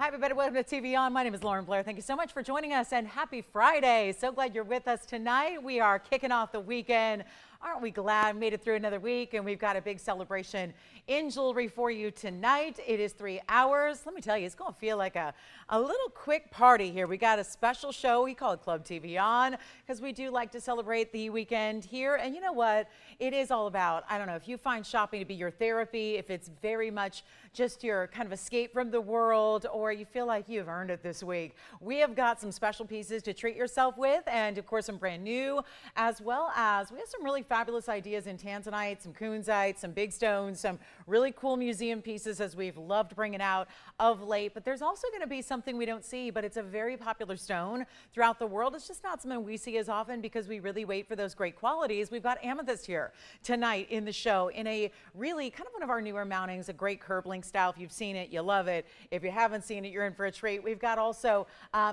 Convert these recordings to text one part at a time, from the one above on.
Hi, everybody. Welcome to TVON. My name is Blair. Thank you so much for joining us, and happy Friday. So glad you're with us tonight. We are kicking off the weekend. Aren't we glad? Made it through another week, and we've got a big celebration in jewelry for you tonight. It is 3 hours. Let me tell you, it's going to feel like a little quick party here. We got a special show. We call it Club TVON because we do like to celebrate the weekend here. And you know what? It is all about, I don't know, if you find shopping to be your therapy, if it's very much just your kind of escape from the world, or you feel like you've earned it this week, we have got some special pieces to treat yourself with, and of course some brand new, as well as we have some really fabulous ideas in tanzanite, some kunzite, some big stones, some really cool museum pieces as we've loved bringing out of late. But there's also going to be something we don't see, but it's a very popular stone throughout the world. It's just not something we see as often because we really wait for those great qualities. We've got amethyst here tonight in the show in a really kind of one of our newer mountings, a great curb link style. If you've seen it, you love it. If you haven't seen it, you're in for a treat. We've got also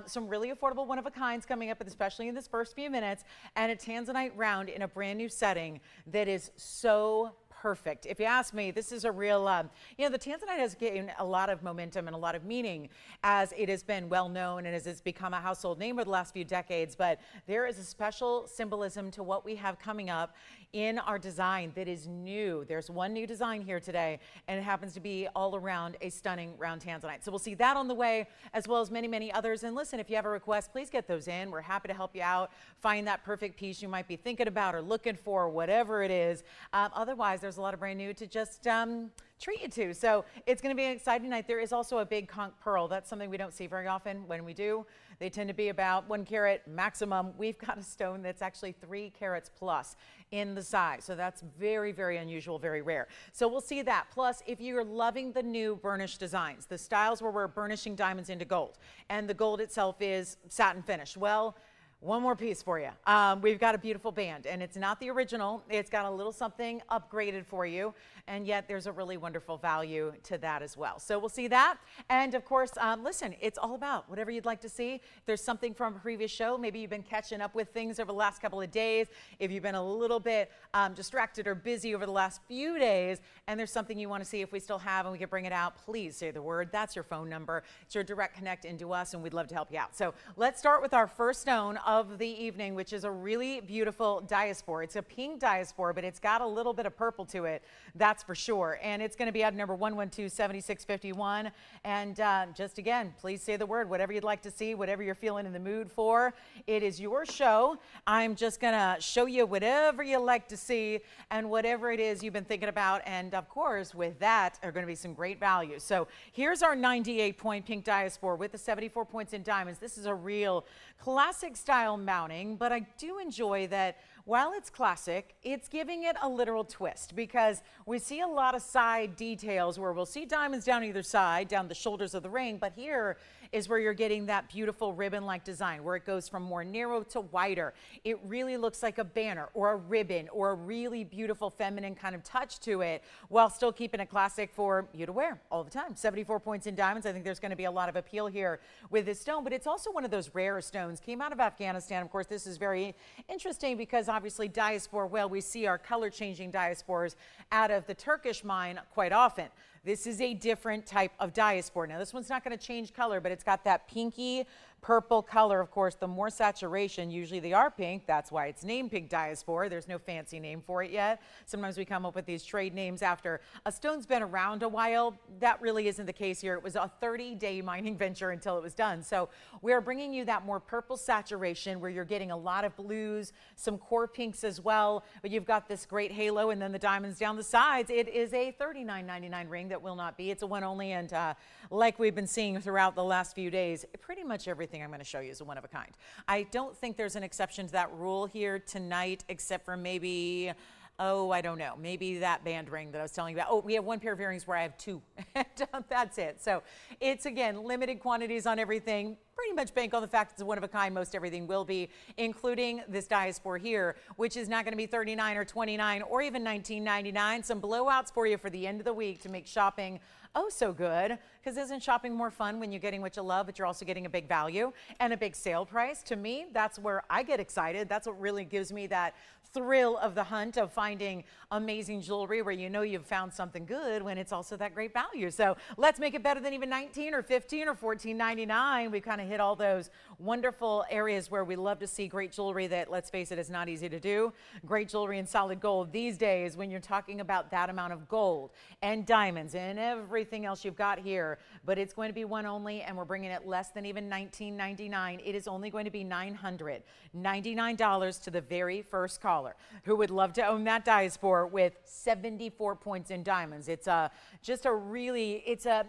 some really affordable one-of-a-kinds coming up, especially in this first few minutes, and a tanzanite round in a brand new setting that is so perfect. If you ask me, this is a real, the tanzanite has gained a lot of momentum and a lot of meaning as it has been well known and as it's become a household name over the last few decades. But there is a special symbolism to what we have coming up in our design that is new. There's one new design here today, and it happens to be all around a stunning round tanzanite. So we'll see that on the way, as well as many, many others. And listen, if you have a request, please get those in. We're happy to help you out, find that perfect piece you might be thinking about or looking for, whatever it is. Otherwise, there's a lot of brand new to just treat you to. So it's going to be an exciting night. There is also a big conch pearl. That's something we don't see very often. When we do, they tend to be about 1 carat maximum. We've got a stone that's actually 3 carats plus in the size. So that's very, very unusual, very rare. So we'll see that. Plus, if you're loving the new burnish designs, the styles where we're burnishing diamonds into gold, and the gold itself is satin finish. Well, one more piece for you. We've got a beautiful band, and it's not the original. It's got a little something upgraded for you, and yet there's a really wonderful value to that as well. So we'll see that. And of course, listen, it's all about whatever you'd like to see. If there's something from a previous show, maybe you've been catching up with things over the last couple of days. If you've been a little bit distracted or busy over the last few days, and there's something you want to see if we still have and we can bring it out, please say the word. That's your phone number. It's your direct connect into us, and we'd love to help you out. So let's start with our first stone of the evening, which is a really beautiful diaspore. It's a pink diaspore, but it's got a little bit of purple to it, that's for sure. And it's going to be at number 112-7651. And just again, please say the word, whatever you'd like to see, whatever you're feeling in the mood for. It is your show. I'm just going to show you whatever you like to see and whatever it is you've been thinking about. And of course, with that are going to be some great values. So here's our 98-point pink diaspore with the 74 points in diamonds. This is a real classic style mounting, but I do enjoy that while it's classic, it's giving it a literal twist, because we see a lot of side details where we'll see diamonds down either side, down the shoulders of the ring, but here is where you're getting that beautiful ribbon-like design where it goes from more narrow to wider. It really looks like a banner or a ribbon or a really beautiful feminine kind of touch to it, while still keeping it classic for you to wear all the time. 74 points in diamonds. I think there's going to be a lot of appeal here with this stone, but it's also one of those rare stones. Came out of Afghanistan. Of course, this is very interesting because obviously diaspore, well, we see our color changing diaspores out of the Turkish mine quite often. This is a different type of diaspore. Now, this one's not going to change color, but it's got that pinky purple color. Of course, the more saturation, usually they are pink. That's why it's named pink diaspore. There's no fancy name for it yet. Sometimes we come up with these trade names after a stone's been around a while. That really isn't the case here. It was a 30-day mining venture until it was done. So we're bringing you that more purple saturation where you're getting a lot of blues, some core pinks as well, but you've got this great halo and then the diamonds down the sides. It is a $39.99 ring that will not be. It's a one only, and like we've been seeing throughout the last few days, pretty much everything I'm going to show you is a one of a kind. I don't think there's an exception to that rule here tonight, except for maybe, oh, I don't know, maybe that band ring that I was telling you about. Oh, we have one pair of earrings where I have 2. That's it. So it's, again, limited quantities on everything. Pretty much bank on the fact it's a one of a kind. Most everything will be, including this diaspore here, which is not going to be $39 or $29 or even $19.99. Some blowouts for you for the end of the week to make shopping oh so good, because isn't shopping more fun when you're getting what you love, but you're also getting a big value and a big sale price? To me, that's where I get excited. That's what really gives me that thrill of the hunt of finding amazing jewelry where you know you've found something good when it's also that great value. So let's make it better than even 19 or 15 or 14.99. We kind of hit all those wonderful areas where we love to see great jewelry that, let's face it, is not easy to do. Great jewelry in solid gold these days, when you're talking about that amount of gold and diamonds and everything else you've got here, but it's going to be one only, and we're bringing it less than even $19.99. It is only going to be $999 to the very first caller who would love to own that diaspore with 74 points in diamonds. It's just a really, it's a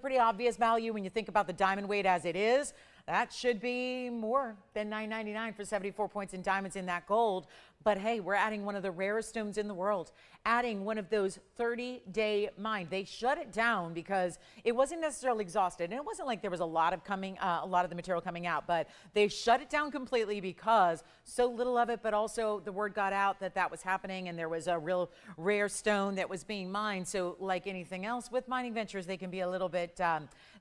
pretty obvious value when you think about the diamond weight as it is. That should be more than $9.99 for 74 points in diamonds in that gold. But hey, we're adding one of the rarest stones in the world, adding one of those 30-day mine. They shut it down because it wasn't necessarily exhausted, and it wasn't like there was a lot of the material coming out, but they shut it down completely because so little of it, but also the word got out that that was happening and there was a real rare stone that was being mined. So like anything else with mining ventures, they can be a little bit,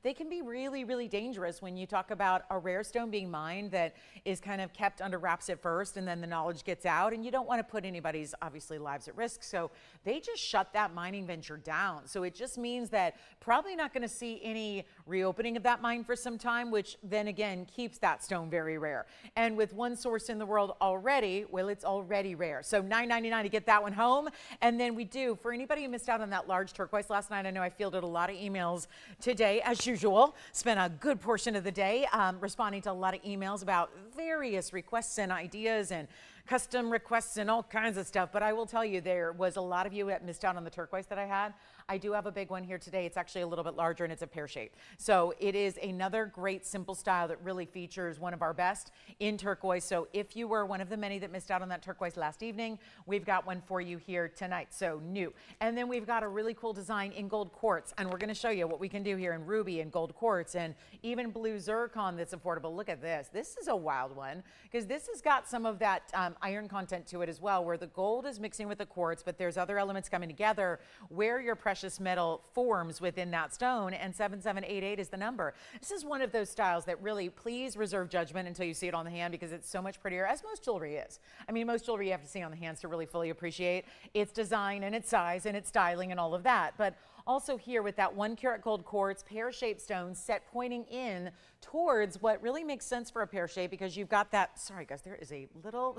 they can be really, really dangerous when you talk about a rare stone being mined that is kind of kept under wraps at first, and then the knowledge gets out, and you don't want to put anybody's obviously lives at risk. So they just shut that mining venture down. So it just means that probably not going to see any reopening of that mine for some time, which then again keeps that stone very rare. And with one source in the world already, well, it's already rare. So $9.99 to get that one home. And then we do, for anybody who missed out on that large turquoise last night, I know I fielded a lot of emails today, as usual. Spent a good portion of the day responding to a lot of emails about various requests and ideas and custom requests and all kinds of stuff. But I will tell you, there was a lot of you that missed out on the turquoise that I had. I do have a big one here today. It's actually a little bit larger, and it's a pear shape. So it is another great simple style that really features one of our best in turquoise. So if you were one of the many that missed out on that turquoise last evening, we've got one for you here tonight. So new. And then we've got a really cool design in gold quartz, and we're going to show you what we can do here in ruby and gold quartz and even blue zircon that's affordable. Look at this. This is a wild one because this has got some of that iron content to it as well, where the gold is mixing with the quartz, but there's other elements coming together where your precious metal forms within that stone, and 7788 is the number. This is one of those styles that really, please reserve judgment until you see it on the hand, because it's so much prettier, as most jewelry is. I mean, most jewelry you have to see on the hands to really fully appreciate its design and its size and its styling and all of that. But also here with that 1 karat gold quartz pear-shaped stone set pointing in towards what really makes sense for a pear shape, because you've got that, sorry guys, there is a little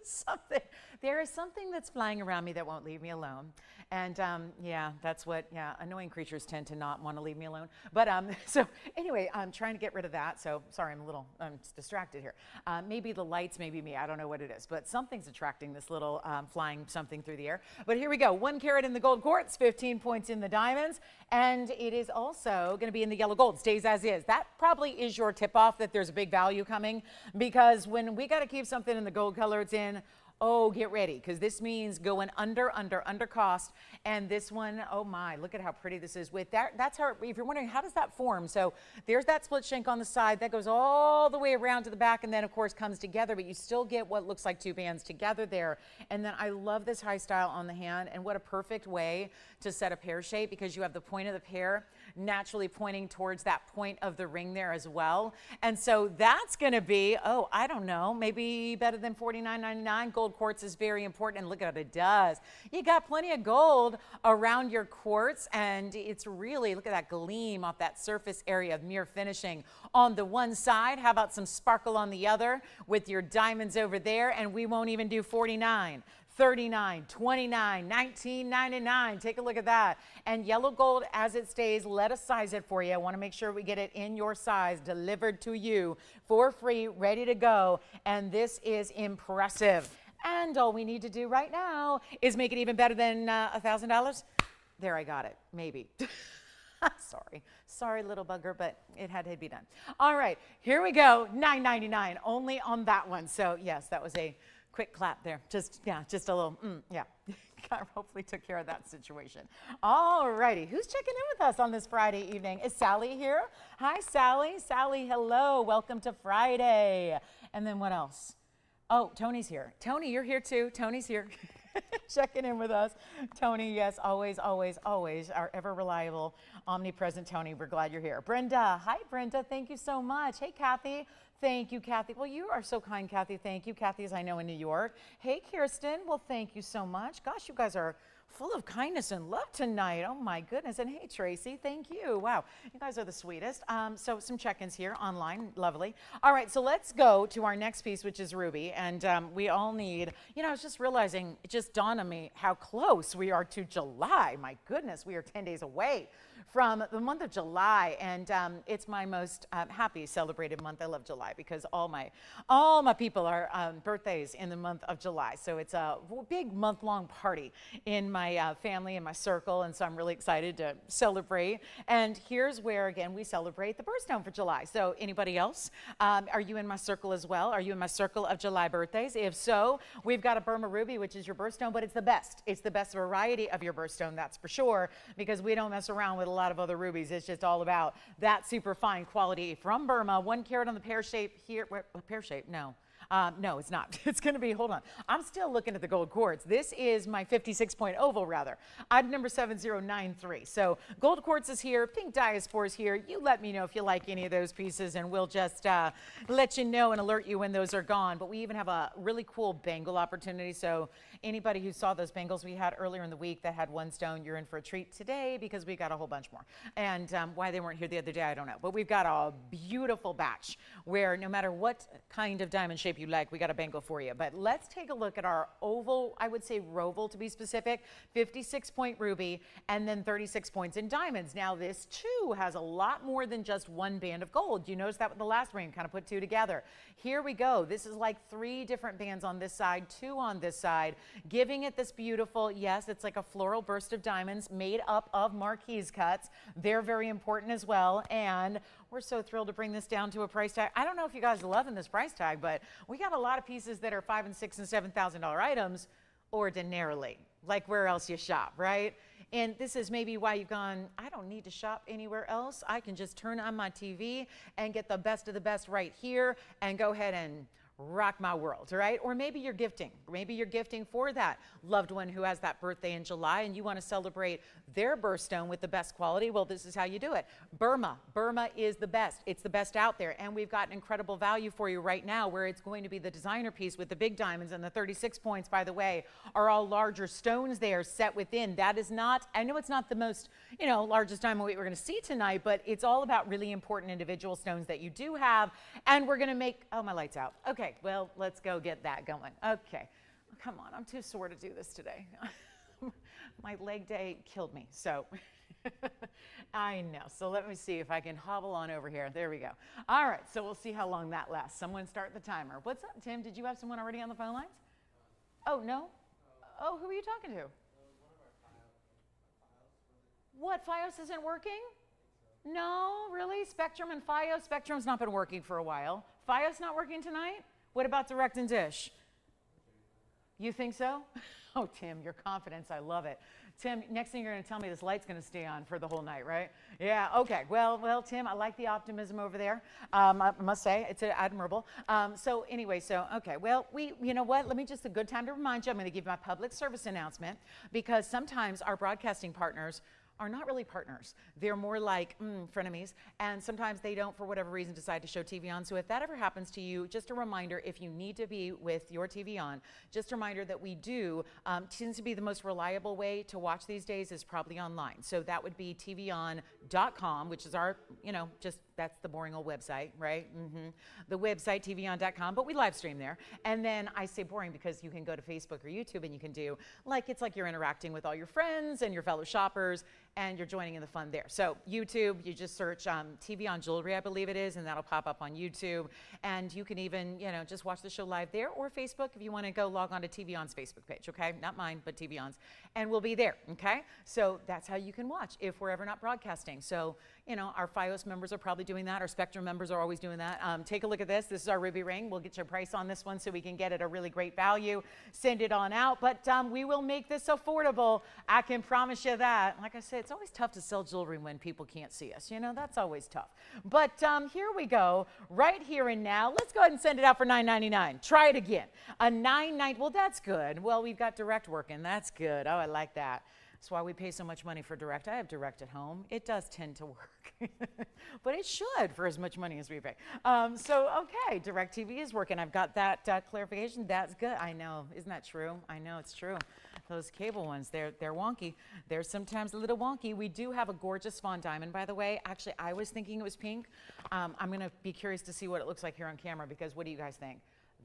something, there is something that's flying around me that won't leave me alone. And yeah, that's what, yeah, annoying creatures tend to not want to leave me alone. But so anyway, I'm trying to get rid of that. So sorry, I'm distracted here. Maybe the lights, maybe me, I don't know what it is, but something's attracting this little flying something through the air. But here we go, 1 karat in the gold quartz, 15 points in the diamonds, and it is also going to be in the yellow gold, stays as is. That probably is your tip off that there's a big value coming, because when we got to keep something in the gold color it's in, oh, get ready, because this means going under cost. And this one, oh my, look at how pretty this is with that. That's how, if you're wondering, how does that form? So there's that split shank on the side that goes all the way around to the back, and then of course comes together, but you still get what looks like two bands together there. And then I love this high style on the hand, and what a perfect way to set a pear shape, because you have the point of the pear naturally pointing towards that point of the ring there as well. And so that's going to be, oh, I don't know, maybe better than $49.99. Gold quartz is very important, and look at what it does. You got plenty of gold around your quartz, and it's really, look at that gleam off that surface area of mirror finishing on the one side. How about some sparkle on the other with your diamonds over there? And we won't even do 49. 39, 29, 19.99. Take a look at that. And yellow gold as it stays. Let us size it for you. I want to make sure we get it in your size, delivered to you for free, ready to go. And this is impressive. And all we need to do right now is make it even better than $1,000. There, I got it. Maybe. Sorry, little bugger, but it had to be done. All right, here we go. $9.99 only on that one. So yes, that was a quick clap there. Just a little, yeah. Hopefully took care of that situation. All righty, who's checking in with us on this Friday evening? Is Sally here? Hi, Sally. Sally, hello. Welcome to Friday. And then what else? Oh, Tony's here. Tony, you're here too. Tony's here. checking in with us. Tony, yes, always, always, always, our ever reliable, omnipresent Tony. We're glad you're here. Brenda, hi, Brenda. Thank you so much. Hey, Kathy. Thank you, Kathy. Well, you are so kind, Kathy. Thank you. Kathy, as I know, in New York. Hey, Kirsten. Well, thank you so much. Gosh, you guys are full of kindness and love tonight. Oh my goodness. And hey, Tracy, thank you. Wow, you guys are the sweetest. So some check-ins here online, lovely. All right, so let's go to our next piece, which is ruby. And we all need, I was just realizing, it just dawned on me how close we are to July. My goodness, we are 10 days away from the month of July, and it's my most happy celebrated month. I love July because all my people are birthdays in the month of July. So it's a big month-long party in my family and my circle, and so I'm really excited to celebrate. And here's where, again, we celebrate the birthstone for July. So anybody else? Are you in my circle as well? Are you in my circle of July birthdays? If so, we've got a Burma ruby, which is your birthstone, but it's the best. It's the best variety of your birthstone, that's for sure, because we don't mess around with a lot of other rubies. It's just all about that super fine quality from Burma. 1 carat on the pear shape here. Pear shape? No. No, it's not. It's going to be, hold on. I'm still looking at the gold quartz. This is my 56-point oval, rather. Item number 7093. So gold quartz is here. Pink diaspore is here. You let me know if you like any of those pieces, and we'll just let you know and alert you when those are gone. But we even have a really cool bangle opportunity. So anybody who saw those bangles we had earlier in the week that had 1 stone, you're in for a treat today because we got a whole bunch more. And why they weren't here the other day, I don't know. But we've got a beautiful batch where no matter what kind of diamond shape you like, we got a bangle for you. But let's take a look at our oval, I would say roval to be specific, 56-point ruby, and then 36 points in diamonds. Now this too has a lot more than just 1 band of gold. You notice that with the last ring, kind of put 2 together. Here we go. This is like 3 different bands on this side, 2 on this side, giving it this beautiful, yes, it's like a floral burst of diamonds made up of marquise cuts. They're very important as well. And we're so thrilled to bring this down to a price tag. I don't know if you guys are loving this price tag, but we got a lot of pieces that are $5,000 and $6,000 and $7,000 items ordinarily, like where else you shop, right? And this is maybe why you've gone, I don't need to shop anywhere else. I can just turn on my TV and get the best of the best right here and go ahead and rock my world, right? Or maybe you're gifting. Maybe you're gifting for that loved one who has that birthday in July and you want to celebrate their birthstone with the best quality. Well, this is how you do it. Burma. Burma is the best. It's the best out there. And we've got an incredible value for you right now where it's going to be the designer piece with the big diamonds, and the 36 points, by the way, are all larger stones there set within. That is not, I know it's not the most, largest diamond weight we're going to see tonight, but it's all about really important individual stones that you do have. And we're going to make, oh, my light's out. Okay, well, let's go get that going. Okay, come on, I'm too sore to do this today. My leg day killed me, so I know. So let me see if I can hobble on over here. There we go. All right, so we'll see how long that lasts. Someone start the timer. What's up, Tim? Did you have someone already on the phone lines? Oh, no? Oh, who are you talking to? What, Fios isn't working? No, really? Spectrum and Fios? Spectrum's not been working for a while. Fios not working tonight? What about Direct and Dish? You think so? Oh, Tim, your confidence, I love it. Tim, next thing you're going to tell me this light's going to stay on for the whole night, right? Yeah, okay. Well, Tim, I like the optimism over there. I must say, it's admirable. So anyway, okay. Well, you know what? Let me just, a good time to remind you, I'm going to give my public service announcement because sometimes our broadcasting partners are not really partners. They're more like frenemies, and sometimes they don't, for whatever reason, decide to show TV on. So if that ever happens to you, just a reminder, if you need to be with your TV on, just a reminder that we do, tends to be the most reliable way to watch these days is probably online. So that would be TVON.com, which is our, that's the boring old website, right? The website, TVON.com, but we live stream there. And then I say boring because you can go to Facebook or YouTube and you can do, it's like you're interacting with all your friends and your fellow shoppers, and you're joining in the fun there. So YouTube, you just search TVON Jewelry, I believe it is, and that'll pop up on YouTube. And you can even, just watch the show live there, or Facebook if you want to go log on to TVON's Facebook page, okay? Not mine, but TVON's. And we'll be there, okay? So that's how you can watch if we're ever not broadcasting. So, You know, our FiOS members are probably doing that. Our Spectrum members are always doing that. Take a look at this. This is our ruby ring. We'll get you a price on this one so we can get it a really great value. Send it on out. But we will make this affordable. I can promise you that. Like I said, it's always tough to sell jewelry when people can't see us. You know, that's always tough. But here we go. Right here and now. Let's go ahead and send it out for $9.99. Try it again. A $9.99. Well, that's good. Well, we've got direct working. That's good. Oh, I like that. That's why we pay so much money for direct. I have direct at home. It does tend to work, but it should for as much money as we pay. Okay, direct TV is working. I've got that clarification. That's good. I know. Isn't that true? I know it's true. Those cable ones, they're wonky. They're sometimes a little wonky. We do have a gorgeous fawn diamond, by the way. Actually, I was thinking it was pink. I'm going to be curious to see what it looks like here on camera, because what do you guys think?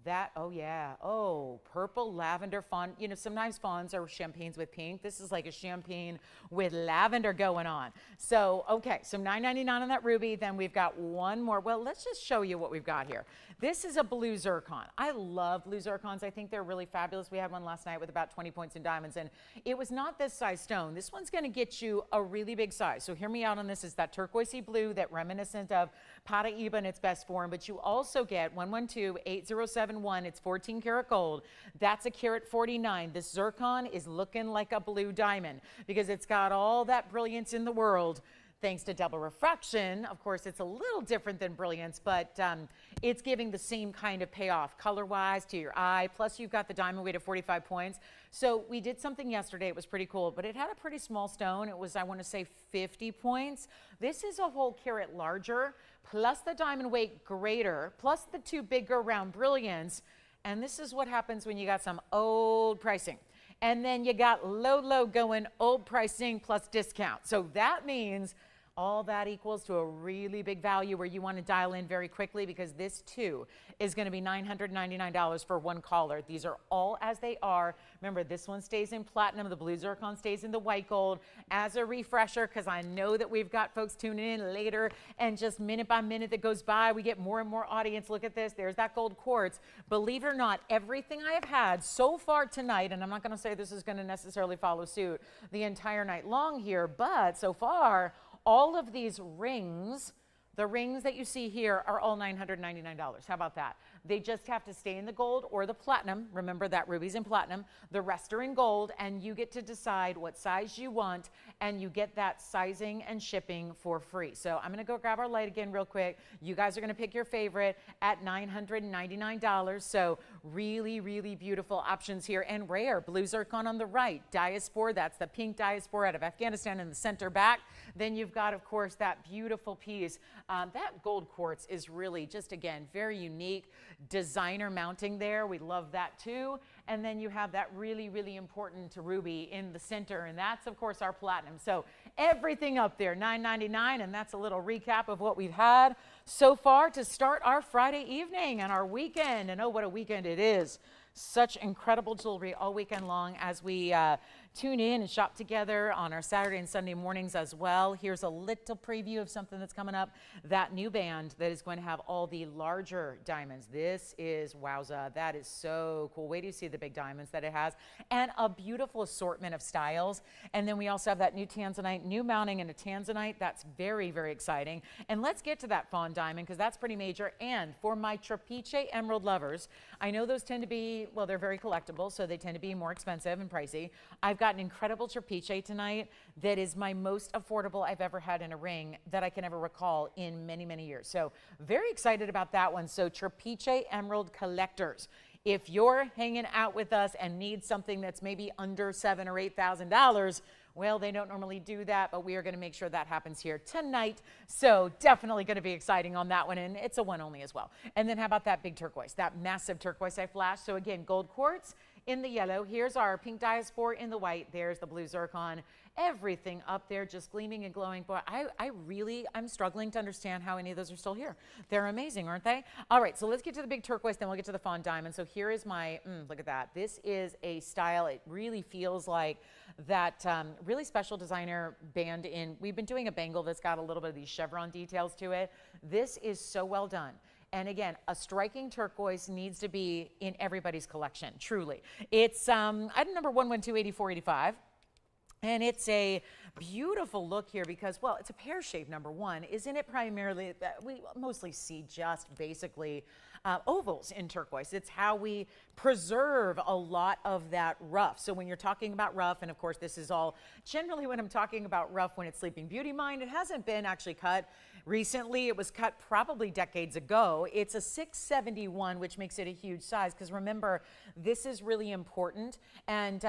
That, oh yeah, oh, purple lavender fawn. You know, sometimes fawns are champagnes with pink. This is like a champagne with lavender going on. So, okay, so $9.99 on that ruby. Then we've got one more. Well, let's just show you what we've got here. This is a blue zircon. I love blue zircons. I think they're really fabulous. We had one last night with about 20 points in diamonds, and it was not this size stone. This one's going to get you a really big size. So hear me out on this. It's that turquoisey blue, that reminiscent of paraiba in its best form, but you also get 112-8071. It's 14 karat gold. That's a carat 49. This zircon is looking like a blue diamond because it's got all that brilliance in the world. Thanks to double refraction. Of course, it's a little different than brilliance, but it's giving the same kind of payoff color-wise to your eye. Plus, you've got the diamond weight of 45 points. So we did something yesterday. It was pretty cool, but it had a pretty small stone. It was, I want to say, 50 points. This is a whole carat larger, plus the diamond weight greater, plus the two bigger round brilliance. And this is what happens when you got some old pricing. And then you got low going, old pricing plus discount. So that means all that equals to a really big value where you want to dial in very quickly, because this too is going to be $999 for one caller. These are all as they are. Remember, this one stays in platinum. The blue zircon stays in the white gold. As a refresher, because I know that we've got folks tuning in later, and just minute by minute that goes by, we get more and more audience. Look at this. There's that gold quartz. Believe it or not, everything I have had so far tonight, and I'm not going to say this is going to necessarily follow suit the entire night long here, but so far, all of these rings, the rings that you see here, are all $999. How about that? They just have to stay in the gold or the platinum. Remember that ruby's in platinum. The rest are in gold, and you get to decide what size you want, and you get that sizing and shipping for free. So I'm going to go grab our light again real quick. You guys are going to pick your favorite at $999. So really, really beautiful options here, and rare. Blue zircon on the right. Diaspore, that's the pink diaspore out of Afghanistan in the center back. Then you've got, of course, that beautiful piece. That gold quartz is really just, again, very unique. Designer mounting there. We love that too. And then you have that really, really important ruby in the center, and that's, of course, our platinum. So everything up there, $999, and that's a little recap of what we've had so far to start our Friday evening and our weekend. And oh, what a weekend it is. Such incredible jewelry all weekend long as we tune in and shop together on our Saturday and Sunday mornings as well. Here's a little preview of something that's coming up. That new band that is going to have all the larger diamonds. This is wowza. That is so cool. Wait till you see the big diamonds that it has, and a beautiful assortment of styles. And then we also have that new tanzanite, new mounting in a tanzanite. That's very, very exciting. And let's get to that fawn diamond, because that's pretty major. And for my Trapiche emerald lovers, I know those tend to be, well, they're very collectible, so they tend to be more expensive and pricey. I've got an incredible Trapiche tonight that is my most affordable I've ever had in a ring that I can ever recall in many, many years. So very excited about that one. So Trapiche emerald collectors, if you're hanging out with us and need something that's maybe under $7,000 or $8,000, well, they don't normally do that, but we are going to make sure that happens here tonight. So definitely going to be exciting on that one, and it's a one only as well. And then how about that big turquoise, that massive turquoise I flashed? So again, gold quartz in the yellow. Here's our pink diaspore in the white. There's the blue zircon. Everything up there just gleaming and glowing. Boy, I'm struggling to understand how any of those are still here. They're amazing, aren't they? All right, so let's get to the big turquoise, then we'll get to the fawn diamond. So here is my, look at that. This is a style. It really feels like that really special designer band in, we've been doing a bangle that's got a little bit of these chevron details to it. This is so well done. And again, a striking turquoise needs to be in everybody's collection, truly. It's item number 1128485. And it's a beautiful look here because, well, it's a pear shape, number one. Isn't it primarily, we mostly see just basically ovals in turquoise. It's how we preserve a lot of that rough. So when you're talking about rough, and of course this is all generally when I'm talking about rough when it's Sleeping Beauty mine, it hasn't been actually cut recently. It was cut probably decades ago. It's a 671, which makes it a huge size because remember, this is really important. And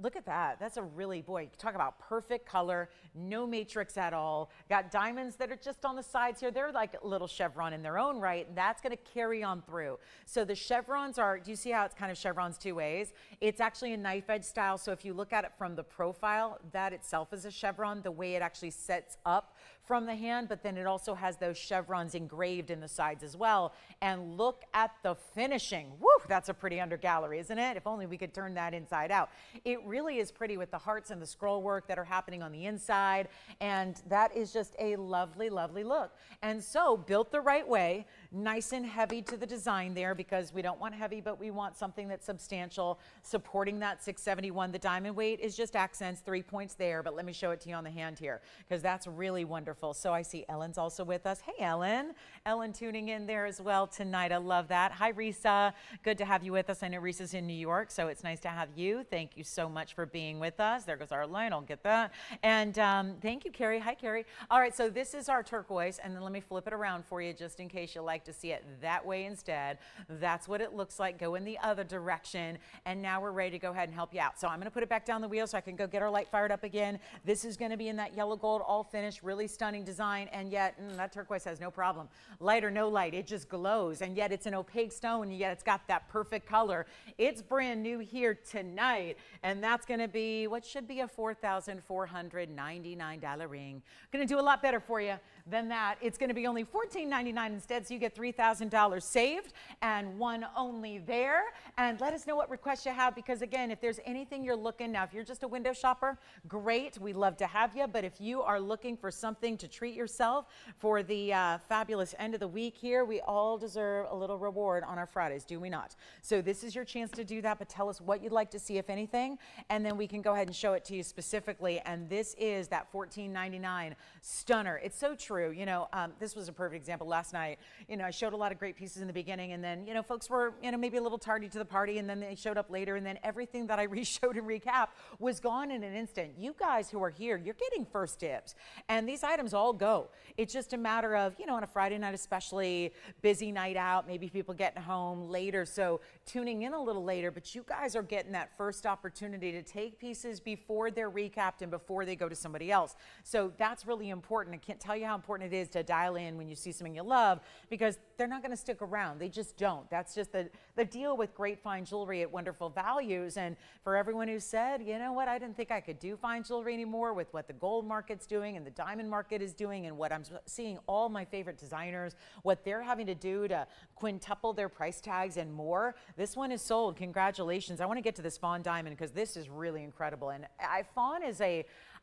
look at that. That's a really, boy, talk about perfect color, no matrix at all. Got diamonds that are just on the sides here. They're like a little chevron in their own right. And that's going to carry on through. So the chevrons are, do you see how it's kind of chevrons two ways? It's actually a knife edge style. So if you look at it from the profile, that itself is a chevron, the way it actually sets up from the hand, but then it also has those chevrons engraved in the sides as well. And look at the finishing. Woo, that's a pretty under gallery, isn't it? If only we could turn that inside out. It really is pretty with the hearts and the scroll work that are happening on the inside. And that is just a lovely, lovely look. And so built the right way, nice and heavy to the design there because we don't want heavy, but we want something that's substantial, supporting that 671. The diamond weight is just accents, 3 points there, but let me show it to you on the hand here because that's really wonderful. So I see Ellen's also with us. Hey, Ellen. Ellen tuning in there as well tonight. I love that. Hi, Risa. Good to have you with us. I know Risa's in New York, so it's nice to have you. Thank you so much for being with us. There goes our line. I'll get that. And thank you, Carrie. Hi, Carrie. All right, so this is our turquoise, and then let me flip it around for you just in case you like to see it that way instead. That's what it looks like. Go in the other direction, and now we're ready to go ahead and help you out. So I'm going to put it back down the wheel so I can go get our light fired up again. This is going to be in that yellow gold, all finished, really stunning design, and yet that turquoise has no problem. Light or no light, it just glows, and yet it's an opaque stone, and yet it's got that perfect color. It's brand new here tonight, and that's going to be what should be a $4,499 ring. Going to do a lot better for you than that. It's going to be only $1,499 instead, so you get $3,000 saved and one only there. And let us know what requests you have because, again, if there's anything you're looking, now if you're just a window shopper, great, we love to have you. But if you are looking for something to treat yourself for the fabulous end of the week here, we all deserve a little reward on our Fridays, do we not? So this is your chance to do that, but tell us what you'd like to see, if anything, and then we can go ahead and show it to you specifically. And this is that $14.99 stunner. It's so true. You know, this was a perfect example last night. You know, I showed a lot of great pieces in the beginning, and then, you know, folks were, you know, maybe a little tardy to the party, and then they showed up later, and then everything that I re-showed and recap was gone in an instant. You guys who are here, you're getting first dibs, and these items all go. It's just a matter of, you know, on a Friday night especially, busy night out, maybe people getting home later, so tuning in a little later, but you guys are getting that first opportunity to take pieces before they're recapped and before they go to somebody else. So that's really important. I can't tell you how important it is to dial in when you see something you love because they're not going to stick around. They just don't. That's just the deal with great fine jewelry at wonderful values. And for everyone who said, you know what, I didn't think I could do fine jewelry anymore with what the gold market's doing and the diamond market is doing and what I'm seeing all my favorite designers, what they're having to do to quintuple their price tags and more. This one is sold. Congratulations. I want to get to this fawn diamond because this is really incredible. And fawn is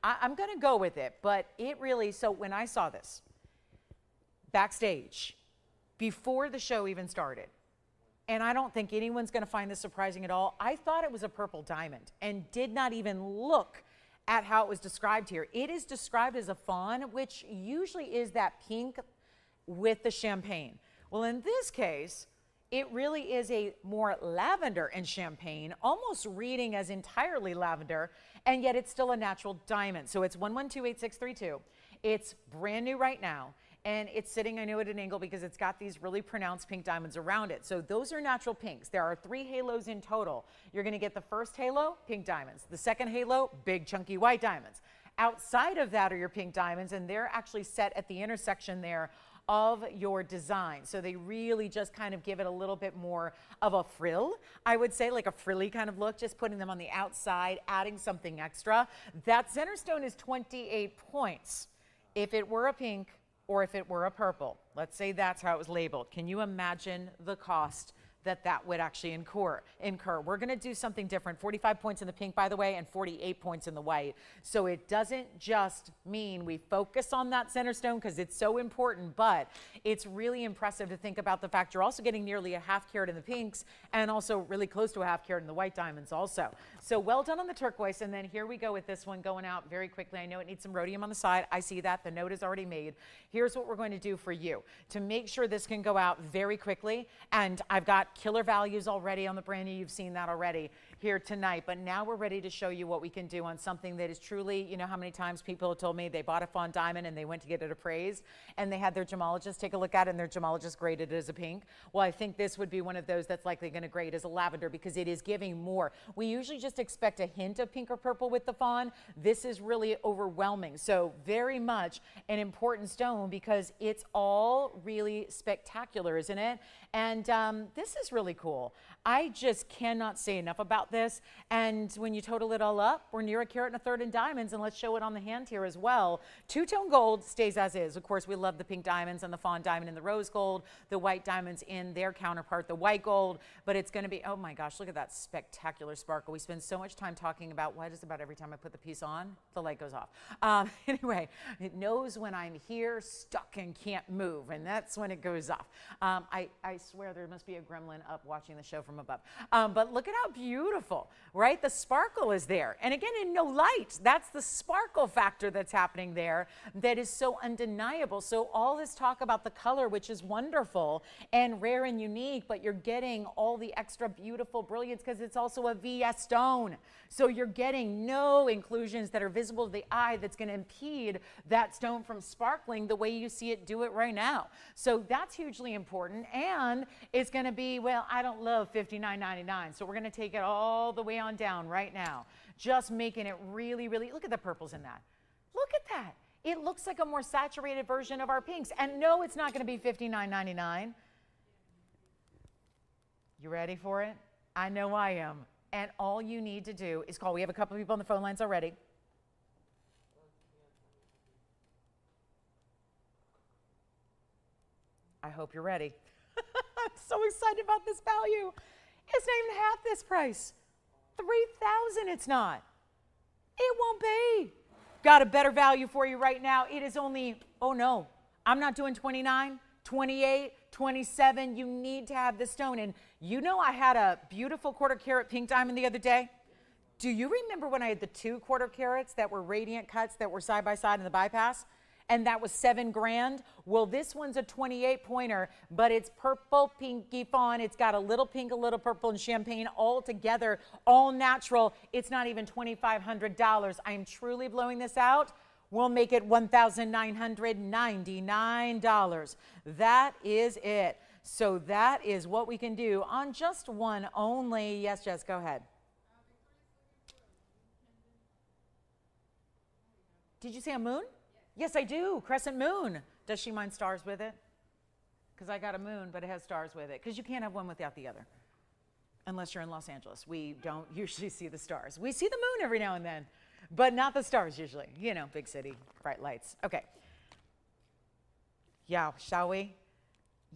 I'm going to go with it, but it really, so when I saw this backstage before the show even started, and I don't think anyone's going to find this surprising at all, I thought it was a purple diamond and did not even look at how it was described here. It is described as a fawn, which usually is that pink with the champagne. Well, in this case, it really is a more lavender and champagne, almost reading as entirely lavender, and yet it's still a natural diamond. So it's 1128632. It's brand new right now, and it's sitting, I know, at an angle because it's got these really pronounced pink diamonds around it. So those are natural pinks. There are 3 halos in total. You're going to get the first halo, pink diamonds. The second halo, big chunky white diamonds. Outside of that are your pink diamonds, and they're actually set at the intersection there of your design. So they really just kind of give it a little bit more of a frill, I would say, like a frilly kind of look, just putting them on the outside, adding something extra. That center stone is 28 points. If it were a pink or if it were a purple, let's say that's how it was labeled. Can you imagine the cost that would actually incur. We're going to do something different. 45 points in the pink, by the way, and 48 points in the white. So it doesn't just mean we focus on that center stone because it's so important, but it's really impressive to think about the fact you're also getting nearly a half carat in the pinks and also really close to a half carat in the white diamonds also. So well done on the turquoise. And then here we go with this one going out very quickly. I know it needs some rhodium on the side. I see that. The note is already made. Here's what we're going to do for you to make sure this can go out very quickly. And I've got killer values already on the brand new. You've seen that already here tonight. But now we're ready to show you what we can do on something that is truly, you know how many times people have told me they bought a fawn diamond and they went to get it appraised and they had their gemologist take a look at it and their gemologist graded it as a pink. Well, I think this would be one of those that's likely going to grade as a lavender because it is giving more. We usually just expect a hint of pink or purple with the fawn. This is really overwhelming. So very much an important stone because it's all really spectacular, isn't it? And this is really cool. I just cannot say enough about this. And when you total it all up, we're near a carat and a third in diamonds. And let's show it on the hand here as well. Two-tone gold stays as is. Of course, we love the pink diamonds and the fawn diamond and the rose gold, the white diamonds in their counterpart, the white gold. But it's going to be, oh my gosh, look at that spectacular sparkle. We spend so much time talking about why does about every time I put the piece on, the light goes off. Anyway, it knows when I'm here, stuck and can't move. And that's when it goes off. I swear there must be a gremlin up watching the show from above. But look at how beautiful, right? The sparkle is there. And again, in no light, that's the sparkle factor that's happening there that is so undeniable. So all this talk about the color, which is wonderful and rare and unique, but you're getting all the extra beautiful brilliance because it's also a VS stone. So you're getting no inclusions that are visible to the eye that's going to impede that stone from sparkling the way you see it do it right now. So that's hugely important. And it's going to be, well, I don't love $59.99. So we're going to take it all the way on down right now. Just making it really, really, look at the purples in that. Look at that. It looks like a more saturated version of our pinks. And no, it's not going to be $59.99. You ready for it? I know I am. And all you need to do is call. We have a couple of people on the phone lines already. I hope you're ready. I'm so excited about this value. It's not even half this price. $3,000 it's not. It won't be. Got a better value for you right now. It is only, oh no, I'm not doing 29, 28, 27. You need to have this stone. And you know I had a beautiful quarter carat pink diamond the other day. Do you remember when I had the 2 quarter carats that were radiant cuts that were side by side in the bypass? And that was $7 grand. Well, this one's a 28 pointer, but it's purple, pinky fawn. It's got a little pink, a little purple, and champagne all together, all natural. It's not even $2,500. I'm truly blowing this out. We'll make it $1,999. That is it. So that is what we can do on just one only. Yes, Jess, go ahead. Did you say a moon? Yes, I do. Crescent moon. Does she mind stars with it? Because I got a moon, but it has stars with it. Because you can't have one without the other. Unless you're in Los Angeles. We don't usually see the stars. We see the moon every now and then, but not the stars usually. You know, big city, bright lights. Okay. Yeah, shall we?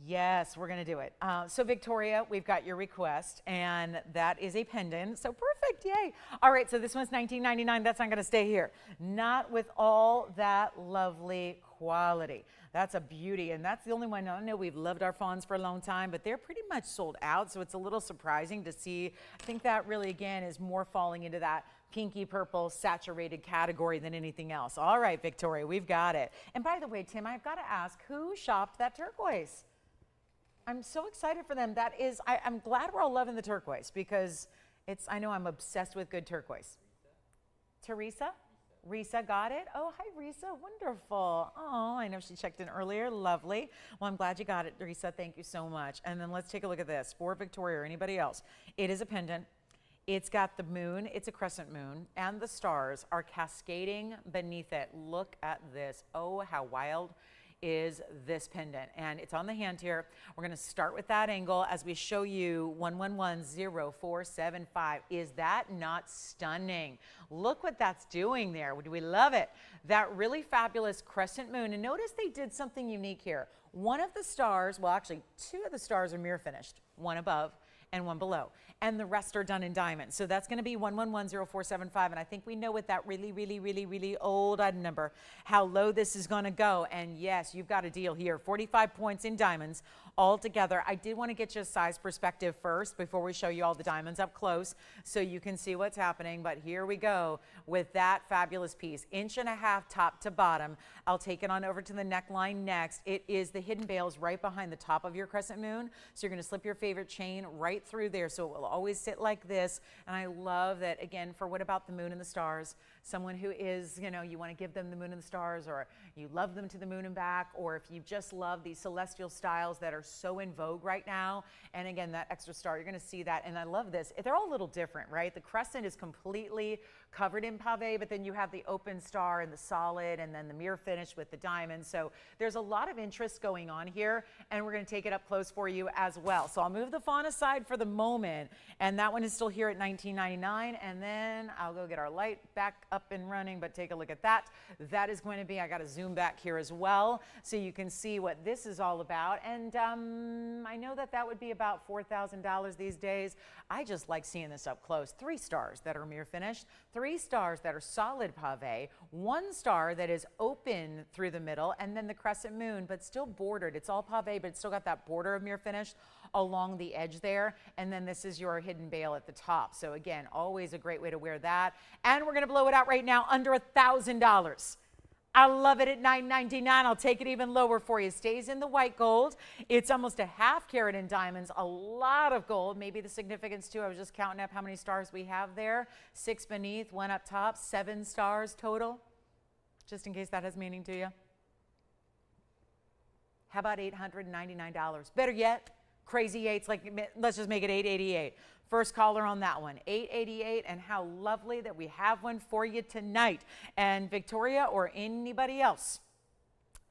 Yes, we're going to do it. So Victoria, we've got your request, and that is a pendant. So perfect, yay. All right, so this one's $19.99. That's not going to stay here. Not with all that lovely quality. That's a beauty, and that's the only one. I know we've loved our fawns for a long time, but they're pretty much sold out, so it's a little surprising to see. I think that really, again, is more falling into that pinky purple saturated category than anything else. All right, Victoria, we've got it. And by the way, Tim, I've got to ask, who shopped that turquoise? I'm so excited for them. That is, I'm glad we're all loving the turquoise because it's, I know I'm obsessed with good turquoise. Teresa? Risa got it? Oh, hi, Risa. Wonderful. Oh, I know she checked in earlier. Lovely. Well, I'm glad you got it, Risa. Thank you so much. And then let's take a look at this. For Victoria or anybody else, it is a pendant. It's got the moon. It's a crescent moon. And the stars are cascading beneath it. Look at this. Oh, how wild. is this pendant, and it's on the hand here. We're going to start with that angle as we show you 1110475. Is that not stunning? Look what that's doing there. Do we love it? That really fabulous crescent moon. And notice they did something unique here. One of the stars, well, actually 2 of the stars are mirror finished, one above and one below, and the rest are done in diamonds. So that's going to be 1110475, and I think we know with that really old item number how low this is going to go. And yes, you've got a deal here, 45 points in diamonds all together. I did want to get you a size perspective first before we show you all the diamonds up close so you can see what's happening. But here we go with that fabulous piece, 1.5 inches top to bottom. I'll take it on over to the neckline next. It is the hidden bales right behind the top of your crescent moon. So you're going to slip your favorite chain right through there, so it will always sit like this. And I love that, again, for what about the moon and the stars? Someone who is, you know, you want to give them the moon and the stars, or you love them to the moon and back, or if you just love these celestial styles that are so in vogue right now. And again, that extra star, you're going to see that. And I love this. They're all a little different, right? The crescent is completely covered in pave, but then you have the open star and the solid, and then the mirror finish with the diamond. So there's a lot of interest going on here, and we're going to take it up close for you as well. So I'll move the fawn aside for the moment, and that one is still here at $19.99. And then I'll go get our light back up and running, but take a look at that. That is going to be, I got to zoom back here as well so you can see what this is all about. And I know that that would be about $4,000 these days. I just like seeing this up close. 3 stars that are mirror finished, 3 stars that are solid pave, 1 star that is open through the middle, and then the crescent moon, but still bordered. It's all pave, but it's still got that border of mirror finish along the edge there. And then this is your hidden bale at the top. So again, always a great way to wear that. And we're going to blow it out right now under $1,000. I love it at $9.99. I'll take it even lower for you. It stays in the white gold. It's almost a 1/2 carat in diamonds, a lot of gold. Maybe the significance too, I was just counting up how many stars we have there. 6 beneath, 1 up top, 7 stars total, just in case that has meaning to you. How about $899? Better yet, crazy 8s, like let's just make it $888. First caller on that one, $888, and how lovely that we have one for you tonight. And Victoria or anybody else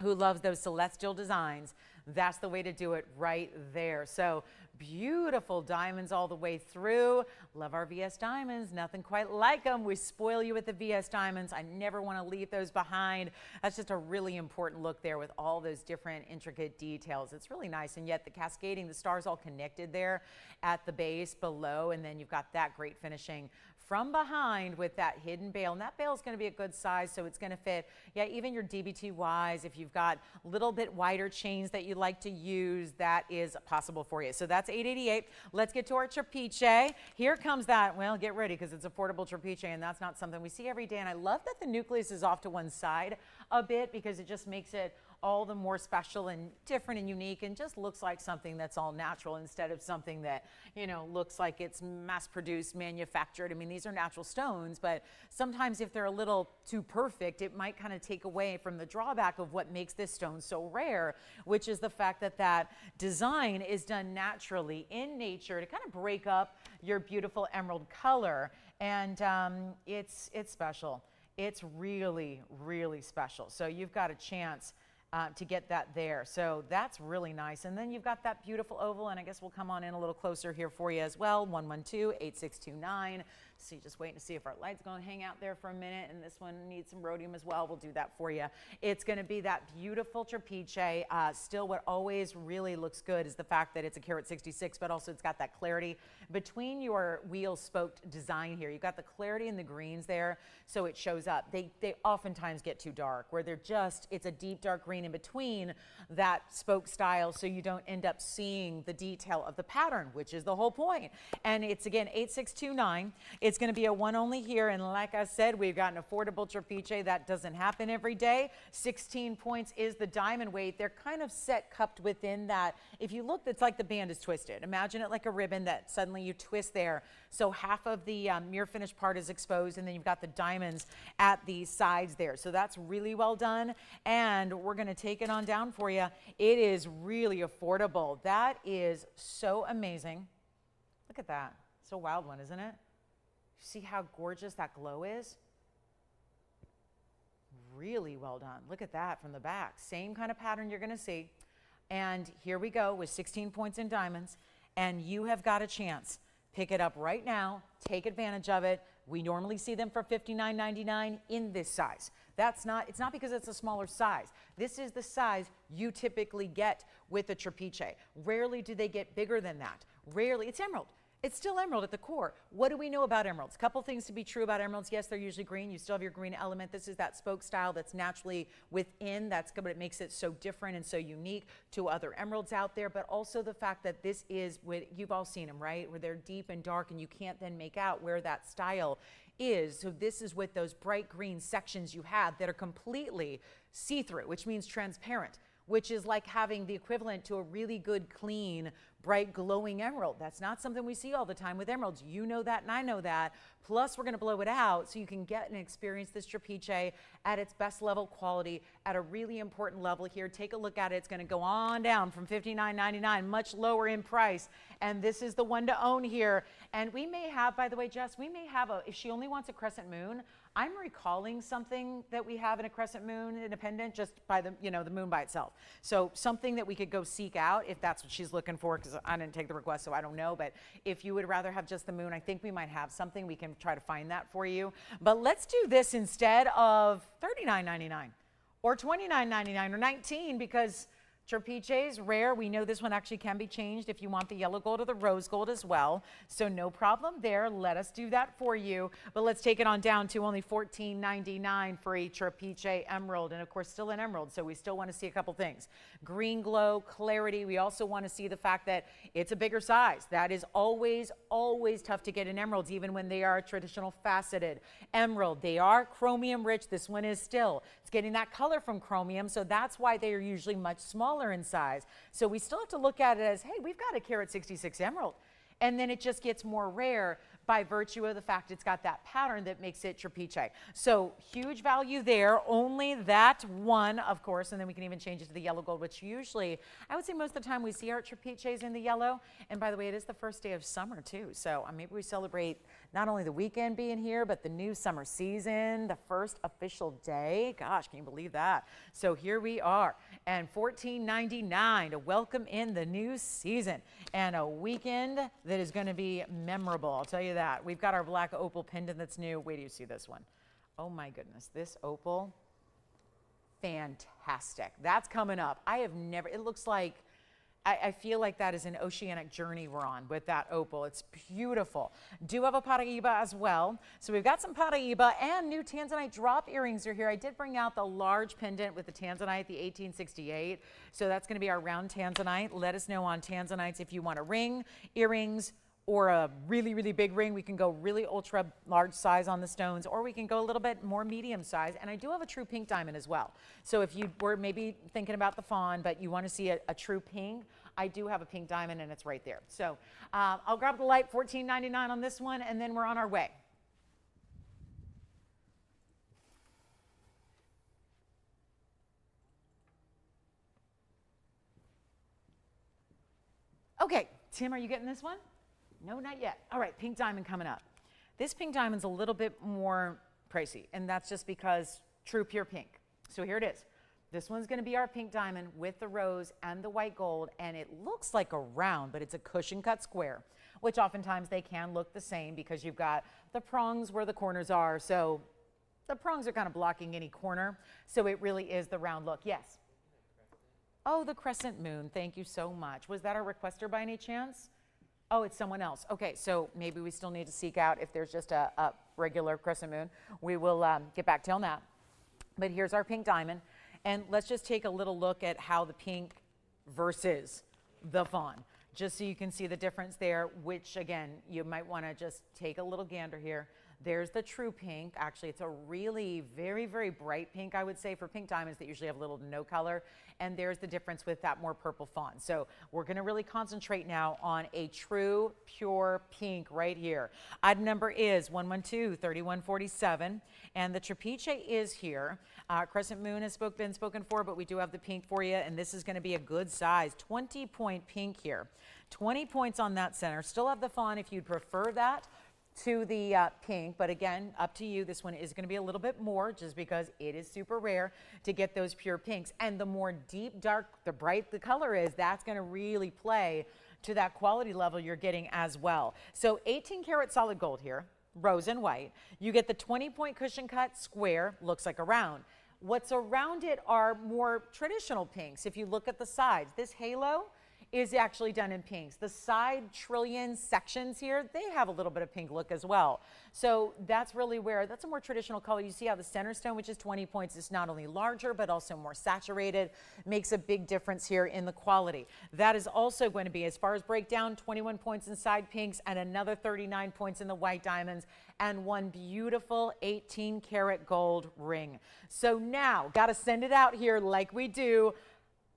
who loves those celestial designs, that's the way to do it right there. So beautiful diamonds all the way through. Love our VS diamonds. Nothing quite like them. We spoil you with the VS diamonds. I never want to leave those behind. That's just a really important look there with all those different intricate details. It's really nice. And yet the cascading, the stars all connected there at the base below. And then you've got that great finishing from behind with that hidden bale. And that bale is going to be a good size, so it's going to fit, yeah, even your DBTYs. If you've got a little bit wider chains that you like to use, that is possible for you. So that's $888. Let's get to our Trapiche. Here comes that, well, get ready because it's affordable Trapiche, and that's not something we see every day. And I love that the nucleus is off to one side a bit because it just makes it all the more special and different and unique, and just looks like something that's all natural instead of something that, you know, looks like it's mass-produced, manufactured. I mean, these are natural stones, but sometimes if they're a little too perfect, it might kind of take away from the drawback of what makes this stone so rare, which is the fact that that design is done naturally in nature to kind of break up your beautiful emerald color. And it's special. It's really, really special. So you've got a chance to get that there. So that's really nice. And then you've got that beautiful oval, and I guess we'll come on in a little closer here for you as well. 112-8629. So you just waiting to see if our light's going to hang out there for a minute, and this one needs some rhodium as well. We'll do that for you. It's going to be that beautiful Trapiche. Still, what always really looks good is the fact that it's a carat 66, but also it's got that clarity between your wheel spoked design here. You've got the clarity in the greens there, so it shows up. They oftentimes get too dark, where they're just, it's a deep dark green in between that spoke style, so you don't end up seeing the detail of the pattern, which is the whole point. And it's, again, 8629. It's going to be a one only here, and like I said, we've got an affordable Trapiche. That doesn't happen every day. 16 points is the diamond weight. They're kind of set cupped within that. If you look, it's like the band is twisted. Imagine it like a ribbon that suddenly you twist there. So half of the mirror finish part is exposed, and then you've got the diamonds at the sides there. So that's really well done, and we're going to take it on down for you. It is really affordable. That is so amazing. Look at that. It's a wild one, isn't it? See how gorgeous that glow is? really well done. Look at that from the back. Same kind of pattern you're going to see. And here we go with 16 points in diamonds. And you have got a chance. Pick it up right now. Take advantage of it. We normally see them for $59.99 in this size. It's not because it's a smaller size. This is the size you typically get with a Trapiche. Rarely do they get bigger than that. Rarely. It's emerald. It's still emerald at the core. What do we know about emeralds? A couple things to be true about emeralds. Yes, they're usually green. You still have your green element. This is that spoke style that's naturally within. That's what makes it so different and so unique to other emeralds out there. But also the fact that this is, you've all seen them, right? Where they're deep and dark and you can't then make out where that style is. So this is with those bright green sections you have that are completely see-through, which means transparent, which is like having the equivalent to a really good, clean, bright, glowing emerald. That's not something we see all the time with emeralds. You know that and I know that. Plus, we're going to blow it out so you can get and experience this Trapiche at its best level quality at a really important level here. Take a look at it. It's going to go on down from $59.99, much lower in price. And this is the one to own here. And we may have, by the way, Jess, we may have if she only wants a crescent moon, I'm recalling something that we have in a crescent moon in a pendant just by the moon by itself. So something that we could go seek out if that's what she's looking for, because I didn't take the request, so I don't know. But if you would rather have just the moon, I think we might have something. We can try to find that for you. But let's do this instead of $39.99 or $29.99 or $19, because Trapiche is rare. We know this one actually can be changed if you want the yellow gold or the rose gold as well. So no problem there. Let us do that for you. But let's take it on down to only $14.99 for a Trapiche emerald. And of course, still an emerald. So we still want to see a couple things. Green glow, clarity. We also want to see the fact that it's a bigger size. That is always, always tough to get in emeralds, even when they are a traditional faceted emerald. They are chromium rich. This one is still. It's getting that color from chromium. So that's why they are usually much smaller in size. So we still have to look at it as, hey, we've got a carat 66 emerald. And then it just gets more rare by virtue of the fact it's got that pattern that makes it Trapiche. So huge value there, only that one, of course, and then we can even change it to the yellow gold, which usually, I would say most of the time we see our Trapiches in the yellow. And by the way, it is the first day of summer too. So maybe we celebrate not only the weekend being here, but the new summer season, the first official day. Gosh, can you believe that? So here we are, and $14.99 to welcome in the new season and a weekend that is going to be memorable. I'll tell you that. We've got our black opal pendant that's new. Wait till you see this one. Oh my goodness, this opal, fantastic. That's coming up. I have never, it looks like, I feel like that is an oceanic journey we're on with that opal. It's beautiful. Do have a paraiba as well. So we've got some paraiba, and new tanzanite drop earrings are here. I did bring out the large pendant with the tanzanite, the 1868. So that's going to be our round tanzanite. Let us know on tanzanites if you want a ring, earrings, or a really, really big ring. We can go really ultra large size on the stones, or we can go a little bit more medium size. And I do have a true pink diamond as well. So if you were maybe thinking about the fawn, but you want to see a true pink, I do have a pink diamond, and it's right there. So I'll grab the light, $14.99 on this one, and then we're on our way. Okay, Tim, are you getting this one? No, not yet. All right, pink diamond coming up. This pink diamond's a little bit more pricey, and that's just because true pure pink. So here it is. This one's going to be our pink diamond with the rose and the white gold, and it looks like a round, but it's a cushion cut square, which oftentimes they can look the same because you've got the prongs where the corners are. So the prongs are kind of blocking any corner. So it really is the round look. Yes. Oh, the crescent moon. Thank you so much. Was that our requester by any chance? Oh, it's someone else. Okay, so maybe we still need to seek out if there's just a regular crescent moon. We will get back to you on that. But here's our pink diamond. And let's just take a little look at how the pink versus the fawn, just so you can see the difference there, which again, you might want to just take a little gander here. There's the true pink. Actually, it's a really very, very bright pink, I would say, for pink diamonds that usually have little to no color. And there's the difference with that more purple fawn. So we're going to really concentrate now on a true, pure pink right here. Item number is 112-3147. And the Trapiche is here. Crescent moon has been spoken for, but we do have the pink for you. And this is going to be a good size, 20-point pink here. 20 points on that center. Still have the fawn if you'd prefer that. to the pink, but again, up to you. This one is going to be a little bit more just because it is super rare to get those pure pinks. And the more deep, dark, the bright the color is, that's going to really play to that quality level you're getting as well. So 18 karat solid gold here, rose and white. You get the 20-point cushion cut square, looks like a round. What's around it are more traditional pinks. If you look at the sides, this halo is actually done in pinks. The side trillion sections here, they have a little bit of pink look as well. So that's really where, that's a more traditional color. You see how the center stone, which is 20 points, is not only larger, but also more saturated, makes a big difference here in the quality. That is also going to be, as far as breakdown, 21 points in side pinks and another 39 points in the white diamonds and one beautiful 18 karat gold ring. So now, got to send it out here like we do.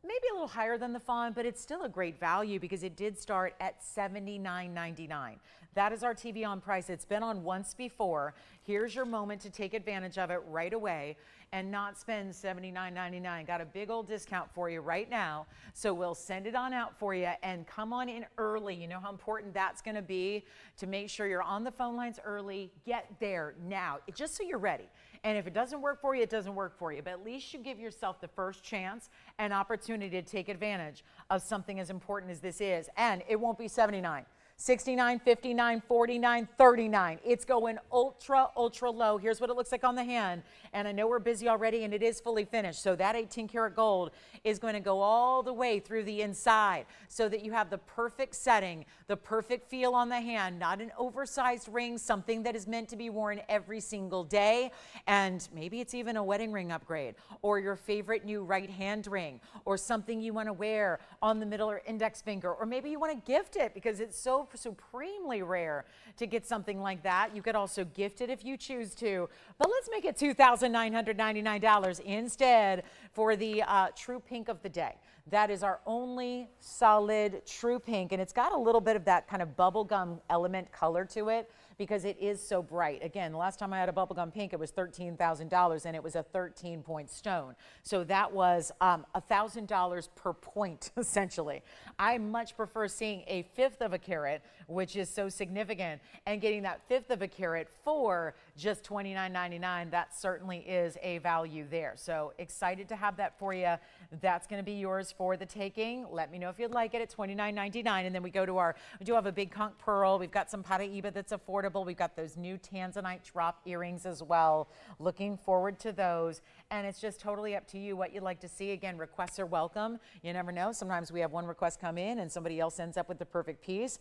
Maybe a little higher than the fawn, but it's still a great value because it did start at $79.99. That is our TVON price. It's been on once before. Here's your moment to take advantage of it right away and not spend $79.99. Got a big old discount for you right now. So we'll send it on out for you and come on in early. You know how important that's going to be to make sure you're on the phone lines early. Get there now, just so you're ready. And if it doesn't work for you, it doesn't work for you. But at least you give yourself the first chance and opportunity to take advantage of something as important as this is. And it won't be 79. 69, 59, 49, 39. It's going ultra, ultra low. Here's what it looks like on the hand. And I know we're busy already and it is fully finished. So that 18 karat gold is going to go all the way through the inside so that you have the perfect setting, the perfect feel on the hand, not an oversized ring, something that is meant to be worn every single day. And maybe it's even a wedding ring upgrade or your favorite new right hand ring or something you want to wear on the middle or index finger, or maybe you want to gift it because it's so supremely rare to get something like that. You could also gift it if you choose to, but let's make it $2,999 instead for the true pink of the day. That is our only solid true pink, and it's got a little bit of that kind of bubblegum element color to it because it is so bright. Again, the last time I had a bubblegum pink, it was $13,000, and it was a 13-point stone. So that was $1,000 per point, essentially. I much prefer seeing a fifth of a carat, which is so significant, and getting that fifth of a carat for just $29.99. That certainly is a value there. So excited to have that for you. That's going to be yours for the taking. Let me know if you'd like it at $29.99. And then we go to we do have a big conch pearl. We've got some paraiba that's affordable. We've got those new tanzanite drop earrings as well. Looking forward to those. And it's just totally up to you what you'd like to see. Again, requests are welcome. You never know. Sometimes we have one request come in and somebody else ends up with the perfect piece.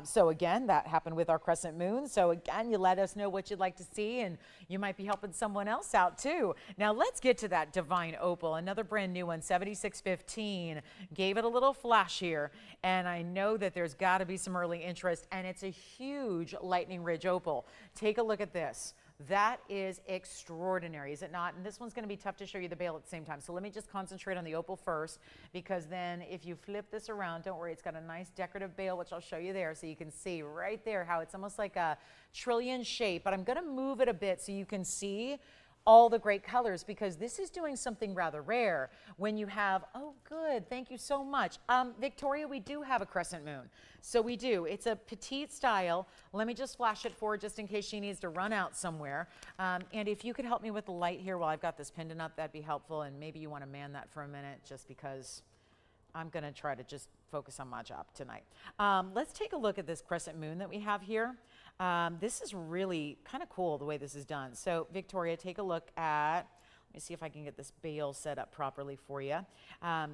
So again, that happened with our crescent moon. So again, you let us know what you'd like to see and you might be helping someone else out too. Now let's get to that divine opal, another brand new one, 7615. Gave it a little flash here, and I know that there's got to be some early interest, and it's a huge lightning ridge opal. Take a look at this. That is extraordinary, is it not? And this one's going to be tough to show you the bail at the same time. So let me just concentrate on the opal first, because then if you flip this around, don't worry, it's got a nice decorative bail, which I'll show you there. So you can see right there how it's almost like a trillion shape, but I'm going to move it a bit so you can see all the great colors, because this is doing something rather rare when you have, oh good, thank you so much. Victoria, we do have a crescent moon. So we do, it's a petite style. Let me just flash it forward just in case she needs to run out somewhere. And if you could help me with the light here while I've got this pendant up, that'd be helpful. And maybe you want to man that for a minute just because I'm gonna try to just focus on my job tonight. Let's take a look at this crescent moon that we have here. This is really kind of cool the way this is done. So Victoria, take a look at, let me see if I can get this bail set up properly for you.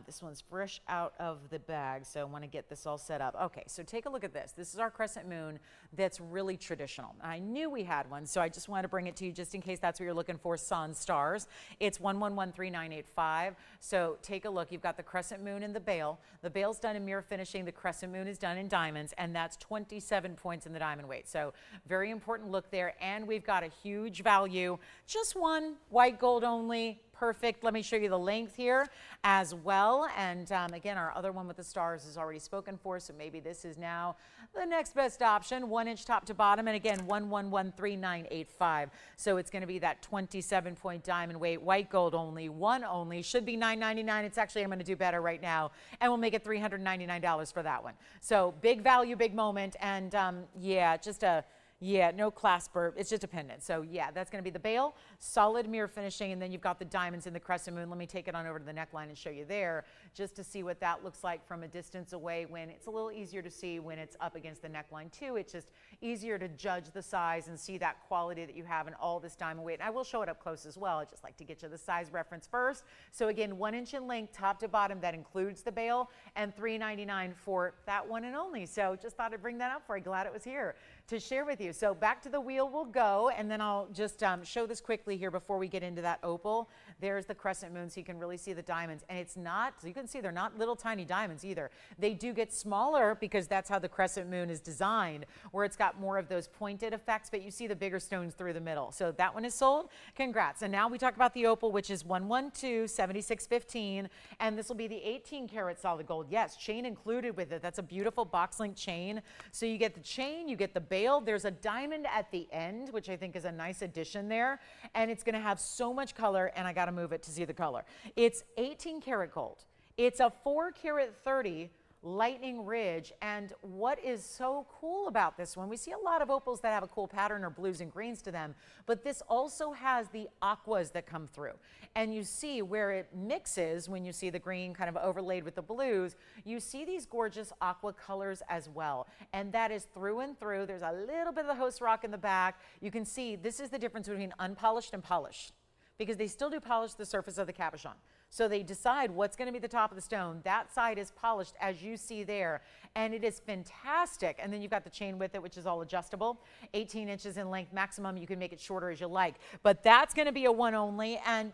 This one's fresh out of the bag, so I want to get this all set up. Okay, so take a look at this. This is our crescent moon that's really traditional. I knew we had one, so I just wanted to bring it to you just in case that's what you're looking for, sun stars. It's 1113,985. So take a look. You've got the crescent moon and the bail. The bail's done in mirror finishing. The crescent moon is done in diamonds, and that's 27 points in the diamond weight. So very important look there, and we've got a huge value. Just one, white gold only. Perfect. Let me show you the length here as well. And again, our other one with the stars is already spoken for, so maybe this is now the next best option. 1 inch top to bottom, and again, 1113,985. So it's going to be that 27-point diamond weight, white gold only, one only. Should be $999. It's actually, I'm going to do better right now, and we'll make it $399 for that one. So big value, big moment, and yeah, just a Yeah, no clasper. It's just a pendant. So yeah, that's going to be the bail, solid mirror finishing, and then you've got the diamonds in the crescent moon. Let me take it on over to the neckline and show you there, just to see what that looks like from a distance away. When it's a little easier to see when it's up against the neckline too. It's just easier to judge the size and see that quality that you have in all this diamond weight. And I will show it up close as well. I just like to get you the size reference first. So again, 1 inch in length, top to bottom. That includes the bail, and $3.99 for that one and only. So just thought I'd bring that up for you. Glad it was here to share with you. So back to the wheel we'll go, and then I'll just show this quickly here before we get into that opal. There's the crescent moon, so you can really see the diamonds. And it's not, so you can see they're not little tiny diamonds either. They do get smaller because that's how the crescent moon is designed, where it's got more of those pointed effects, but you see the bigger stones through the middle. So that one is sold. Congrats. And now we talk about the opal, which is 112, 7615, and this will be the 18 karat solid gold. Yes, chain included with it. That's a beautiful box link chain. So you get the chain, you get the bail. There's a diamond at the end, which I think is a nice addition there, and it's going to have so much color, and I got to move it to see the color. It's 18 karat gold. It's a 4 karat 30 lightning ridge, and what is so cool about this one, we see a lot of opals that have a cool pattern or blues and greens to them, but this also has the aquas that come through, and you see where it mixes when you see the green kind of overlaid with the blues, you see these gorgeous aqua colors as well, and that is through and through. There's a little bit of the host rock in the back. You can see this is the difference between unpolished and polished, because they still do polish the surface of the cabochon. So they decide what's going to be the top of the stone. That side is polished, as you see there, and it is fantastic. And then you've got the chain with it, which is all adjustable, 18 inches in length maximum. You can make it shorter as you like, but that's going to be a one only, and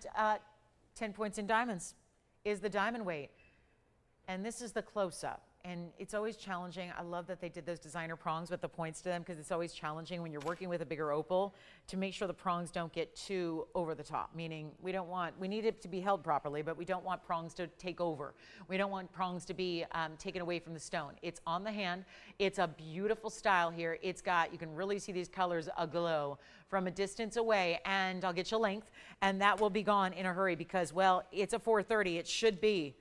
10 points in diamonds is the diamond weight. And this is the close-up. And it's always challenging. I love that they did those designer prongs with the points to them, because it's always challenging when you're working with a bigger opal to make sure the prongs don't get too over the top, meaning we need it to be held properly, but we don't want prongs to take over. We don't want prongs to be taken away from the stone. It's on the hand. It's a beautiful style here. It's got, you can really see these colors aglow from a distance away, and I'll get you length, and that will be gone in a hurry because, well, it's a 430. It should be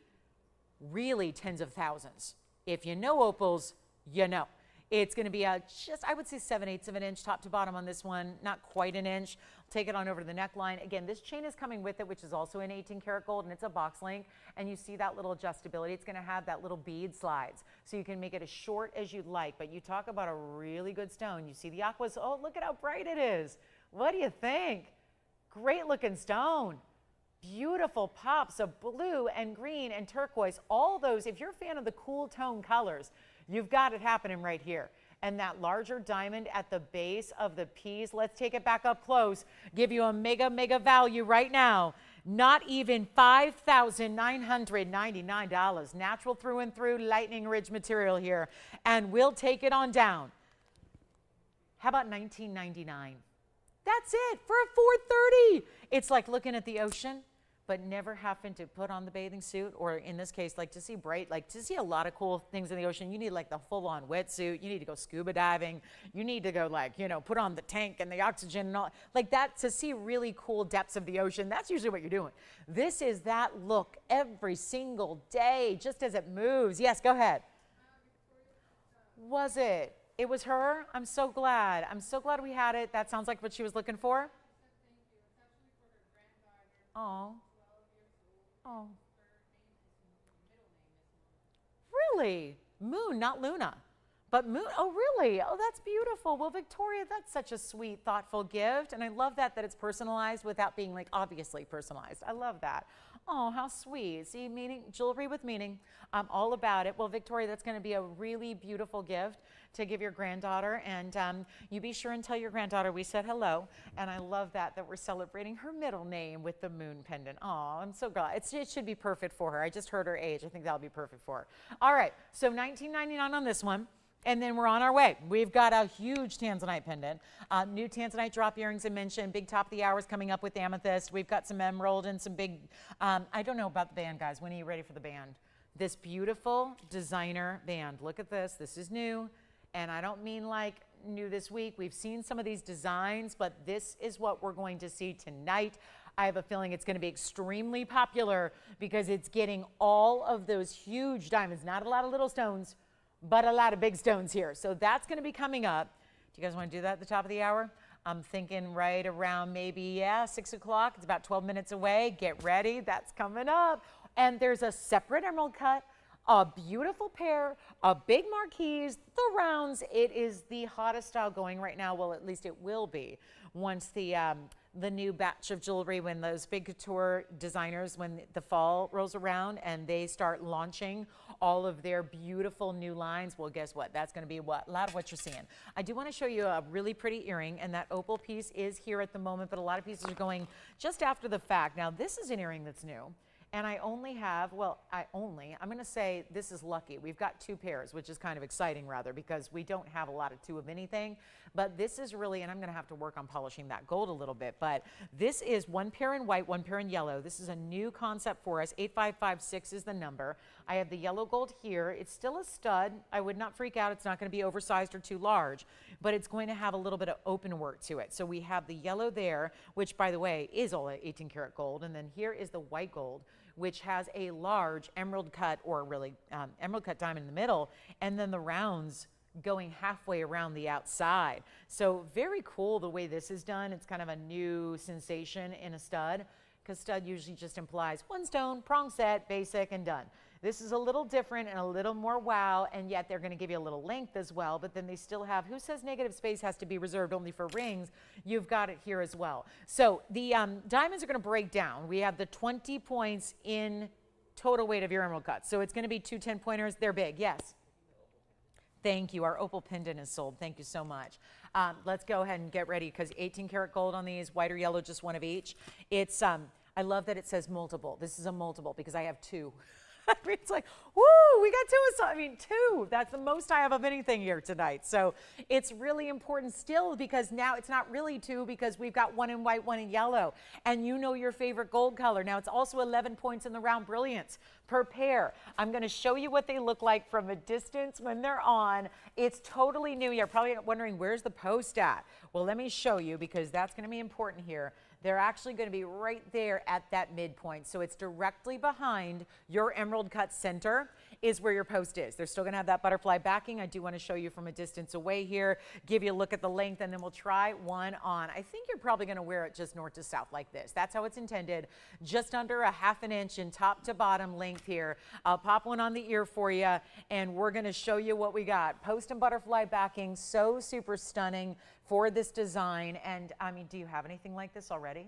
really tens of thousands. If you know opals, you know. It's going to be just, I would say 7/8 of an inch top to bottom on this one, not quite an inch. Take it on over to the neckline. Again, this chain is coming with it, which is also in 18 karat gold, and it's a box link, and you see that little adjustability. It's going to have that little bead slides, so you can make it as short as you'd like, but you talk about a really good stone. You see the aquas. Oh, look at how bright it is. What do you think? Great looking stone. Beautiful pops of blue and green and turquoise. All those, if you're a fan of the cool tone colors, you've got it happening right here. And that larger diamond at the base of the piece, let's take it back up close, give you a mega, mega value right now. Not even $5,999. Natural through and through lightning ridge material here. And we'll take it on down. How about $19.99? That's it for a 430. It's like looking at the ocean, but never having to put on the bathing suit, or in this case, like to see bright, like to see a lot of cool things in the ocean. You need like the full-on wetsuit. You need to go scuba diving. You need to go like, you know, put on the tank and the oxygen and all like that to see really cool depths of the ocean. That's usually what you're doing. This is that look every single day, just as it moves. Yes, go ahead. Was it? It was her? I'm so glad. I'm so glad we had it. That sounds like what she was looking for. Oh. Oh. Really? Moon, not Luna. But Moon, oh really? Oh, that's beautiful. Well, Victoria, that's such a sweet, thoughtful gift. And I love that it's personalized without being like obviously personalized. I love that. Oh, how sweet. See, meaning, jewelry with meaning. I'm all about it. Well, Victoria, that's going to be a really beautiful gift to give your granddaughter. And you be sure and tell your granddaughter we said hello. And I love that we're celebrating her middle name with the moon pendant. Oh, I'm so glad. It should be perfect for her. I just heard her age. I think that'll be perfect for her. All right, so $19.99 on this one. And then we're on our way. We've got a huge tanzanite pendant. New tanzanite drop earrings I mentioned. Big top of the hour is coming up with amethyst. We've got some emerald and some big, I don't know about the band, guys. When are you ready for the band? This beautiful designer band. Look at this. This is new. And I don't mean like new this week. We've seen some of these designs, but this is what we're going to see tonight. I have a feeling it's going to be extremely popular because it's getting all of those huge diamonds, not a lot of little stones, but a lot of big stones here. So that's going to be coming up. Do you guys want to do that at the top of the hour? I'm thinking right around maybe, yeah, 6 o'clock. It's about 12 minutes away. Get ready. That's coming up. And there's a separate emerald cut, a beautiful pair, a big marquise, the rounds. It is the hottest style going right now. Well, at least it will be once the new batch of jewelry, when those big couture designers, when the fall rolls around and they start launching all of their beautiful new lines. Well, guess what? That's going to be a lot of what you're seeing. I do want to show you a really pretty earring, and that opal piece is here at the moment, but a lot of pieces are going just after the fact. Now, this is an earring that's new. And I only have, well, I'm going to say this is lucky. We've got 2 pairs, which is kind of exciting rather, because we don't have a lot of 2 of anything. But this is really, and I'm going to have to work on polishing that gold a little bit, but this is 1 pair in white, 1 pair in yellow. This is a new concept for us. 8556 is the number. I have the yellow gold here. It's still a stud. I would not freak out. It's not going to be oversized or too large, but it's going to have a little bit of open work to it. So we have the yellow there, which, by the way, is all 18 karat gold. And then here is the white gold, which has a large emerald cut, or really emerald cut diamond in the middle, and then the rounds going halfway around the outside. So very cool the way this is done. It's kind of a new sensation in a stud, because stud usually just implies 1 stone, prong set, basic, and done. This is a little different and a little more wow, and yet they're going to give you a little length as well, but then they still have, who says negative space has to be reserved only for rings? You've got it here as well. So the diamonds are going to break down. We have the 20 points in total weight of your emerald cut. So it's going to be 2 10-pointers. They're big. Yes. Thank you. Our opal pendant is sold. Thank you so much. Let's go ahead and get ready, because 18 karat gold on these, white or yellow, just 1 of each. It's, I love that it says multiple. This is a multiple because I have 2. I mean, it's like, woo, we got 2 of some. I mean, 2. That's the most I have of anything here tonight. So it's really important still, because now it's not really 2, because we've got 1 in white, 1 in yellow. And you know your favorite gold color. Now, it's also 11 points in the round brilliance per pair. I'm going to show you what they look like from a distance when they're on. It's totally new. You're probably wondering, where's the post at? Well, let me show you, because that's going to be important here. They're actually going to be right there at that midpoint. So it's directly behind your emerald cut center is where your post is. They're still going to have that butterfly backing. I do want to show you from a distance away here, give you a look at the length, and then we'll try one on. I think you're probably going to wear it just north to south like this. That's how it's intended. Just under a ½ an inch in top to bottom length here. I'll pop one on the ear for you, and we're going to show you what we got. Post and butterfly backing, so super stunning for this design. And I mean, do you have anything like this already?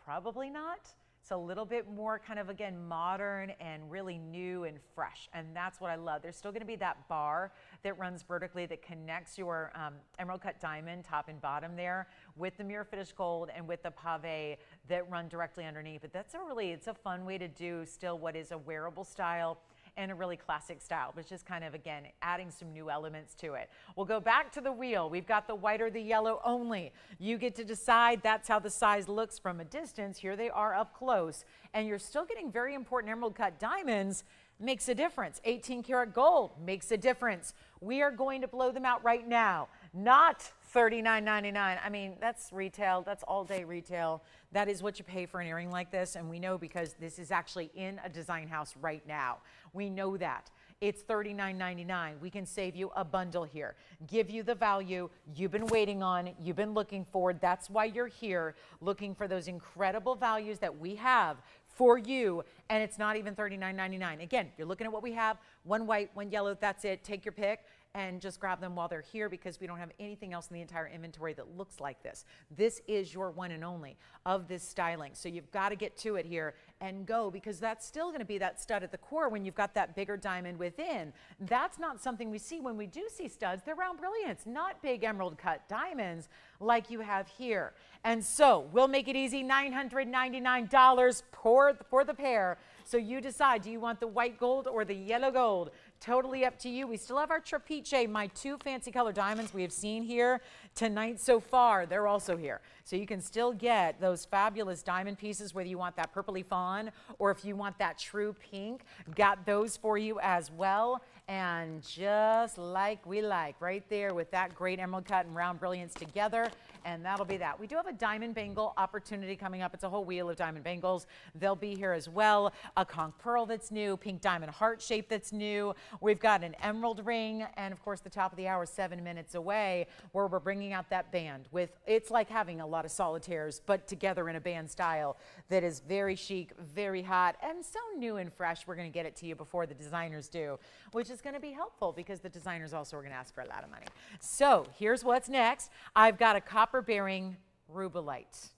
Probably not. It's a little bit more kind of, again, modern and really new and fresh. And that's what I love. There's still going to be that bar that runs vertically that connects your emerald cut diamond top and bottom there with the mirror finished gold and with the pave that run directly underneath. But that's it's a fun way to do still what is a wearable style and a really classic style, which is kind of, again, adding some new elements to it. We'll go back to the wheel. We've got the white or the yellow only. You get to decide. That's how the size looks from a distance. Here they are up close, and you're still getting very important emerald cut diamonds. Makes a difference. 18 karat gold makes a difference. We are going to blow them out right now. Not $39.99. I mean, that's retail. That's all day retail. That is what you pay for an earring like this. And we know, because this is actually in a design house right now. We know that. It's $39.99. We can save you a bundle here. Give you the value you've been waiting on, you've been looking for. That's why you're here, looking for those incredible values that we have for you, and it's not even $39.99. Again, you're looking at what we have, 1 white, 1 yellow, that's it. Take your pick and just grab them while they're here, because we don't have anything else in the entire inventory that looks like this. This is your one and only of this styling. So you've got to get to it here and go, because that's still going to be that stud at the core when you've got that bigger diamond within. That's not something we see when we do see studs. They're round brilliance, not big emerald cut diamonds like you have here. And so we'll make it easy, $999 for the pair. So you decide, do you want the white gold or the yellow gold? Totally up to you. We still have our Trapiche, my 2 fancy color diamonds we have seen here tonight so far. They're also here. So you can still get those fabulous diamond pieces, whether you want that purpley fawn or if you want that true pink. Got those for you as well. And just like we like, right there with that great emerald cut and round brilliance together. And that'll be that. We do have a diamond bangle opportunity coming up. It's a whole wheel of diamond bangles. They'll be here as well. A conch pearl that's new, pink diamond heart shape that's new. We've got an emerald ring. And of course, the top of the hour, 7 minutes away, where we're bringing out that band with, it's like having a lot of solitaires, but together in a band style that is very chic, very hot, and so new and fresh. We're going to get it to you before the designers do, which is going to be helpful because the designers also are going to ask for a lot of money. So here's what's next. I've got a copper-bearing rubellite.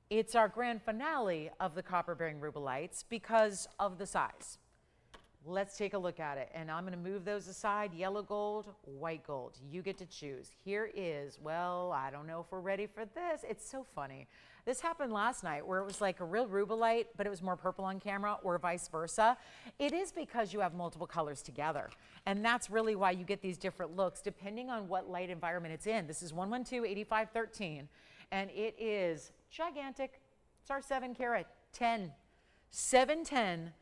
It's our grand finale of the copper-bearing rubellites because of the size. Let's take a look at it, and I'm going to move those aside. Yellow gold, white gold. You get to choose. Here is, well, I don't know if we're ready for this. It's so funny. This happened last night where it was like a real rubellite, but it was more purple on camera, or vice versa. It is because you have multiple colors together, and that's really why you get these different looks depending on what light environment it's in. This is 112-8513, and it is gigantic. It's our 7 carat 10, 710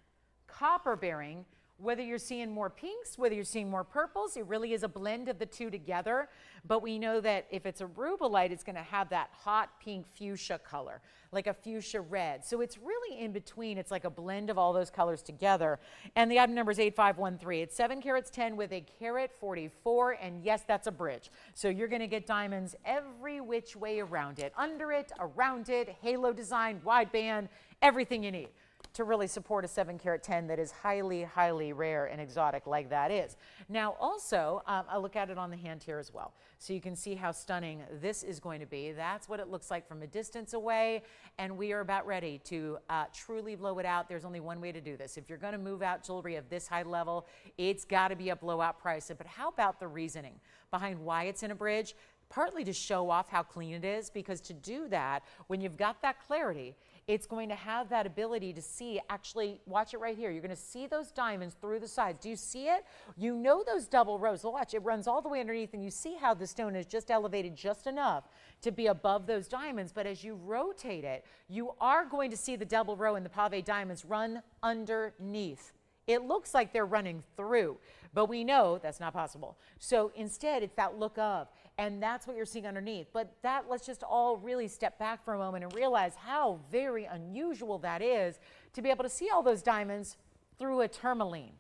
copper bearing. Whether you're seeing more pinks, whether you're seeing more purples, it really is a blend of the two together. But we know that if it's a rubellite, it's going to have that hot pink fuchsia color, like a fuchsia red. So it's really in between. It's like a blend of all those colors together. And the item number is 8513. It's 7 carats 10 with a carat 44. And yes, that's a bridge. So you're going to get diamonds every which way around it, under it, around it, halo design, wide band, everything you need to really support a 7 carat 10 that is highly, highly rare and exotic like that is. Now also, I look at it on the hand here as well. So you can see how stunning this is going to be. That's what it looks like from a distance away. And we are about ready to truly blow it out. There's only one way to do this. If you're going to move out jewelry of this high level, it's got to be a blowout price. But how about the reasoning behind why it's in a bridge? Partly to show off how clean it is, because to do that, when you've got that clarity, it's going to have that ability to see, actually, watch it right here. You're going to see those diamonds through the sides. Do you see it? You know those double rows. Watch, it runs all the way underneath, and you see how the stone is just elevated just enough to be above those diamonds. But as you rotate it, you are going to see the double row and the pave diamonds run underneath. It looks like they're running through, but we know that's not possible. So instead, it's that look of, and that's what you're seeing underneath. But that, let's just all really step back for a moment and realize how very unusual that is to be able to see all those diamonds through a tourmaline,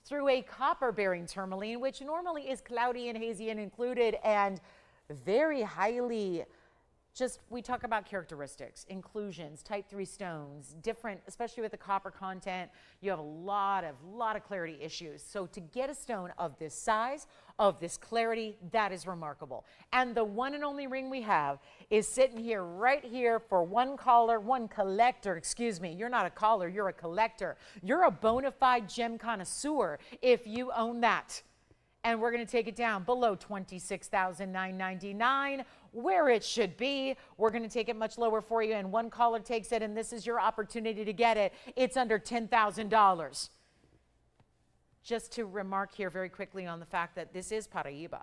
through a copper-bearing tourmaline, which normally is cloudy and hazy and included and very highly just, we talk about characteristics, inclusions, type 3 stones, different, especially with the copper content, you have a lot of clarity issues. So to get a stone of this size, of this clarity, that is remarkable. And the one and only ring we have is sitting here, right here for one collector, excuse me. You're not a caller, you're a collector. You're a bona fide gem connoisseur if you own that. And we're going to take it down below $26,999, where it should be. We're going to take it much lower for you, and one caller takes it, and this is your opportunity to get it. It's under $10,000. Just to remark here very quickly on the fact that this is paraiba.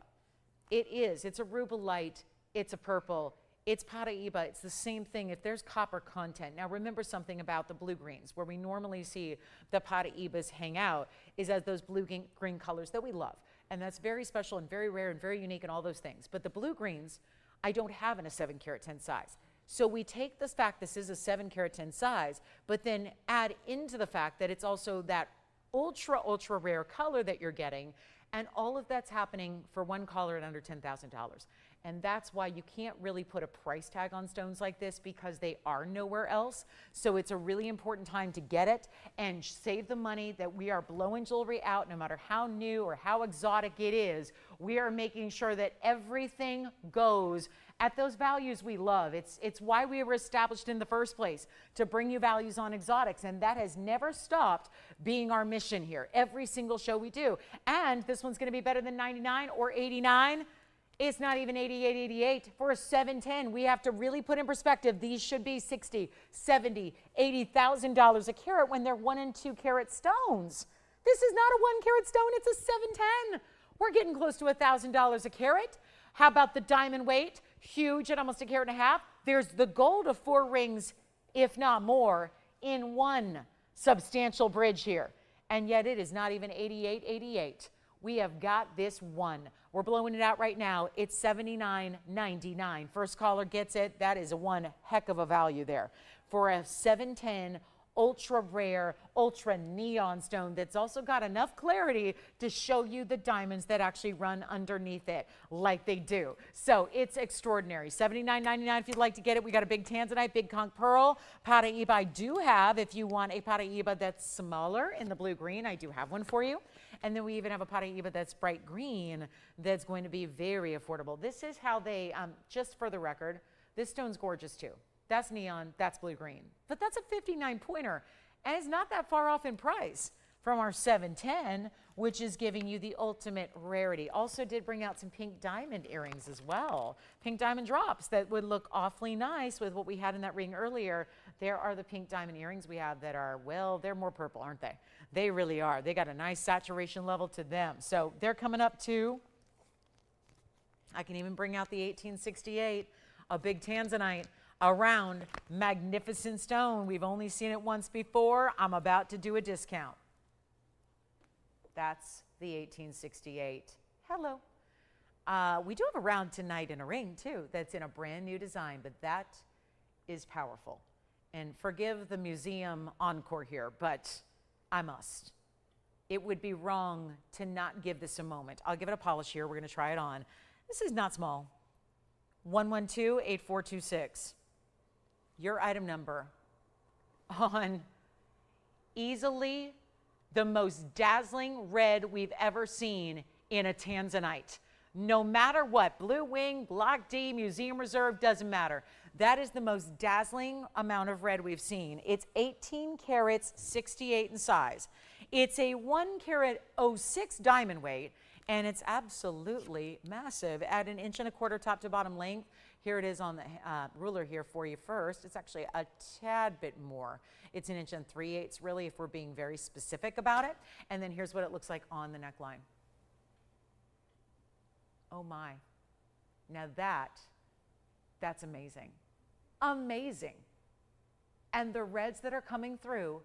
It is. It's a rubellite. It's a purple. It's paraiba. It's the same thing if there's copper content. Now remember something about the blue-greens, where we normally see the paraibas hang out, is as those blue-green colors that we love. And that's very special and very rare and very unique and all those things. But the blue-greens, I don't have in a 7 carat 10 size. So we take this fact this is a 7 carat 10 size, but then add into the fact that it's also that ultra, ultra rare color that you're getting. And all of that's happening for one caller at under $10,000. And that's why you can't really put a price tag on stones like this, because they are nowhere else. So it's a really important time to get it and save the money that we are blowing jewelry out, no matter how new or how exotic it is. We are making sure that everything goes at those values we love. It's why we were established in the first place, to bring you values on exotics. And that has never stopped being our mission here. Every single show we do. And this one's going to be better than 99 or 89. It's not even 88, 88. For a 710, we have to really put in perspective, these should be $60, $70, $80,000 a carat when they're 1 and 2 carat stones. This is not a 1 carat stone, it's a 710. We're getting close to $1,000 a carat. How about the diamond weight? Huge at almost 1.5 carats. There's the gold of 4 rings, if not more, in one substantial bridge here. and yet it is not even 88.88. We have got this one. We're blowing it out right now. It's $79.99. First caller gets it. That is one heck of a value there for a 710 ultra rare, ultra neon stone that's also got enough clarity to show you the diamonds that actually run underneath it like they do. So it's extraordinary. $79.99 if you'd like to get it. We got a big tanzanite, big conch pearl. Paraiba I do have. If you want a paraiba that's smaller in the blue green, I do have one for you. And then we even have a paraiba that's bright green that's going to be very affordable. This is how they, just for the record, this stone's gorgeous too. That's neon, that's blue-green. But that's a 59 pointer, and it's not that far off in price from our 710, which is giving you the ultimate rarity. Also did bring out some pink diamond earrings as well. Pink diamond drops that would look awfully nice with what we had in that ring earlier. There are the pink diamond earrings we have that are, well, they're more purple, aren't they? They really are. They got a nice saturation level to them. So they're coming up to, I can even bring out the 1868, a big tanzanite. A round, magnificent stone. We've only seen it once before. I'm about to do a discount. That's the 1868. Hello. We do have a round tonight in a ring too that's in a brand new design, but that is powerful. And forgive the museum encore here, but I must. It would be wrong to not give this a moment. I'll give it a polish here. We're going to try it on. This is not small. 112-8426. Your item number on easily the most dazzling red we've ever seen in a tanzanite. No matter what, blue wing, block D, museum reserve, doesn't matter. That is the most dazzling amount of red we've seen. It's 18 carats, 68 in size. It's a 1 carat 06 diamond weight, and it's absolutely massive at 1 1/4 inch top to bottom length. Here it is on the ruler here for you first. It's actually a tad bit more. It's 1 3/8 inches really if we're being very specific about it. And then here's what it looks like on the neckline. Oh my. Now that's amazing. Amazing. And the reds that are coming through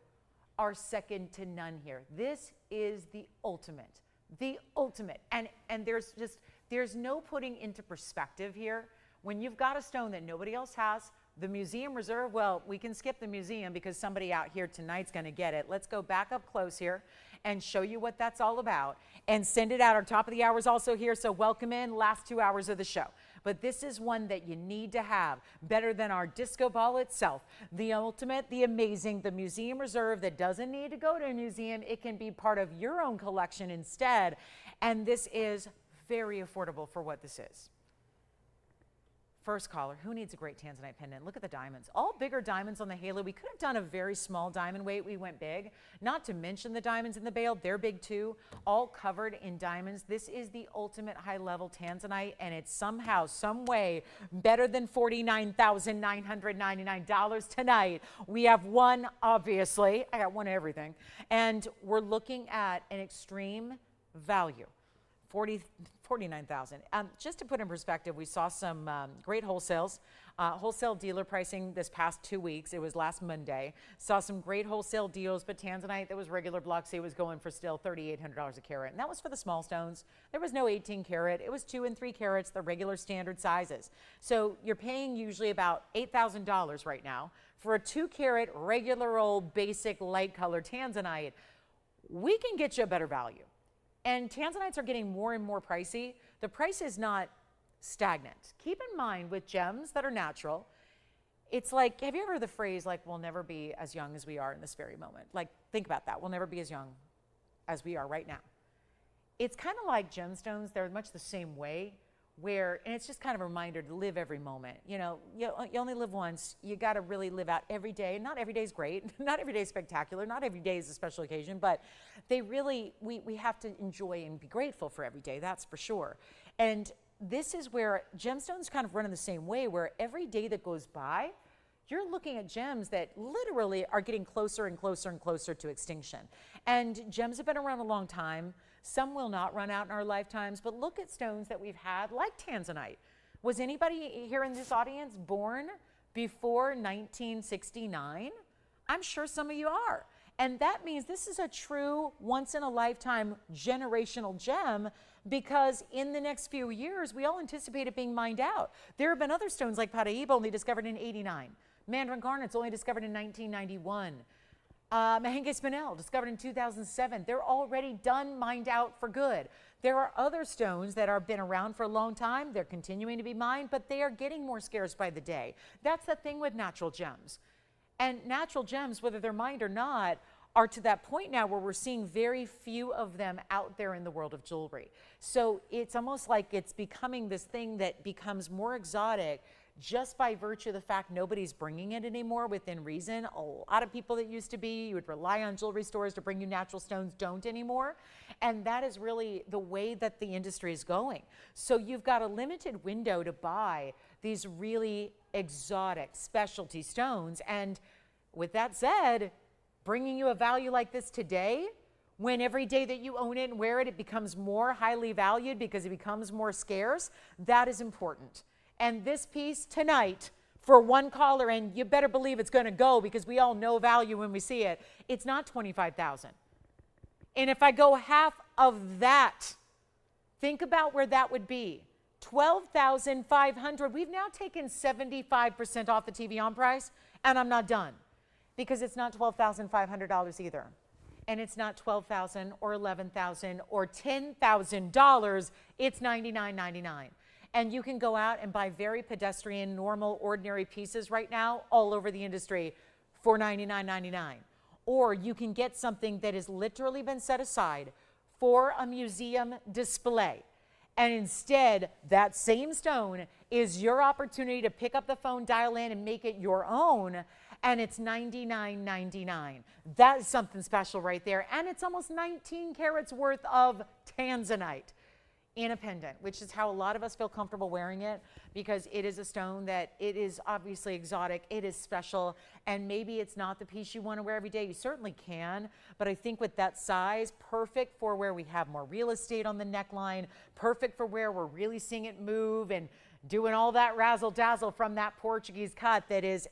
are second to none here. This is the ultimate. The ultimate. And there's no putting into perspective here. When you've got a stone that nobody else has, the museum reserve, well, we can skip the museum because somebody out here tonight's going to get it. Let's go back up close here and show you what that's all about and send it out. Our top of the hour is also here, so welcome in, last 2 hours of the show. But this is one that you need to have, better than our disco ball itself. The ultimate, the amazing, the museum reserve that doesn't need to go to a museum. It can be part of your own collection instead. And this is very affordable for what this is. First caller, who needs a great tanzanite pendant? Look at the diamonds. All bigger diamonds on the halo. We could have done a very small diamond weight. We went big. Not to mention the diamonds in the bail. They're big too. All covered in diamonds. This is the ultimate high-level tanzanite, and it's somehow, some way better than $49,999 tonight. We have one, obviously. I got one of everything. And we're looking at an extreme value. 49,000. Just to put in perspective, we saw some great wholesales, wholesale dealer pricing this past 2 weeks. It was last Monday. Saw some great wholesale deals, but tanzanite that was regular block C was going for still $3,800 a carat. And that was for the small stones. There was no 18 carat. It was 2 and 3 carats, the regular standard sizes. So you're paying usually about $8,000 right now for a 2 carat regular old basic light colored tanzanite. We can get you a better value. And tanzanites are getting more and more pricey. The price is not stagnant. Keep in mind with gems that are natural, it's like, have you ever heard the phrase like, we'll never be as young as we are in this very moment? Like, think about that. We'll never be as young as we are right now. It's kind of like gemstones. They're much the same way where, and it's just kind of a reminder to live every moment. You know, you only live once. You got to really live out every day. Not every day is great. Not every day is spectacular. Not every day is a special occasion, but they really, we have to enjoy and be grateful for every day, that's for sure. And this is where gemstones kind of run in the same way, where every day that goes by, you're looking at gems that literally are getting closer and closer and closer to extinction. And gems have been around a long time. Some will not run out in our lifetimes, but look at stones that we've had, like tanzanite. Was anybody here in this audience born before 1969? I'm sure some of you are. And that means this is a true once-in-a-lifetime generational gem, because in the next few years, we all anticipate it being mined out. There have been other stones like paraiba only discovered in '89. Mandarin garnets only discovered in 1991. Mahenge spinel discovered in 2007. They're already done, mined out for good. There are other stones that have been around for a long time. They're continuing to be mined, but they are getting more scarce by the day. That's the thing with natural gems. And natural gems, whether they're mined or not, are to that point now where we're seeing very few of them out there in the world of jewelry. So it's almost like it's becoming this thing that becomes more exotic just by virtue of the fact nobody's bringing it anymore within reason. A lot of people that used to be, you would rely on jewelry stores to bring you natural stones, don't anymore. And that is really the way that the industry is going. So you've got a limited window to buy these really exotic specialty stones. And with that said, bringing you a value like this today, when every day that you own it and wear it, it becomes more highly valued because it becomes more scarce, that is important. And this piece tonight, for one caller, and you better believe it's going to go because we all know value when we see it, it's not $25,000. And if I go half of that, think about where that would be. $12,500. We've now taken 75% off the TVON price, and I'm not done, because it's not $12,500 either. And it's not $12,000 or $11,000 or $10,000. It's $99.99. And you can go out and buy very pedestrian, normal, ordinary pieces right now all over the industry for $99.99. Or you can get something that has literally been set aside for a museum display. And instead, that same stone is your opportunity to pick up the phone, dial in, and make it your own. And it's $99.99. That is something special right there. And it's almost 19 carats worth of tanzanite in a pendant, which is how a lot of us feel comfortable wearing it, because it is a stone that it is obviously exotic, it is special, and maybe it's not the piece you want to wear every day. You certainly can, but I think with that size, perfect for where we have more real estate on the neckline, perfect for where we're really seeing it move and doing all that razzle dazzle from that Portuguese cut that is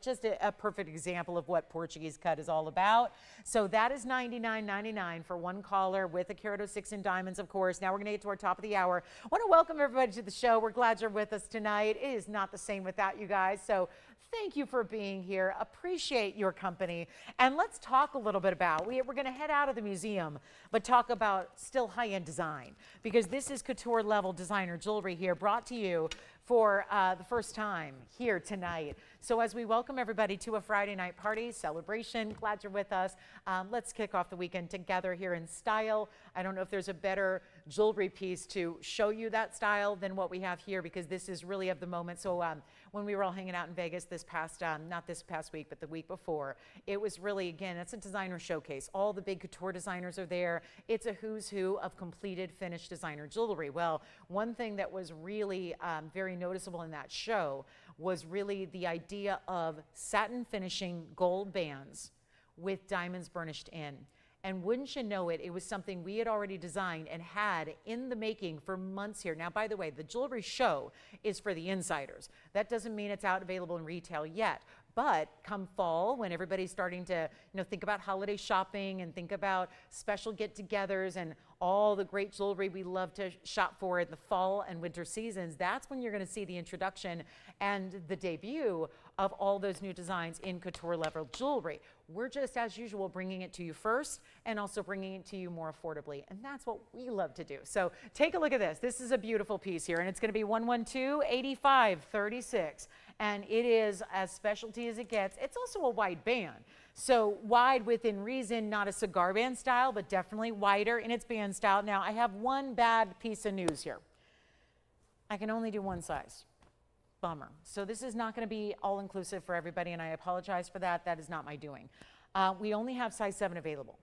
just a perfect example of what Portuguese cut is all about. So that is $99.99 for one caller with a carat 06 in diamonds, of course. Now we're going to get to our top of the hour. I want to welcome everybody to the show. We're glad you're with us tonight. It is not the same without you guys. So thank you for being here. Appreciate your company. And let's talk a little bit about, we're going to head out of the museum, but talk about still high-end design, because this is couture level designer jewelry here, brought to you for the first time here tonight. So as we welcome everybody to a Friday night party celebration, glad you're with us. Let's kick off the weekend together here in style. I don't know if there's a better jewelry piece to show you that style than what we have here, because this is really of the moment. So when we were all hanging out in Vegas this past, not this past week, but the week before, it was really, again, it's a designer showcase. All the big couture designers are there. It's a who's who of completed finished designer jewelry. Well, one thing that was really very noticeable in that show was really the idea of satin finishing gold bands with diamonds burnished in. And wouldn't you know it, it was something we had already designed and had in the making for months here. Now, by the way, the jewelry show is for the insiders. That doesn't mean it's out available in retail yet. But come fall, when everybody's starting to think about holiday shopping and think about special get-togethers and all the great jewelry we love to shop for in the fall and winter seasons, that's when you're going to see the introduction and the debut of all those new designs in couture level jewelry. We're just, as usual, bringing it to you first and also bringing it to you more affordably. And that's what we love to do. So take a look at this. This is a beautiful piece here, and it's going to be 112-8536. And it is as specialty as it gets. It's also a wide band. So wide within reason, not a cigar band style, but definitely wider in its band style. Now, I have one bad piece of news here. I can only do one size. Bummer. So this is not going to be all-inclusive for everybody, and I apologize for that. That is not my doing. We only have size 7 available.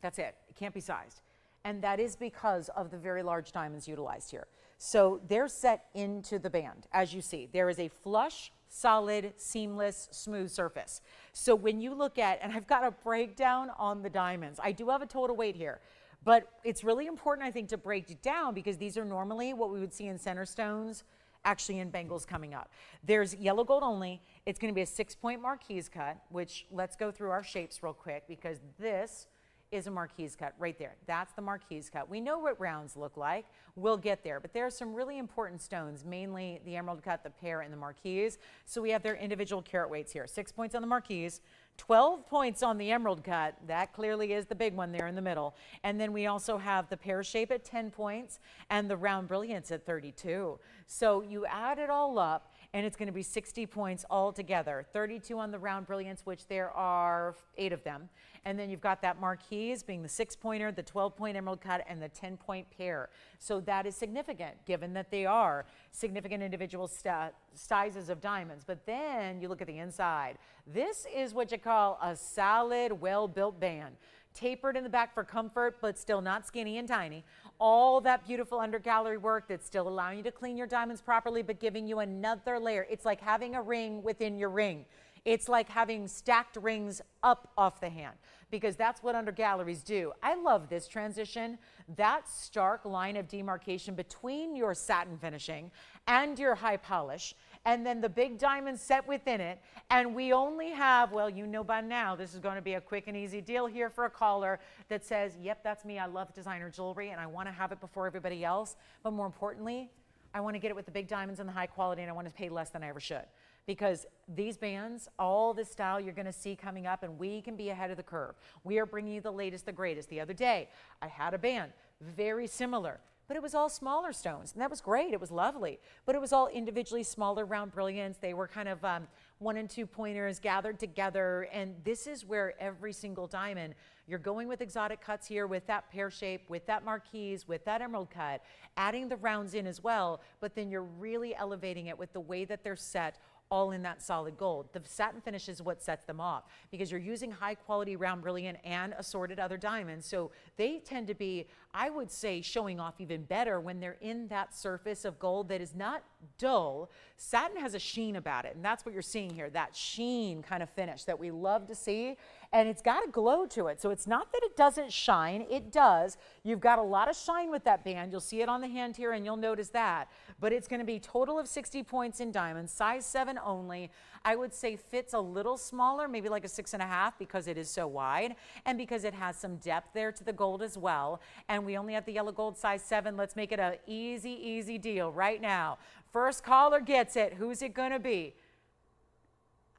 That's it. It can't be sized. And that is because of the very large diamonds utilized here. So they're set into the band, as you see. There is a flush, solid, seamless, smooth surface. So when you look at, and I've got a breakdown on the diamonds. I do have a total weight here, but it's really important, I think, to break it down, because these are normally what we would see in center stones actually in bangles coming up. There's yellow gold only. It's going to be a 6-point marquise cut, which let's go through our shapes real quick, because this is a marquise cut right there. That's the marquise cut. We know what rounds look like. We'll get there, but there are some really important stones, mainly the emerald cut, the pear, and the marquise. So we have their individual carat weights here. 6 points on the marquise, 12 points on the emerald cut. That clearly is the big one there in the middle. And then we also have the pear shape at 10 points and the round brilliance at 32. So you add it all up, and it's going to be 60 points altogether. 32 on the round brilliance, which there are 8 of them. And then you've got that marquise being the 6-pointer, the 12-point emerald cut, and the 10-point pear. So that is significant, given that they are significant individual sizes of diamonds. But then you look at the inside. This is what you call a solid, well-built band. Tapered in the back for comfort, but still not skinny and tiny. All that beautiful undergallery work that's still allowing you to clean your diamonds properly, but giving you another layer. It's like having a ring within your ring. It's like having stacked rings up off the hand, because that's what undergalleries do. I love this transition, that stark line of demarcation between your satin finishing and your high polish, and then the big diamond set within it. And we only have, well, you know by now, this is going to be a quick and easy deal here for a caller that says, yep, that's me. I love designer jewelry and I want to have it before everybody else. But more importantly, I want to get it with the big diamonds and the high quality, and I want to pay less than I ever should. Because these bands, all this style you're going to see coming up, and we can be ahead of the curve. We are bringing you the latest, the greatest. The other day, I had a band very similar, but it was all smaller stones, and that was great. It was lovely, but it was all individually smaller round brilliants. They were kind of 1 and 2 pointers gathered together, and this is where every single diamond, you're going with exotic cuts here, with that pear shape, with that marquise, with that emerald cut, adding the rounds in as well, but then you're really elevating it with the way that they're set, all in that solid gold. The satin finish is what sets them off, because you're using high quality round brilliant and assorted other diamonds. So they tend to be, I would say, showing off even better when they're in that surface of gold that is not dull. Satin has a sheen about it, and that's what you're seeing here, that sheen kind of finish that we love to see. And it's got a glow to it. So it's not that it doesn't shine, it does. You've got a lot of shine with that band. You'll see it on the hand here and you'll notice that. But it's going to be total of 60 points in diamonds, size 7 only. I would say fits a little smaller, maybe like a 6.5, because it is so wide and because it has some depth there to the gold as well. And we only have the yellow gold size 7. Let's make it an easy, easy deal right now. First caller gets it. Who's it going to be?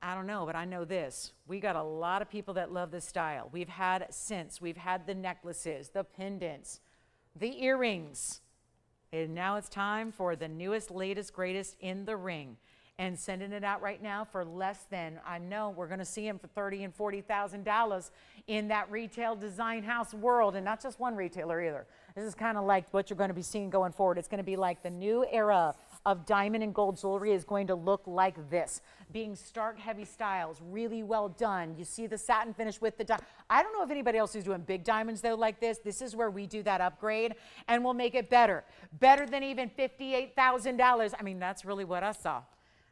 I don't know, but I know this. We got a lot of people that love this style. We've had the necklaces, the pendants, the earrings. And now it's time for the newest, latest, greatest in the ring. And sending it out right now for less than, I know we're going to see them for $30,000 and $40,000 in that retail design house world. And not just one retailer either. This is kind of like what you're going to be seeing going forward. It's going to be like the new era of diamond and gold jewelry is going to look like this, being stark, heavy styles, really well done. You see the satin finish with the diamond. I don't know if anybody else is doing big diamonds though like this. This is where we do that upgrade, and we'll make it better than even $58,000. I mean, that's really what I saw.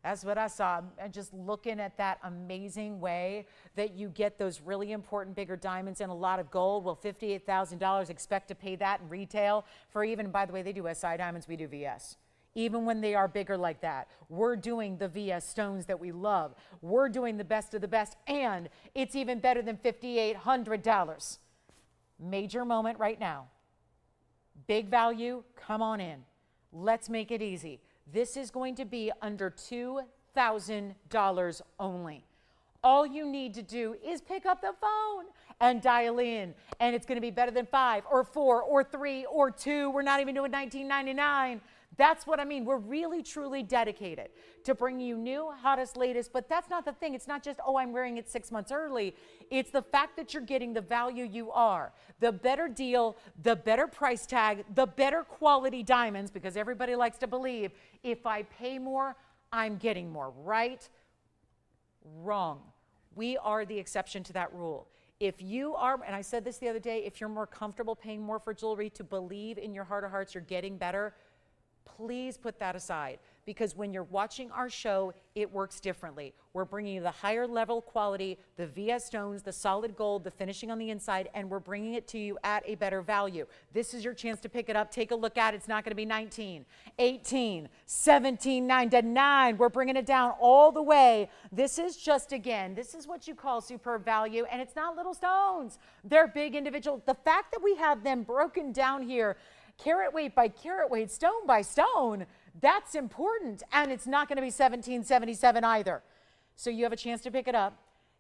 That's what I saw. And just looking at that amazing way that you get those really important bigger diamonds and a lot of gold. Well, $58,000, expect to pay that in retail for even, by the way, they do SI diamonds, we do VS. Even when they are bigger like that, we're doing the VS stones that we love. We're doing the best of the best, and it's even better than $5,800. Major moment right now. Big value, come on in. Let's make it easy. This is going to be under $2,000 only. All you need to do is pick up the phone and dial in, and it's going to be better than 5 or 4 or 3 or 2. We're not even doing $19.99. That's what I mean. We're really, truly dedicated to bringing you new, hottest, latest. But that's not the thing. It's not just, oh, I'm wearing it 6 months early. It's the fact that you're getting the value you are. The better deal, the better price tag, the better quality diamonds, because everybody likes to believe if I pay more, I'm getting more. Right? Wrong. We are the exception to that rule. If you are, and I said this the other day, if you're more comfortable paying more for jewelry to believe in your heart of hearts you're getting better, please put that aside, because when you're watching our show, it works differently. We're bringing you the higher level quality, the VS stones, the solid gold, the finishing on the inside, and we're bringing it to you at a better value. This is your chance to pick it up. Take a look at it. It's not going to be 19, 18, 17, 9. We're bringing it down all the way. This is just, again, this is what you call superb value, and it's not little stones. They're big individual. The fact that we have them broken down here, carat weight by carat weight, stone by stone, that's important. And it's not going to be 1777 either. So you have a chance to pick it up.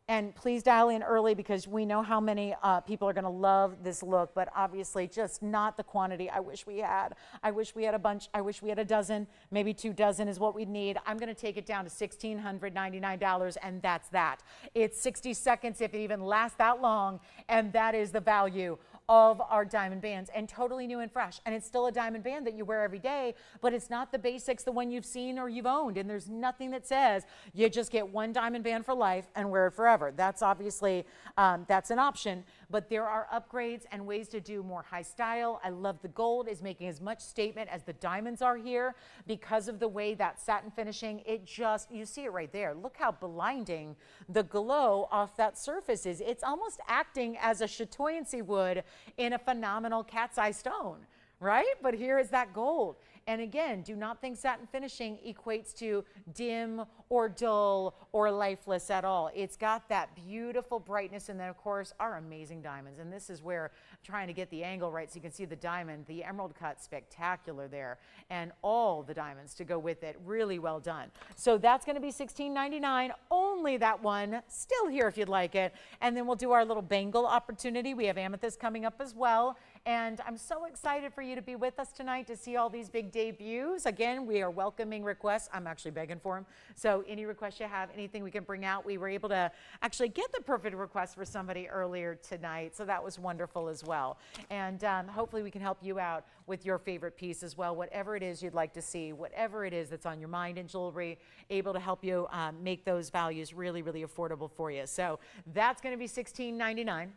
And please dial in early because we know how many people are going to love this look, but obviously just not the quantity I wish we had. I wish we had a bunch. I wish we had a dozen, maybe 2 dozen is what we'd need. I'm going to take it down to $1,699, and that's that. It's 60 seconds if it even lasts that long, and that is the value of our diamond bands, and totally new and fresh. And it's still a diamond band that you wear every day, but it's not the basics, the one you've seen or you've owned. And there's nothing that says you just get one diamond band for life and wear it forever. That's obviously, that's an option, but there are upgrades and ways to do more high style. I love the gold is making as much statement as the diamonds are here because of the way that satin finishing, it just, you see it right there. Look how blinding the glow off that surface is. It's almost acting as a chatoyancy would in a phenomenal cat's eye stone, right? But here is that gold. And again, do not think satin finishing equates to dim or dull or lifeless at all. It's got that beautiful brightness, and then of course our amazing diamonds. And this is where I'm trying to get the angle right so you can see the diamond, the emerald cut, spectacular there, and all the diamonds to go with it. Really well done. So that's going to be $16.99, only that one, still here if you'd like it. And then we'll do our little bangle opportunity. We have amethyst coming up as well. And I'm so excited for you to be with us tonight to see all these big debuts. Again, we are welcoming requests. I'm actually begging for them. So any requests you have, anything we can bring out, we were able to actually get the perfect request for somebody earlier tonight. So that was wonderful as well. And hopefully we can help you out with your favorite piece as well, whatever it is you'd like to see, whatever it is that's on your mind in jewelry, able to help you make those values really, really affordable for you. So that's going to be $16.99.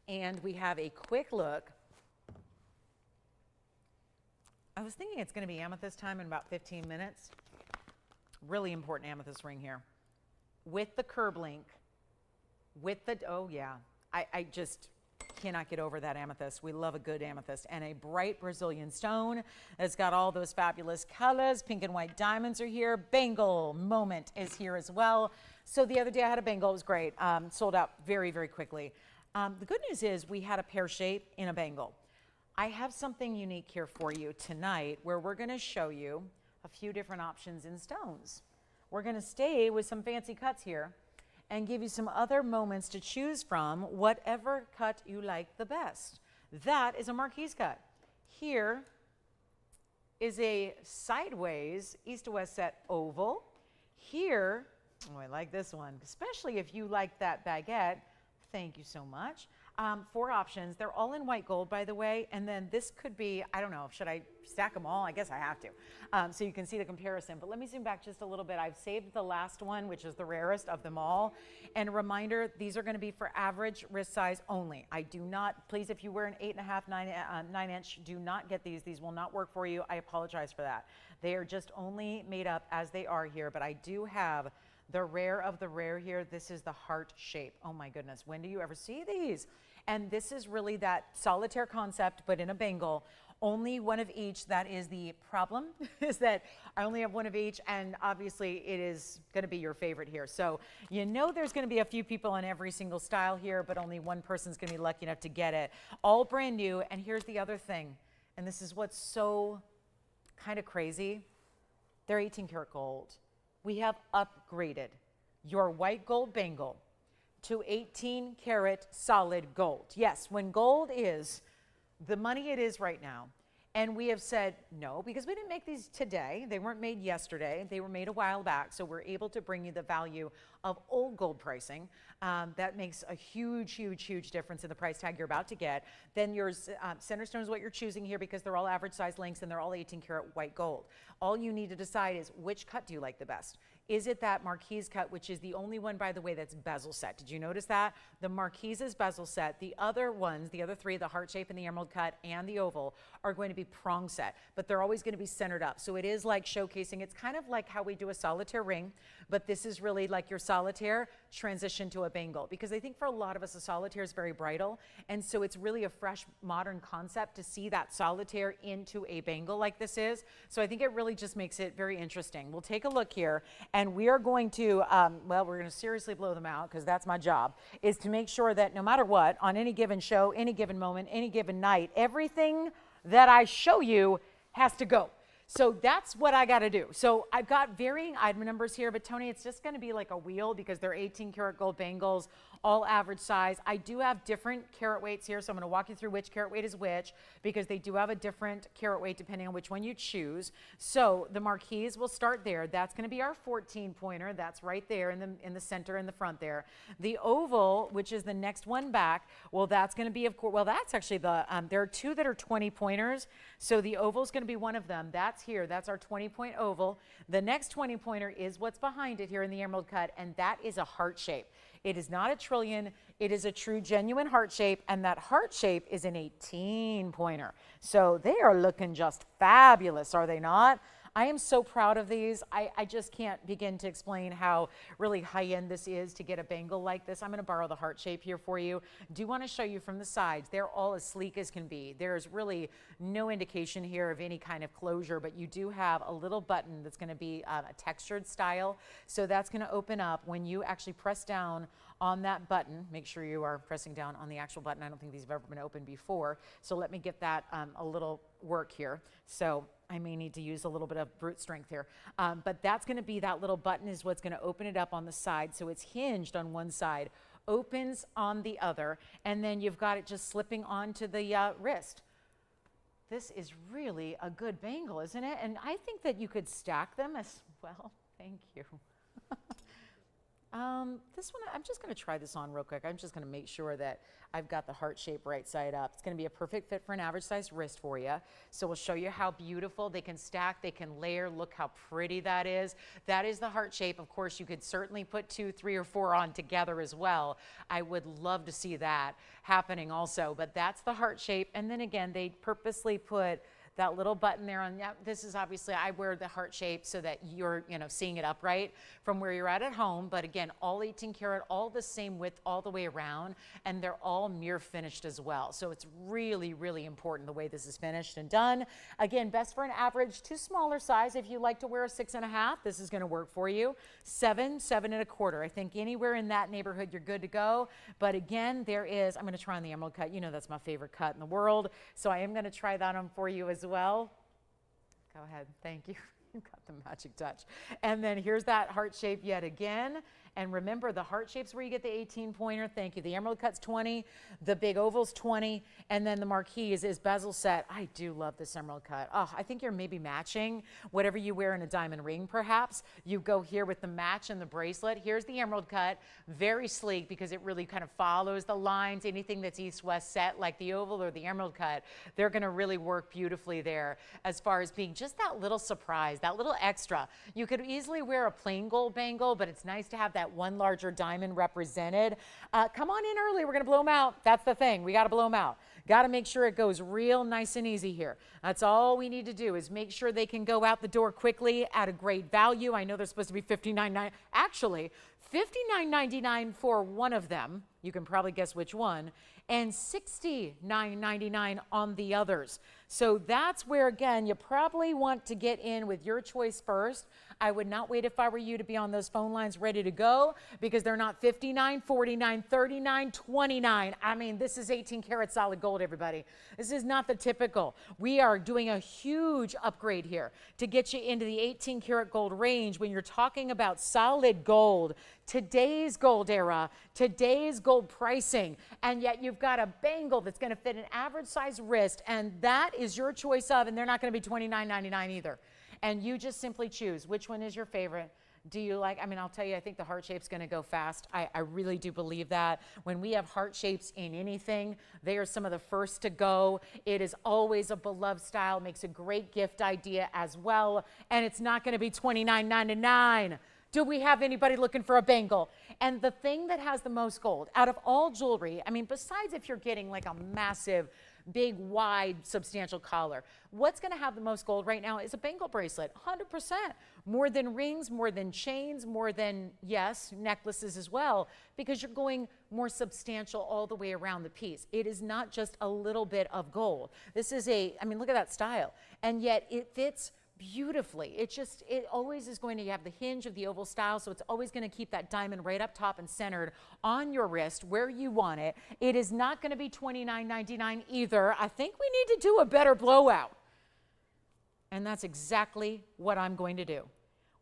And we have a quick look. I was thinking it's going to be amethyst time in about 15 minutes. Really important amethyst ring here. With the curb link, with the, oh yeah, I just cannot get over that amethyst. We love a good amethyst. And a bright Brazilian stone that's got all those fabulous colors. Pink and white diamonds are here. Bangle moment is here as well. So the other day I had a bangle. It was great. Sold out very, very quickly. The good news is we had a pear shape in a bangle. I have something unique here for you tonight where we're going to show you a few different options in stones. We're going to stay with some fancy cuts here and give you some other moments to choose from, whatever cut you like the best. That is a marquise cut. Here is a sideways east to west set oval. Here, oh, I like this one, especially if you like that baguette. Thank you so much. 4 options. They're all in white gold, by the way. And then this could be, I don't know, should I stack them all? I guess I have to. So you can see the comparison. But let me zoom back just a little bit. I've saved the last one, which is the rarest of them all. And a reminder, these are going to be for average wrist size only. I do not, please, if you wear an 8.5, 9 inch, do not get these. These will not work for you. I apologize for that. They are just only made up as they are here. But I do have the rare of the rare here. This is the heart shape. Oh my goodness, when do you ever see these? And this is really that solitaire concept, but in a bangle. Only one of each. That is the problem, is that I only have one of each, and obviously it is going to be your favorite here. So you know there's going to be a few people in every single style here, but only one person's going to be lucky enough to get it. All brand new. And here's the other thing, and this is what's so kind of crazy. They're 18 karat gold. We have upgraded your white gold bangle to 18 karat solid gold. Yes, when gold is the money it is right now, and we have said no, because we didn't make these today. They weren't made yesterday. They were made a while back, so we're able to bring you the value of old gold pricing. That makes a huge, huge, huge difference in the price tag you're about to get. Then your center stone is what you're choosing here because they're all average size links and they're all 18 karat white gold. All you need to decide is which cut do you like the best. is it that marquise cut, which is the only one, by the way, that's bezel set. Did you notice that? The marquise is bezel set. The other ones, the other three, the heart shape and the emerald cut and the oval, are going to be prong set, but they're always going to be centered up. So it is like showcasing. It's kind of like how we do a solitaire ring, but this is really like your solitaire transition to a bangle, because I think for a lot of us, a solitaire is very bridal. And so it's really a fresh, modern concept to see that solitaire into a bangle like this is. So I think it really just makes it very interesting. We'll take a look here, and we are going to, well, we're going to seriously blow them out, because that's my job, is to make sure that no matter what, on any given show, any given moment, any given night, everything that I show you has to go. So that's what I got to do. So I've got varying item numbers here, but Tony, it's just going to be like a wheel, because they're 18 karat gold bangles, all average size. I do have different carat weights here, so I'm going to walk you through which carat weight is which, because they do have a different carat weight depending on which one you choose. So the marquise will start there. That's going to be our 14 pointer. That's right there in the center in the front there. The oval, which is the next one back, well, that's going to be, of course, well, that's actually the, there are two that are 20 pointers. So the oval is going to be one of them. That's here. That's our 20-point oval. The next 20 pointer is what's behind it here in the emerald cut, and that is a heart shape. It is not a trillion. It is a true, genuine heart shape, and that heart shape is an 18 pointer. So they are looking just fabulous, are they not? I am so proud of these. I just can't begin to explain how really high-end this is to get a bangle like this. I'm going to borrow the heart shape here for you. Do want to show you from the sides. They're all as sleek as can be. There's really no indication here of any kind of closure, but you do have a little button that's going to be a textured style. So that's going to open up when you actually press down on that button. Make sure you are pressing down on the actual button. I don't think these have ever been opened before. So let me get that a little work here. So I may need to use a little bit of brute strength here. But that's going to be, that little button is what's going to open it up on the side. So it's hinged on one side, opens on the other, and then you've got it just slipping onto the wrist. This is really a good bangle, isn't it? And I think that you could stack them as well. Thank you. This one, I'm just going to try this on real quick. I'm just going to make sure that I've got the heart shape right side up. It's going to be a perfect fit for an average size wrist for you. So we'll show you how beautiful they can stack, they can layer. Look how pretty that is. That is the heart shape. Of course, you could certainly put 2, 3, or 4 on together as well. I would love to see that happening also, but that's the heart shape. And then again, they purposely put that little button there on, yeah, this is obviously, I wear the heart shape so that you're, seeing it upright from where you're at home. But again, all 18 karat, all the same width all the way around, and they're all mirror finished as well. So it's really, really important the way this is finished and done. Again, best for an average to smaller size. If you like to wear a 6.5, this is going to work for you. 7, 7.25. I think anywhere in that neighborhood, you're good to go. But again, there is, I'm going to try on the emerald cut. That's my favorite cut in the world. So I am going to try that on for you as well. Go ahead. Thank you. You got the magic touch. And then here's that heart shape yet again. And remember, the heart shape's where you get the 18 pointer. Thank you. The emerald cut's 20, the big oval's 20, and then the marquise is bezel set. I do love this emerald cut. Oh, I think you're maybe matching whatever you wear in a diamond ring, perhaps. You go here with the match and the bracelet. Here's the emerald cut. Very sleek, because it really kind of follows the lines. Anything that's east-west set, like the oval or the emerald cut, they're going to really work beautifully there as far as being just that little surprise, that little extra. You could easily wear a plain gold bangle, but it's nice to have that one larger diamond represented. Come on in early. We're going to blow them out. That's the thing. We got to blow them out. Got to make sure it goes real nice and easy here. That's all we need to do, is make sure they can go out the door quickly at a great value. I know they're supposed to be $59.99. Actually, $59.99 for one of them. You can probably guess which one. And $69.99 on the others. So that's where, again, you probably want to get in with your choice first. I would not wait, if I were you, to be on those phone lines ready to go, because they're not $59, $49, $39, $29. I mean, this is 18 karat solid gold, everybody. This is not the typical. We are doing a huge upgrade here to get you into the 18 karat gold range when you're talking about solid gold. Today's gold era, today's gold pricing, and yet you've got a bangle that's going to fit an average size wrist, and that is your choice of, and they're not going to be $29.99 either. And you just simply choose which one is your favorite. Do you like, I'll tell you, I think the heart shape's going to go fast. I really do believe that. When we have heart shapes in anything, they are some of the first to go. It is always a beloved style, makes a great gift idea as well. And it's not going to be $29.99. Do we have anybody looking for a bangle? And the thing that has the most gold out of all jewelry, I mean, besides if you're getting like a massive, big, wide, substantial collar, what's going to have the most gold right now is a bangle bracelet, 100%. More than rings, more than chains, more than, yes, necklaces as well, because you're going more substantial all the way around the piece. It is not just a little bit of gold. This is I mean, look at that style. And yet it fits beautifully. It always is going to have the hinge of the oval style, so it's always going to keep that diamond right up top and centered on your wrist where you want it. It is not going to be $29.99 either. I think we need to do a better blowout. And that's exactly what I'm going to do.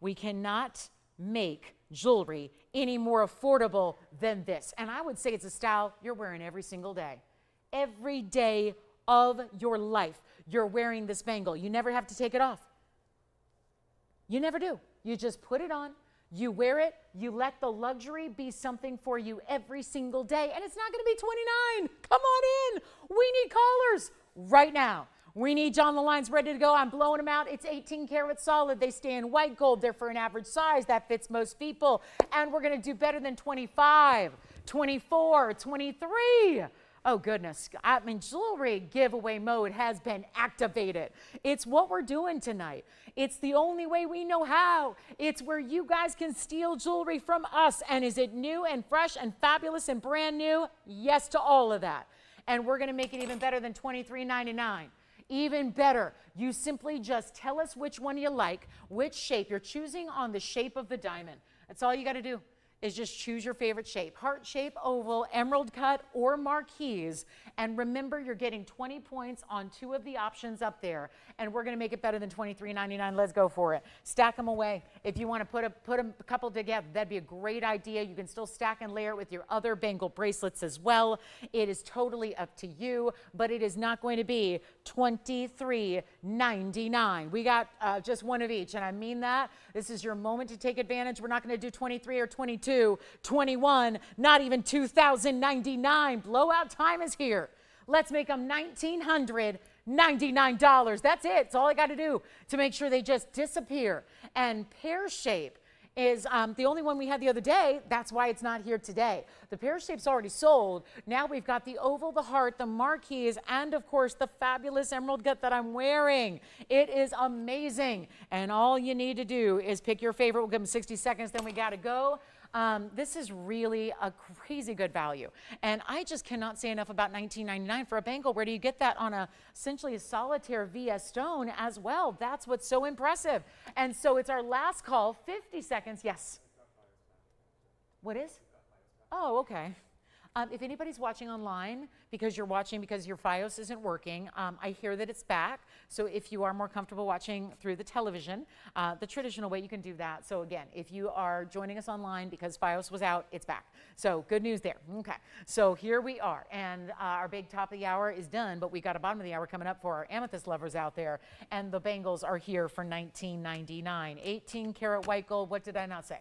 We cannot make jewelry any more affordable than this. And I would say it's a style you're wearing every single day. Every day of your life, you're wearing this bangle. You never have to take it off. You never do. You just put it on, you wear it, you let the luxury be something for you every single day, and it's not going to be $29. Come on in. We need callers right now. We need John the lines ready to go. I'm blowing them out. It's 18 karat solid. They stay in white gold. They're for an average size. That fits most people. And we're going to do better than 25, 24, 23. Oh, goodness. I mean, jewelry giveaway mode has been activated. It's what we're doing tonight. It's the only way we know how. It's where you guys can steal jewelry from us. And is it new and fresh and fabulous and brand new? Yes to all of that. And we're going to make it even better than $23.99. Even better. You simply just tell us which one you like, which shape. You're choosing on the shape of the diamond. That's all you got to do. Is just choose your favorite shape. Heart shape, oval, emerald cut, or marquise. And remember, you're getting 20 points on 2 of the options up there. And we're going to make it better than $23.99. Let's go for it. Stack them away. If you want to put a couple together, that'd be a great idea. You can still stack and layer it with your other bangle bracelets as well. It is totally up to you, but it is not going to be $23.99. We got just one of each, and I mean that. This is your moment to take advantage. We're not going to do 23 or 22. 21, not even $2,099. Blowout time is here. Let's make them $1,999. That's it. It's all I got to do to make sure they just disappear. And pear shape is the only one we had the other day. That's why it's not here today. The pear shape's already sold. Now we've got the oval, the heart, the marquise, and of course the fabulous emerald gut that I'm wearing. It is amazing. And all you need to do is pick your favorite. We'll give them 60 seconds, then we got to go. This is really a crazy good value. And I just cannot say enough about $19.99 for a bangle. Where do you get that on essentially a solitaire VS stone as well? That's what's so impressive. And so it's our last call, 50 seconds. Yes. What is? Oh, okay. If anybody's watching online because you're watching because your Fios isn't working, I hear that it's back. So if you are more comfortable watching through the television, the traditional way, you can do that. So again, if you are joining us online because Fios was out, it's back. So good news there. Okay. So here we are. And our big top of the hour is done, but we got a bottom of the hour coming up for our amethyst lovers out there. And the bangles are here for $19.99. 18 karat white gold. What did I not say?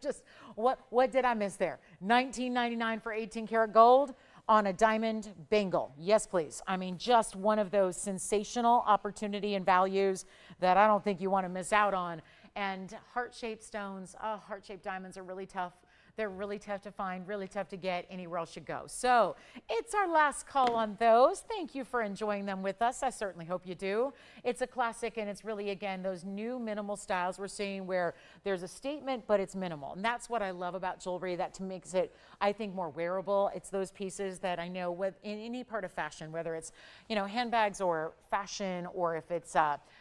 Just what did I miss there? $19.99 for 18 karat gold on a diamond bangle. Yes, please. I mean, just one of those sensational opportunity and values that I don't think you want to miss out on. And heart-shaped stones, heart-shaped diamonds are really tough. They're really tough to find, really tough to get anywhere else you go. So it's our last call on those. Thank you for enjoying them with us. I certainly hope you do. It's a classic, and it's really, again, those new minimal styles we're seeing where there's a statement, but it's minimal. And that's what I love about jewelry, that makes it, I think, more wearable. It's those pieces that I know in any part of fashion, whether it's, handbags or fashion, or if it's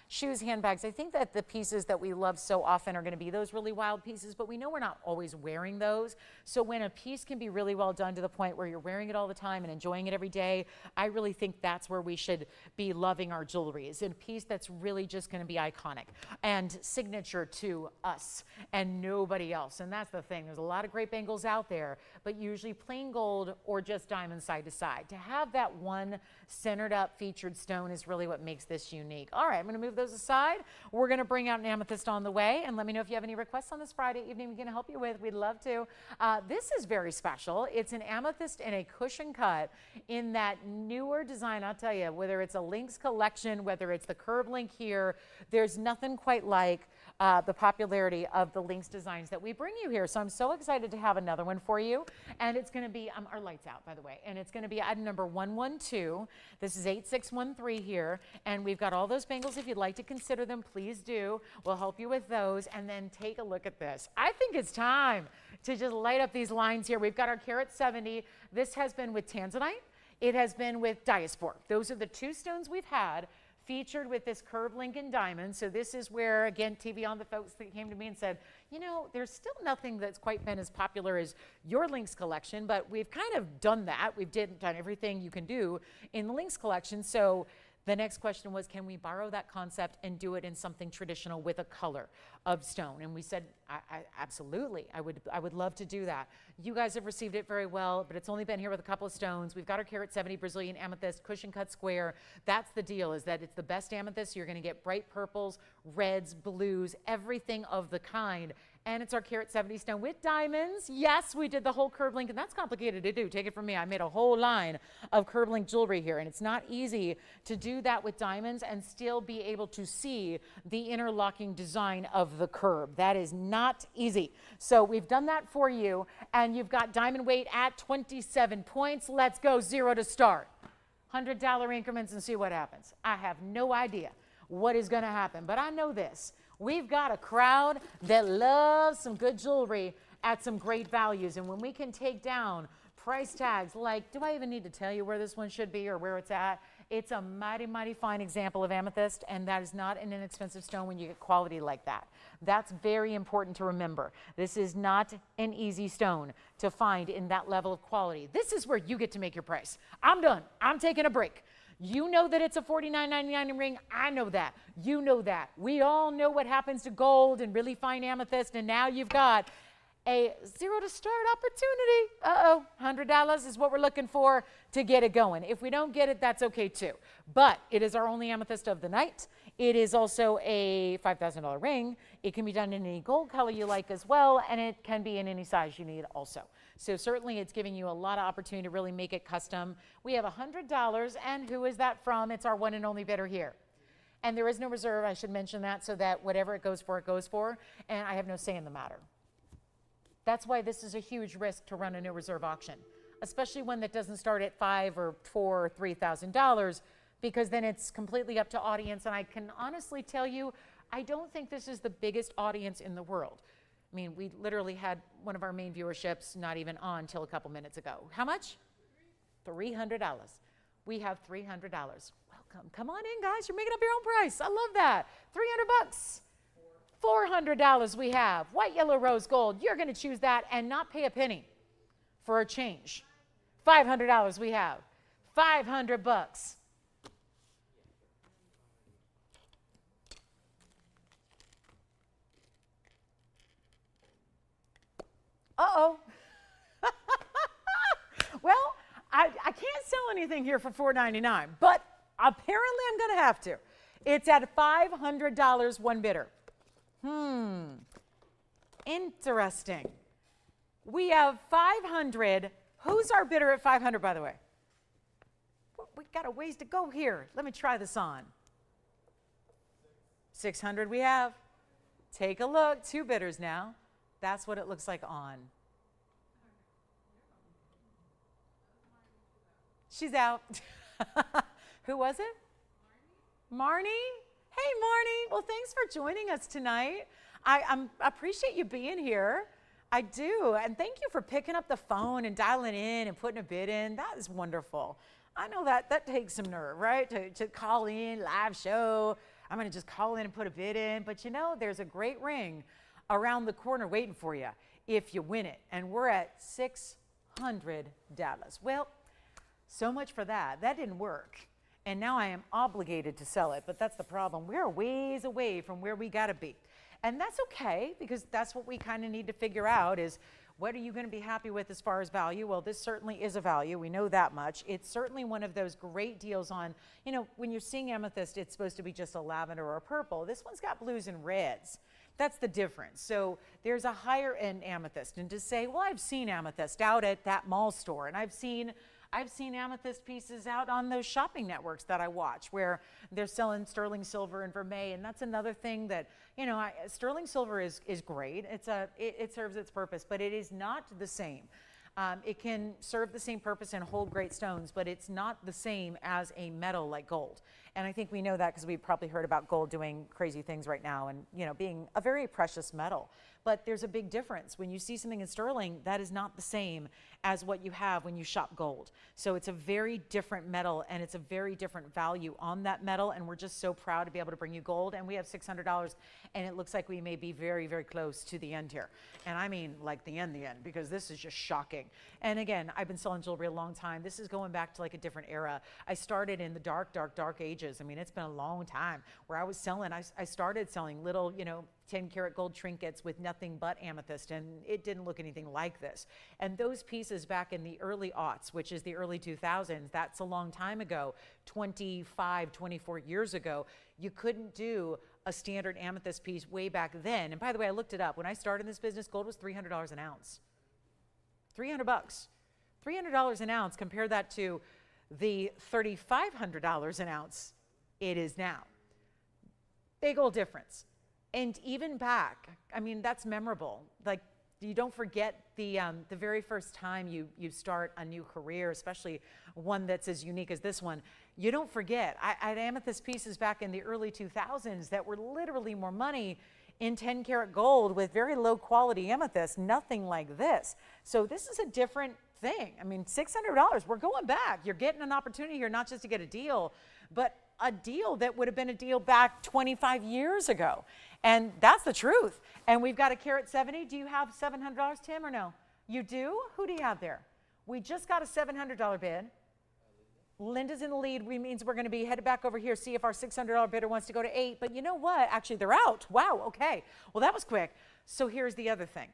shoes, handbags. I think that the pieces that we love so often are going to be those really wild pieces, but we know we're not always wearing those. So when a piece can be really well done to the point where you're wearing it all the time and enjoying it every day, I really think that's where we should be loving our jewelry, is a piece that's really just going to be iconic and signature to us and nobody else. And that's the thing. There's a lot of great bangles out there, but usually plain gold or just diamond side to side. To have that one centered up featured stone is really what makes this unique. All right, I'm going to move those aside. We're going to bring out an amethyst on the way, and let me know if you have any requests on this Friday evening we can help you with. We'd love to. This is very special. It's an amethyst in a cushion cut in that newer design. I'll tell you, whether it's a Lynx collection, whether it's the curve link here, there's nothing quite like the popularity of the links designs that we bring you here. So I'm so excited to have another one for you. And it's going to be, our light's out, by the way, and it's going to be item number 112. This is 8613 here. And we've got all those bangles. If you'd like to consider them, please do. We'll help you with those. And then take a look at this. I think it's time to just light up these lines here. We've got our carat 70. This has been with tanzanite. It has been with diaspore. Those are the two stones we've had featured with this curved Lincoln diamond. So this is where, again, TVON, the folks that came to me and said, you know, there's still nothing that's quite been as popular as your links collection, but we've kind of done that. We've done everything you can do in the links collection. So the next question was, can we borrow that concept and do it in something traditional with a color of stone? And we said, absolutely, I would love to do that. You guys have received it very well, but it's only been here with a couple of stones. We've got our carat 70 Brazilian amethyst, cushion cut square. That's the deal, is that it's the best amethyst. You're gonna get bright purples, reds, blues, everything of the kind. And it's our carat 70 stone with diamonds. Yes, we did the whole curved link, and that's complicated to do. Take it from me. I made a whole line of curved link jewelry here, and it's not easy to do that with diamonds and still be able to see the interlocking design of the curb. That is not easy. So we've done that for you, and you've got diamond weight at 27 points. Let's go 0 to start. $100 increments and see what happens. I have no idea what is going to happen, but I know this. We've got a crowd that loves some good jewelry at some great values. And when we can take down price tags like, do I even need to tell you where this one should be or where it's at? It's a mighty, mighty fine example of amethyst, and that is not an inexpensive stone when you get quality like that. That's very important to remember. This is not an easy stone to find in that level of quality. This is where you get to make your price. I'm done. I'm taking a break. You know that it's a $49.99 ring. I know that. You know that. We all know what happens to gold and really fine amethyst, and now you've got a 0 to start opportunity. $100 is what we're looking for to get it going. If we don't get it, that's okay too. But it is our only amethyst of the night. It is also a $5,000 ring. It can be done in any gold color you like as well, and it can be in any size you need also. So certainly it's giving you a lot of opportunity to really make it custom. We have $100, and who is that from? It's our one and only bidder here. And there is no reserve, I should mention that, so that whatever it goes for, and I have no say in the matter. That's why this is a huge risk to run a no reserve auction, especially one that doesn't start at $5,000 or $4,000 or $3,000, because then it's completely up to audience. And I can honestly tell you, I don't think this is the biggest audience in the world. I mean, we literally had one of our main viewerships not even on till a couple minutes ago. How much? $300. We have $300. Welcome. Come on in, guys. You're making up your own price. I love that. 300 bucks. $400 we have. White, yellow, rose gold. You're going to choose that and not pay a penny for a change. $500 we have. 500 bucks. Uh-oh. Well, I can't sell anything here for $4.99, but apparently I'm going to have to. It's at $500, one bidder. Interesting. We have 500. Who's our bidder at 500, by the way? We got a ways to go here. Let me try this on. 600 we have. Take a look. 2 bidders now. That's what it looks like on. She's out. Who was it? Marnie? Hey, Marnie. Well, thanks for joining us tonight. I appreciate you being here. I do. And thank you for picking up the phone and dialing in and putting a bid in. That is wonderful. I know that takes some nerve, right? To call in, live show. I'm going to just call in and put a bid in. But you know, there's a great ring around the corner waiting for you if you win it. And we're at $600. Well, so much for that. That didn't work. And now I am obligated to sell it, but that's the problem. We're a ways away from where we gotta be. And that's okay, because that's what we kind of need to figure out is, what are you gonna be happy with as far as value? Well, this certainly is a value, we know that much. It's certainly one of those great deals on, you know, when you're seeing amethyst, it's supposed to be just a lavender or a purple. This one's got blues and reds. That's the difference. So there's a higher end amethyst. And to say, well, I've seen amethyst out at that mall store, and I've seen I've seen amethyst pieces out on those shopping networks that I watch where they're selling sterling silver and vermeil, and that's another thing that, you know, sterling silver is great. It serves its purpose, but it is not the same. It can serve the same purpose and hold great stones, but it's not the same as a metal like gold. And I think we know that because we've probably heard about gold doing crazy things right now and, you know, being a very precious metal. But there's a big difference. When you see something in sterling, that is not the same as what you have when you shop gold. So it's a very different metal, and it's a very different value on that metal. And we're just so proud to be able to bring you gold. And we have $600, and it looks like we may be very, very close to the end here. And I mean like the end, because this is just shocking. And again, I've been selling jewelry a long time. This is going back to like a different era. I started in the dark ages. I mean, it's been a long time where I was selling, I started selling little, you know, 10-karat gold trinkets with nothing but amethyst, and it didn't look anything like this. And those pieces back in the early aughts, which is the early 2000s, that's a long time ago, 25, 24 years ago, you couldn't do a standard amethyst piece way back then. And by the way, I looked it up. When I started in this business, gold was $300 an ounce. 300 bucks. $300 an ounce, compare that to the $3,500 an ounce it is now. Big old difference. And even back, I mean, that's memorable. Like, you don't forget the very first time you start a new career, especially one that's as unique as this one. You don't forget. I had amethyst pieces back in the early 2000s that were literally more money in 10-karat gold with very low quality amethyst, nothing like this. So this is a different thing. I mean, $600, we're going back. You're getting an opportunity here, not just to get a deal, but a deal that would have been a deal back 25 years ago. And that's the truth. And we've got a carat 70. Do you have $700, Tim, or no? You do? Who do you have there? We just got a $700 bid. Linda's in the lead, which means we're going to be headed back over here, see if our $600 bidder wants to go to 8. But you know what? Actually, they're out. Wow, okay. Well, that was quick. So here's the other thing.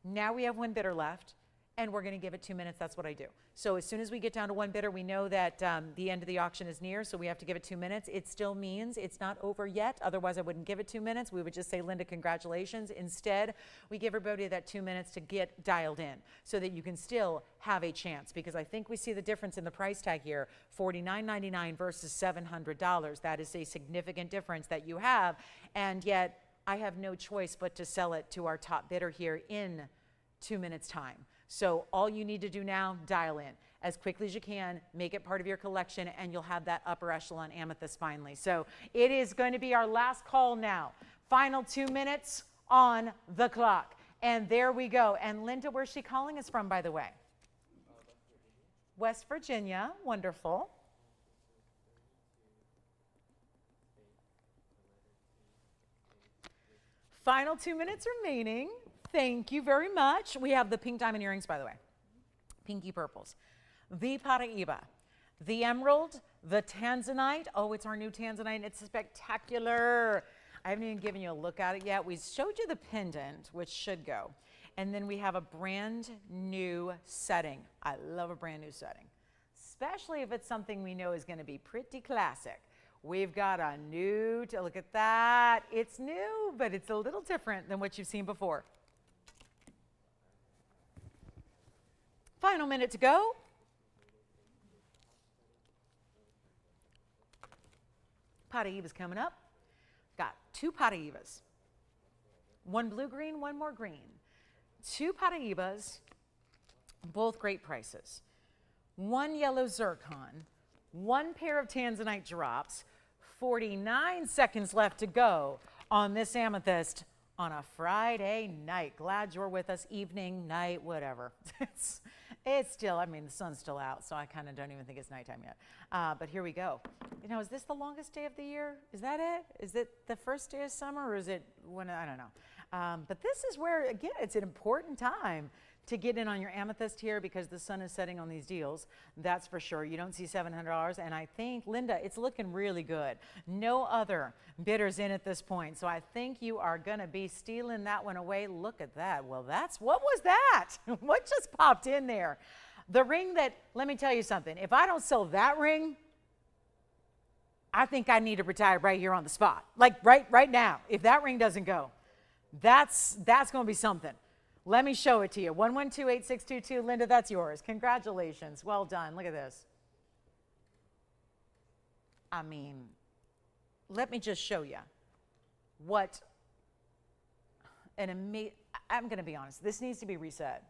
Now we have one bidder left, and we're going to give it 2 minutes. That's what I do. So as soon as we get down to one bidder, we know that the end of the auction is near, so we have to give it 2 minutes. It still means it's not over yet. Otherwise, I wouldn't give it 2 minutes. We would just say, Linda, congratulations. Instead, we give everybody that 2 minutes to get dialed in so that you can still have a chance, because I think we see the difference in the price tag here, $49.99 versus $700. That is a significant difference that you have, and yet I have no choice but to sell it to our top bidder here in 2 minutes time. So all you need to do now, dial in as quickly as you can, make it part of your collection, and you'll have that upper echelon amethyst finally. So it is going to be our last call now. Final 2 minutes on the clock. And there we go. And Linda, where's she calling us from, by the way? West Virginia. Wonderful. Final 2 minutes remaining. Thank you very much. We have the pink diamond earrings, by the way. Pinky purples. The paraiba, the emerald, the tanzanite. Oh, it's our new tanzanite. It's spectacular. I haven't even given you a look at it yet. We showed you the pendant, which should go. And then we have a brand new setting. I love a brand new setting, especially if it's something we know is going to be pretty classic. We've got a new, look at that. It's new, but it's a little different than what you've seen before. Final minute to go. Paraiba's coming up. Got 2 paraibas. One blue-green, one more green. 2 paraibas, both great prices. 1 yellow zircon, 1 pair of tanzanite drops, 49 seconds left to go on this amethyst on a Friday night. Glad you're with us, evening, night, whatever. It's still, I mean, the sun's still out, so I kind of don't even think it's nighttime yet. But here we go. You know, is this the longest day of the year? Is that it? Is it the first day of summer, or is it when, I don't know. But this is where, again, it's an important time to get in on your amethyst here, because the sun is setting on these deals. That's for sure. You don't see $700, and I think, Linda, it's looking really good. No other bidders in at this point, so I think you are going to be stealing that one away. Look at that. Well, what was that? What just popped in there? The ring that, let me tell you something. If I don't sell that ring, I think I need to retire right here on the spot. Like right now. If that ring doesn't go, that's going to be something. Let me show it to you. 112-8622. Linda, that's yours. Congratulations. Well done. Look at this. I mean, let me just show you what an amazing, I'm going to be honest, this needs to be reset.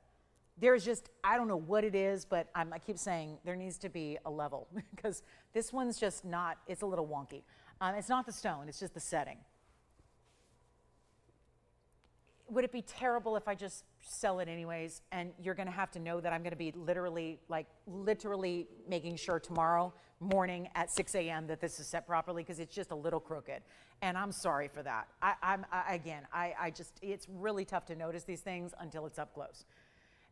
There's just, I don't know what it is, but I keep saying there needs to be a level because this one's just not, it's a little wonky. It's not the stone, it's just the setting. Would it be terrible if I just sell it anyways? And you're going to have to know that I'm going to be literally making sure tomorrow morning at 6 a.m. that this is set properly because it's just a little crooked. And I'm sorry for that. I just, it's really tough to notice these things until it's up close.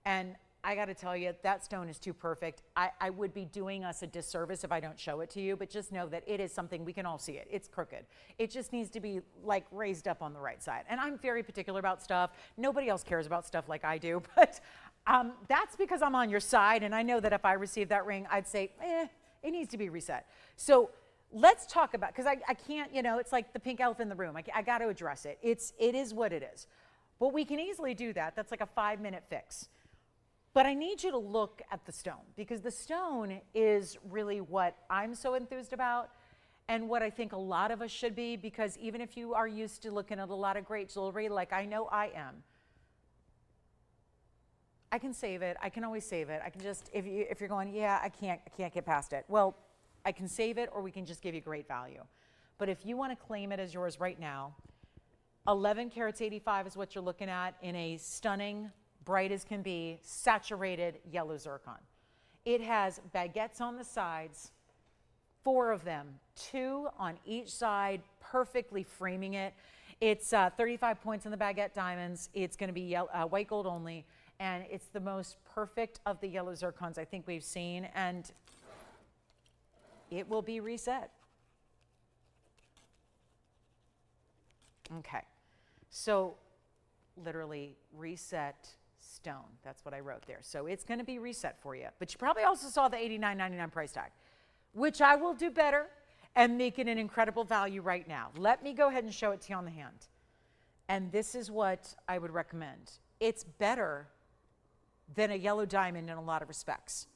And I got to tell you, that stone is too perfect. I would be doing us a disservice if I don't show it to you, but just know that it is something, we can all see it. It's crooked. It just needs to be like raised up on the right side. And I'm very particular about stuff. Nobody else cares about stuff like I do, but that's because I'm on your side. And I know that if I received that ring, I'd say, it needs to be reset. So let's talk about, because I can't, you know, it's like the pink elephant in the room. I got to address it. It is what it is. But we can easily do that. That's like a 5-minute fix. But I need you to look at the stone because the stone is really what I'm so enthused about and what I think a lot of us should be, because even if you are used to looking at a lot of great jewelry, like I know I am, I can save it. I can always save it. I can just, if you're going, yeah, I can't get past it. Well, I can save it or we can just give you great value. But if you want to claim it as yours right now, 11 carats 85 is what you're looking at in a stunning, bright as can be, saturated yellow zircon. It has baguettes on the sides, 4 of them, 2 on each side, perfectly framing it. It's 35 points in the baguette diamonds. It's going to be white gold only, and it's the most perfect of the yellow zircons I think we've seen, and it will be reset. Okay, so literally reset stone. That's what I wrote there. So it's going to be reset for you. But you probably also saw the $89.99 price tag, which I will do better and make it an incredible value right now. Let me go ahead and show it to you on the hand. And this is what I would recommend. It's better than a yellow diamond in a lot of respects.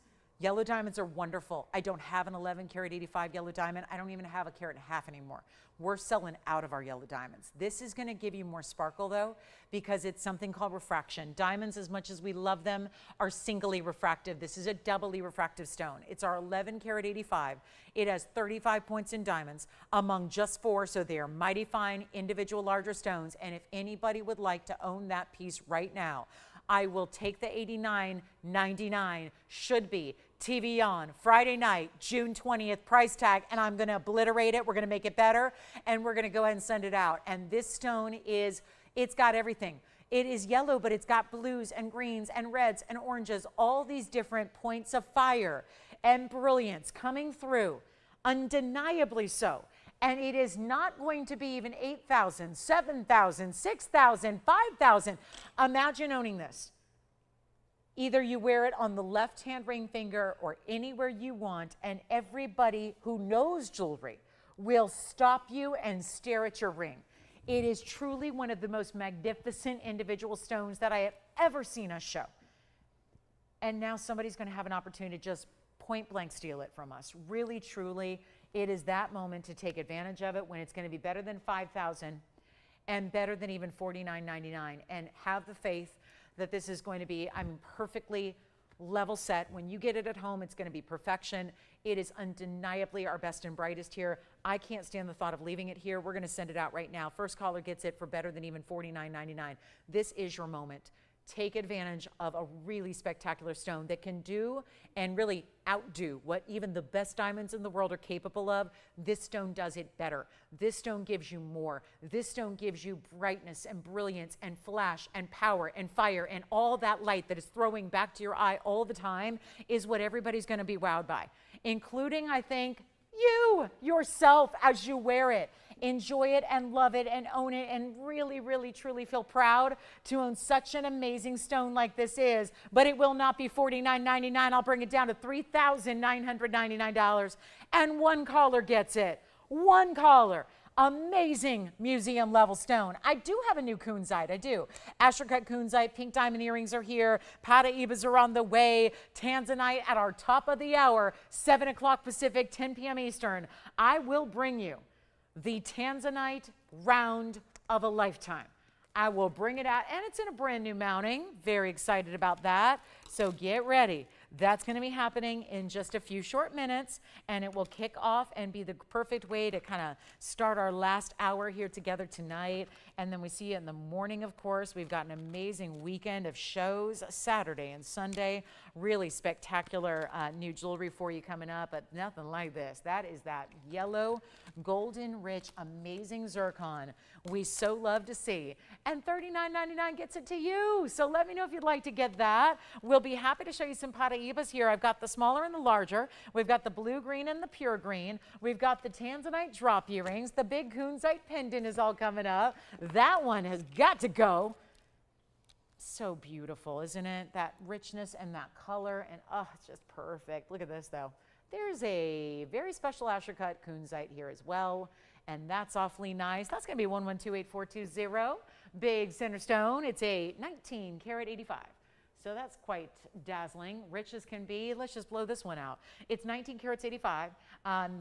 Yellow diamonds are wonderful. I don't have an 11 karat 85 yellow diamond. I don't even have a carat and a half anymore. We're selling out of our yellow diamonds. This is going to give you more sparkle though, because it's something called refraction. Diamonds, as much as we love them, are singly refractive. This is a doubly refractive stone. It's our 11 karat 85. It has 35 points in diamonds among just 4, so they are mighty fine individual larger stones. And if anybody would like to own that piece right now, I will take the $89.99, should be TVON, Friday night, June 20th price tag, and I'm going to obliterate it. We're going to make it better, and we're going to go ahead and send it out. And this stone is, it's got everything. It is yellow, but it's got blues and greens and reds and oranges, all these different points of fire and brilliance coming through, undeniably so. And it is not going to be even 8,000, 7,000, 6,000, 5,000. Imagine owning this. Either you wear it on the left-hand ring finger or anywhere you want, and everybody who knows jewelry will stop you and stare at your ring. It is truly one of the most magnificent individual stones that I have ever seen us show. And now somebody's going to have an opportunity to just point blank steal it from us. Really, truly, it is that moment to take advantage of it when it's going to be better than 5,000 and better than even $49.99. And have the faith that this is going to be, I'm perfectly level set. When you get it at home, it's going to be perfection. It is undeniably our best and brightest here. I can't stand the thought of leaving it here. We're going to send it out right now. First caller gets it for better than even $49.99. This is your moment. Take advantage of a really spectacular stone that can do and really outdo what even the best diamonds in the world are capable of. This stone does it better. This stone gives you more. This stone gives you brightness and brilliance and flash and power and fire, and all that light that is throwing back to your eye all the time is what everybody's going to be wowed by, including, I think, you yourself as you wear it. Enjoy it and love it and own it and really, really, truly feel proud to own such an amazing stone like this is. But it will not be $49.99. I'll bring it down to $3,999. And one caller gets it. One caller. Amazing museum level stone. I do have a new kunzite. I do. Asher-cut kunzite, pink diamond earrings are here. Paraibas are on the way. Tanzanite at our top of the hour, 7 o'clock Pacific, 10 p.m. Eastern. I will bring you the Tanzanite round of a lifetime. I will bring it out, and it's in a brand new mounting. Very excited about that. So get ready. That's going to be happening in just a few short minutes, and it will kick off and be the perfect way to kind of start our last hour here together tonight. And then we see you in the morning, of course. We've got an amazing weekend of shows, Saturday and Sunday. Really spectacular new jewelry for you coming up, but nothing like this. That is that yellow, golden rich, amazing zircon we so love to see. And $39.99 gets it to you. So let me know if you'd like to get that. We'll be happy to show you some paraibas here. I've got the smaller and the larger. We've got the blue green and the pure green. We've got the tanzanite drop earrings. The big kunzite pendant is all coming up. That one has got to go. So beautiful, isn't it? That richness and that color, and oh, it's just perfect. Look at this though. There's a very special Asher-cut kunzite here as well, and that's awfully nice. That's going to be 1128420. Big center stone. It's a 19 karat 85. So that's quite dazzling, rich as can be. Let's just blow this one out. It's 19 carats 85,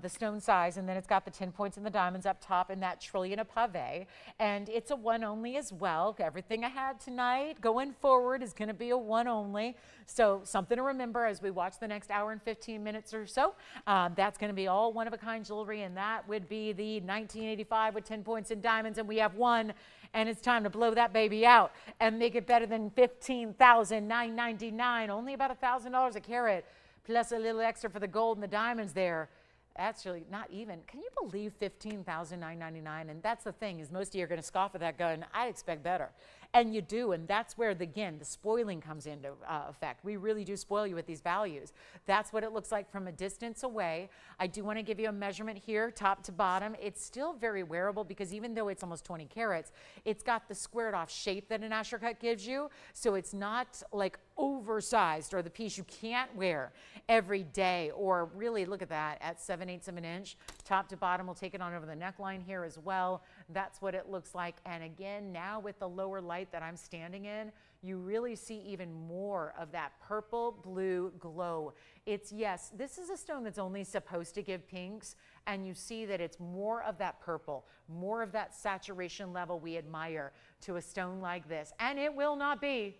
the stone size, and then it's got the 10 points in the diamonds up top and that trillion of pave. And it's a one only as well. Everything I had tonight going forward is going to be a one only. So something to remember as we watch the next hour and 15 minutes or so. That's going to be all one-of-a-kind jewelry, and that would be the 1985 with 10 points in diamonds, and we have one. And it's time to blow that baby out and make it better than $15,999. Only about $1,000 a carat, plus a little extra for the gold and the diamonds there. Actually, not even. Can you believe $15,999? And that's the thing, is most of you are going to scoff at that gun. I expect better. And you do, and that's where, again, the spoiling comes into effect. We really do spoil you with these values. That's what it looks like from a distance away. I do want to give you a measurement here, top to bottom. It's still very wearable because even though it's almost 20 carats, it's got the squared off shape that an Asher-cut gives you. So it's not like oversized or the piece you can't wear every day, or really, look at that, at 7/8 of an inch. Top to bottom, we'll take it on over the neckline here as well. That's what it looks like. And again, now with the lower light that I'm standing in, you really see even more of that purple blue glow. It's, yes, this is a stone that's only supposed to give pinks, and you see that it's more of that purple, more of that saturation level we admire to a stone like this. And it will not be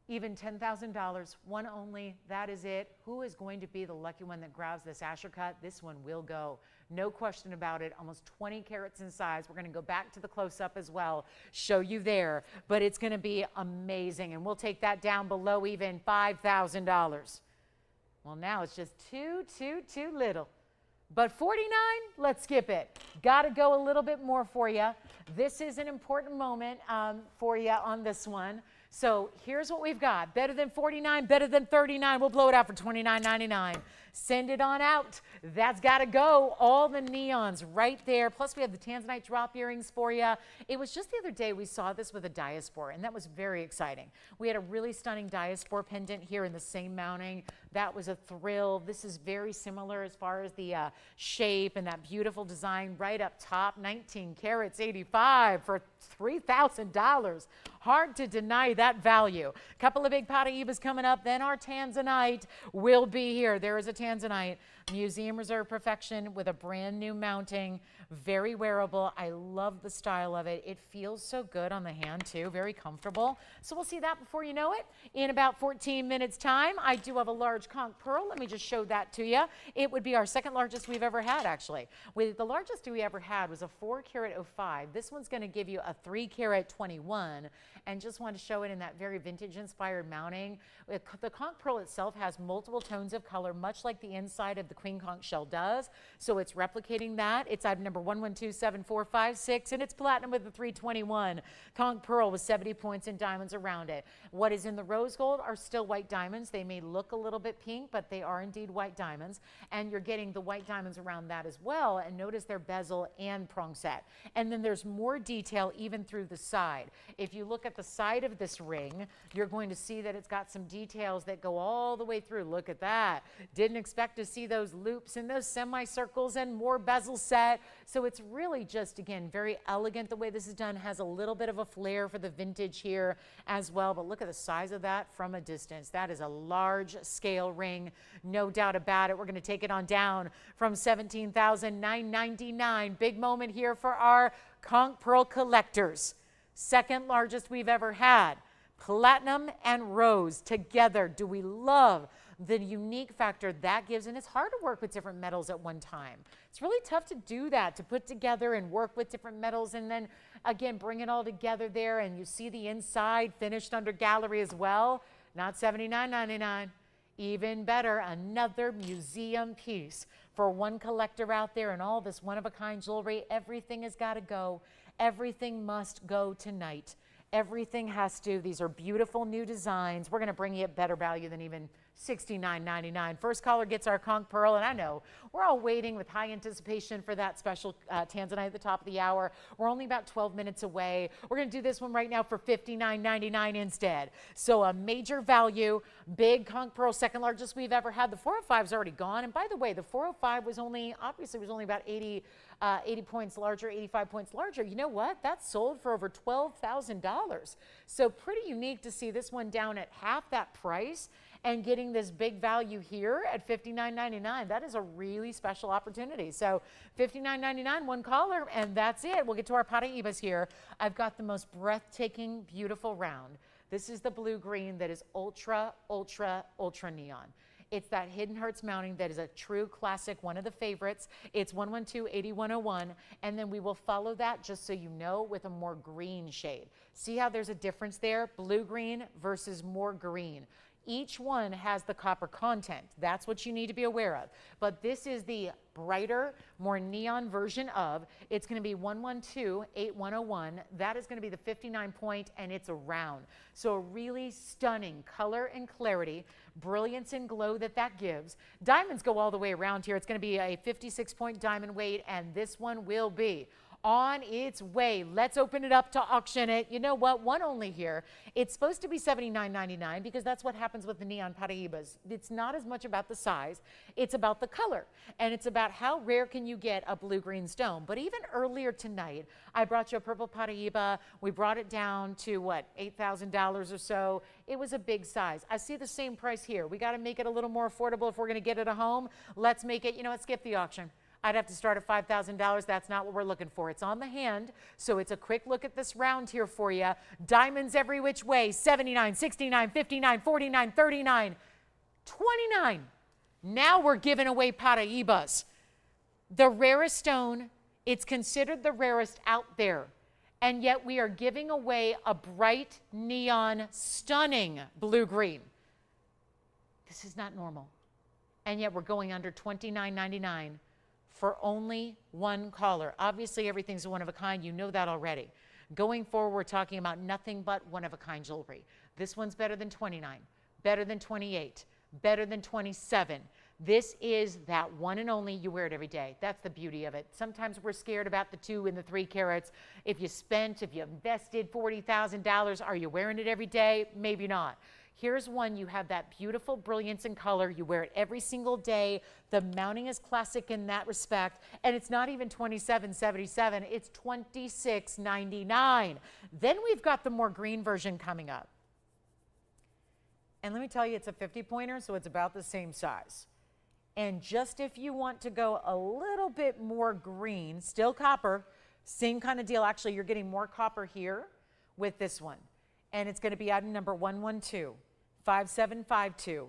even $10,000, one only. That is it. Who is going to be the lucky one that grabs this Asher-cut? This one will go. No question about it. Almost 20 carats in size. We're going to go back to the close-up as well, show you there. But it's going to be amazing. And we'll take that down below even $5,000. Well, now it's just too little. But 49, let's skip it. Got to go a little bit more for you. This is an important moment for you on this one. So here's what we've got. Better than 49, better than 39. We'll blow it out for $29.99. Send it on out. That's got to go. All the neons right there. Plus we have the tanzanite drop earrings for you. It was just the other day we saw this with a diaspore, and that was very exciting. We had a really stunning diaspore pendant here in the same mounting. That was a thrill. This is very similar as far as the shape and that beautiful design right up top. 19 carats 85 for $3,000. Hard to deny that value. A couple of big paraibas coming up. Then our tanzanite will be here. There is a tanzanite, museum reserve perfection with a brand new mounting. Very wearable. I love the style of it. It feels so good on the hand too. Very comfortable. So we'll see that before you know it. In about 14 minutes time, I do have a large conch pearl. Let me just show that to you. It would be our second largest we've ever had, actually. The largest we ever had was a 4 carat 05. This one's going to give you a 3 carat 21. And just want to show it in that very vintage inspired mounting. The conch pearl itself has multiple tones of color, much like the inside of the queen conch shell does. So it's replicating that. It's item number 11274556, and it's platinum with the 321. Conch pearl with 70 points and diamonds around it. What is in the rose gold are still white diamonds. They may look a little bit pink, but they are indeed white diamonds. And you're getting the white diamonds around that as well. And notice their bezel and prong set. And then there's more detail even through the side. If you look at the side of this ring, you're going to see that it's got some details that go all the way through. Look at that. Didn't didn't expect to see those loops and those semicircles and more bezel set. So it's really just, again, very elegant the way this is done. Has a little bit of a flair for the vintage here as well. But look at the size of that from a distance. That is a large scale ring, no doubt about it. We're going to take it on down from $17,999. Big moment here for our Conch pearl collectors. Second largest we've ever had. Platinum and rose together. Do we love the unique factor that gives? And it's hard to work with different metals at one time. It's really tough to do that, to put together and work with different metals and then again bring it all together there. And you see the inside finished under gallery as well. Not $79.99. Even better, another museum piece for one collector out there, and all this one-of-a-kind jewelry. Everything has got to go. Everything must go tonight. Everything has to. These are beautiful new designs. We're going to bring you a better value than even $69.99. First caller gets our Conch pearl, and I know we're all waiting with high anticipation for that special tanzanite at the top of the hour. We're only about 12 minutes away. We're going to do this one right now for $59.99 instead. So a major value, big Conch pearl, second largest we've ever had. The 405 is already gone, and by the way, the 405 was only, obviously, was only about 80 points larger, 85 points larger. You know what? That sold for over $12,000. So pretty unique to see this one down at half that price and getting this big value here at $59.99. That is a really special opportunity. So $59.99, one caller, and that's it. We'll get to our paraibas here. I've got the most breathtaking, beautiful round. This is the blue-green that is ultra, ultra, ultra neon. It's that Hidden Hertz mounting that is a true classic, one of the favorites. It's 112-8101, and then we will follow that, just so you know, with a more green shade. See how there's a difference there? Blue-green versus more green. Each one has the copper content. That's what you need to be aware of. But this is the brighter, more neon version of. It's going to be 112-8101. That is going to be the 59 point, and it's a round. So a really stunning color and clarity, brilliance and glow that gives. Diamonds go all the way around here. It's going to be a 56 point diamond weight, and this one will be on its way. Let's open it up to auction it. You know what? One only here. It's supposed to be $79.99 because that's what happens with the neon paraibas. It's not as much about the size. It's about the color. And it's about how rare can you get a blue-green stone. But even earlier tonight, I brought you a purple paraiba. We brought it down to, what, $8,000 or so. It was a big size. I see the same price here. We got to make it a little more affordable if we're going to get it at home. Let's make it, you know what, skip the auction. I'd have to start at $5,000. That's not what we're looking for. It's on the hand, so it's a quick look at this round here for you. Diamonds every which way, 79, 69, 59, 49, 39, 29. Now we're giving away paraibas. The rarest stone, it's considered the rarest out there, and yet we are giving away a bright, neon, stunning blue-green. This is not normal, and yet we're going under $29.99. for only one caller. Obviously, everything's a one-of-a-kind. You know that already. Going forward, we're talking about nothing but one-of-a-kind jewelry. This one's better than 29, better than 28, better than 27. This is that one and only. You wear it every day. That's the beauty of it. Sometimes we're scared about the 2 and the 3 carats. If you invested $40,000, are you wearing it every day? Maybe not. Here's one, you have that beautiful brilliance and color. You wear it every single day. The mounting is classic in that respect. And it's not even $27.77, it's $26.99. Then we've got the more green version coming up. And let me tell you, it's a 50-pointer, so it's about the same size. And just if you want to go a little bit more green, still copper, same kind of deal. Actually, you're getting more copper here with this one. And it's going to be item number 112-5752.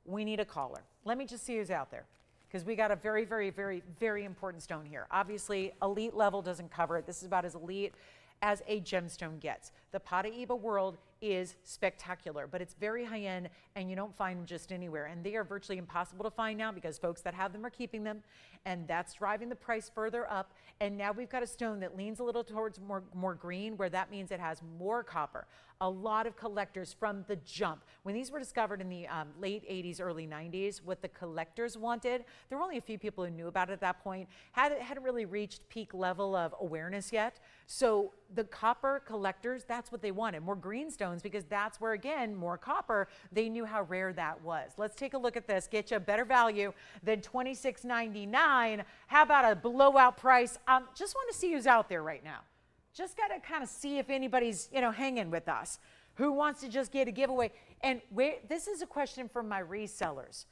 We need a caller. Let me just see who's out there, because we got a very, very, very, very important stone here. Obviously, elite level doesn't cover it. This is about as elite as a gemstone gets. The paraiba world is spectacular, but it's very high-end, and you don't find them just anywhere. And they are virtually impossible to find now because folks that have them are keeping them, and that's driving the price further up. And now we've got a stone that leans a little towards more green, where that means it has more copper. A lot of collectors from the jump, when these were discovered in the late 80s, early 90s, what the collectors wanted, there were only a few people who knew about it at that point, hadn't really reached peak level of awareness yet. So the copper collectors, that's what they wanted, more green stone. gemstones because that's where, again, more copper, they knew how rare that was. Let's take a look at this, get you a better value than $26.99. How about a blowout price? Just want to see who's out there right now. Just got to kind of see if anybody's, hanging with us. Who wants to just get a giveaway? And this is a question from my resellers.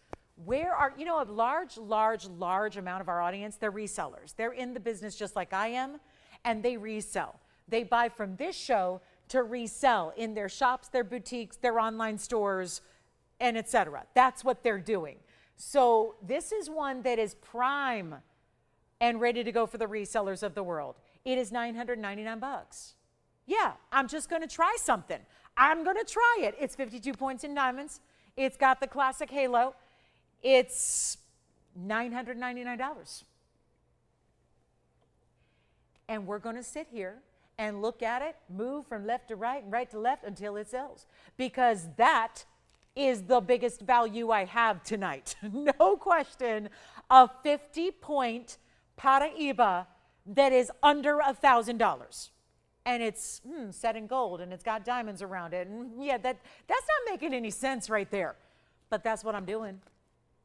Where are, a large amount of our audience, they're resellers. They're in the business just like I am, and they resell. They buy from this show to resell in their shops, their boutiques, their online stores, and etc. That's what they're doing. So this is one that is prime and ready to go for the resellers of the world. It is $999. Yeah, I'm just going to try something. I'm going to try it. It's 52 points in diamonds. It's got the classic halo. It's $999. And we're going to sit here and look at it, move from left to right and right to left until it sells. Because that is the biggest value I have tonight. No question. A 50-point paraiba that is under $1,000. And it's set in gold, and it's got diamonds around it. And yeah, that's not making any sense right there. But that's what I'm doing.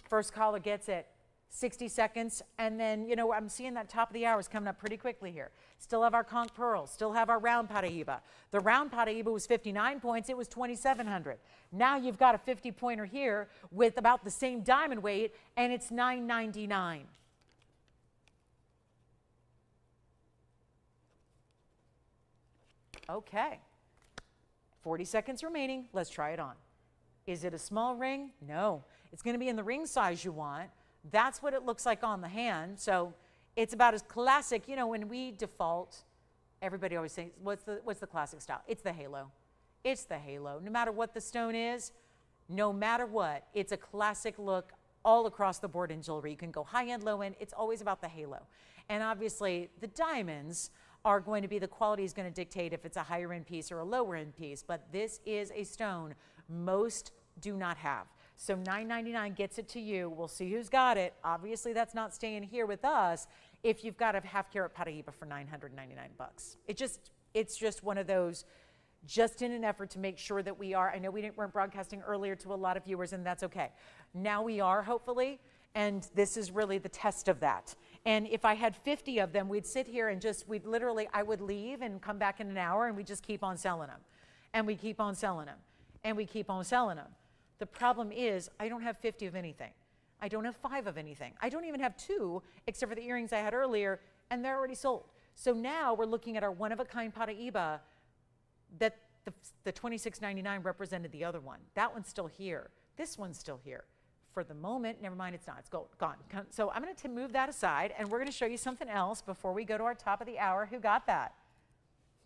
First caller gets it. 60 seconds, and then, I'm seeing that top of the hour is coming up pretty quickly here. Still have our Conch pearls, still have our round paraiba. The round paraiba was 59 points, it was 2,700. Now you've got a 50-pointer here with about the same diamond weight, and it's $999. Okay, 40 seconds remaining, let's try it on. Is it a small ring? No, it's gonna be in the ring size you want. That's what it looks like on the hand. So it's about as classic, when we default, everybody always says, what's the classic style? It's the halo. It's the halo. No matter what the stone is, no matter what, it's a classic look all across the board in jewelry. You can go high end, low end. It's always about the halo. And obviously the diamonds are going to be, the quality is going to dictate if it's a higher end piece or a lower end piece. But this is a stone most do not have. So $999 gets it to you. We'll see who's got it. Obviously, that's not staying here with us if you've got a half carat paraiba for $999. It's just one of those, just in an effort to make sure that we are, I know weren't broadcasting earlier to a lot of viewers, and that's okay. Now we are, hopefully, and this is really the test of that. And if I had 50 of them, we'd sit here and I would leave and come back in an hour, and we just keep on selling them. And we keep on selling them. And we keep on selling them. The problem is I don't have 50 of anything. I don't have 5 of anything. I don't even have 2, except for the earrings I had earlier, and they're already sold. So now we're looking at our one-of-a-kind paraiba that the $26.99 represented the other one. That one's still here. This one's still here. For the moment, never mind, it's not. It's gone. So I'm going to move that aside, and we're going to show you something else before we go to our top of the hour. Who got that?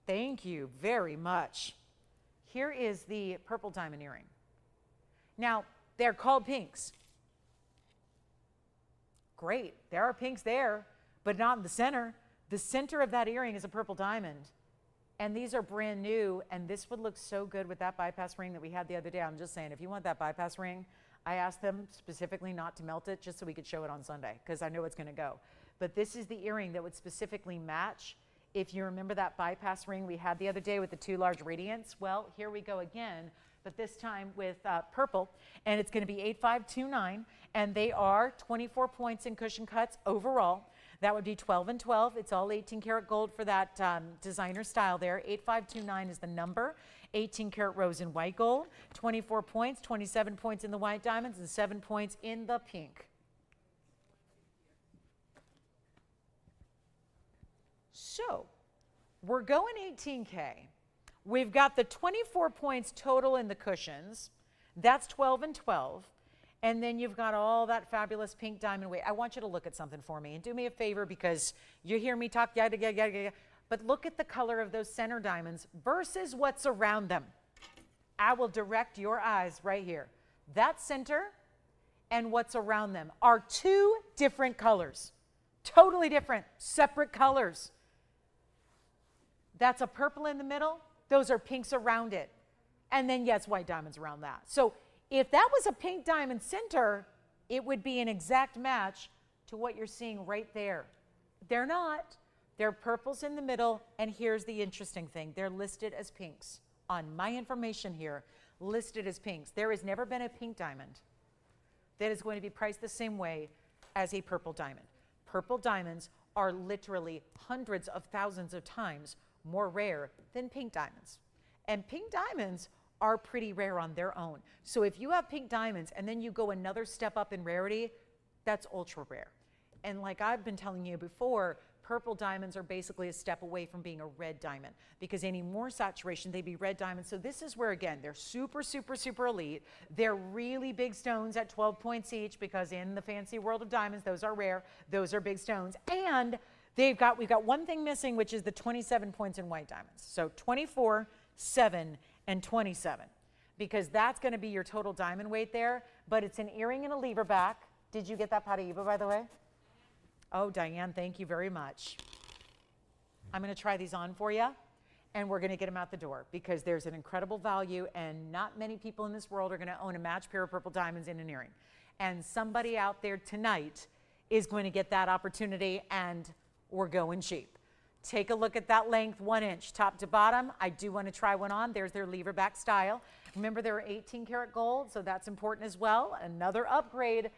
Thank you very much. Here is the purple diamond earring. Now, they're called pinks. Great, there are pinks there, but not in the center. The center of that earring is a purple diamond. And these are brand new, and this would look so good with that bypass ring that we had the other day. I'm just saying, if you want that bypass ring, I asked them specifically not to melt it just so we could show it on Sunday, because I know it's gonna go. But this is the earring that would specifically match. If you remember that bypass ring we had the other day with the 2 large radiants, well, here we go again, but this time with purple, and it's going to be 8529, and they are 24 points in cushion cuts overall. That would be 12 and 12. It's all 18 karat gold for that designer style there. 8529 is the number. 18 karat rose and white gold. 24 points, 27 points in the white diamonds, and 7 points in the pink. So we're going 18K. We've got the 24 points total in the cushions. That's 12 and 12. And then you've got all that fabulous pink diamond weight. I want you to look at something for me. And do me a favor, because you hear me talk, but look at the color of those center diamonds versus what's around them. I will direct your eyes right here. That center and what's around them are 2 different colors. Totally different, separate colors. That's a purple in the middle. Those are pinks around it. And then, yes, white diamonds around that. So if that was a pink diamond center, it would be an exact match to what you're seeing right there. They're not. They're purples in the middle. And here's the interesting thing. They're listed as pinks. on my information here listed as pinks. There has never been a pink diamond that is going to be priced the same way as a purple diamond. Purple diamonds are literally hundreds of thousands of times more rare than pink diamonds. And pink diamonds are pretty rare on their own. So if you have pink diamonds and then you go another step up in rarity, that's ultra rare. And like I've been telling you before, purple diamonds are basically a step away from being a red diamond, because any more saturation, they'd be red diamonds. So this is where, again, they're super, super, super elite. They're really big stones at 12 points each, because in the fancy world of diamonds, those are rare. Those are big stones. And we've got one thing missing, which is the 27 points in white diamonds. So 24, 7, and 27, because that's going to be your total diamond weight there. But it's an earring and a lever back. Did you get that paraiba, by the way? Oh, Diane, thank you very much. I'm going to try these on for you, and we're going to get them out the door, because there's an incredible value, and not many people in this world are going to own a matched pair of purple diamonds in an earring. And somebody out there tonight is going to get that opportunity, and we're going cheap. Take a look at that length, 1 inch, top to bottom. I do want to try one on. There's their lever back style. Remember, they're 18 karat gold, so that's important as well. Another upgrade.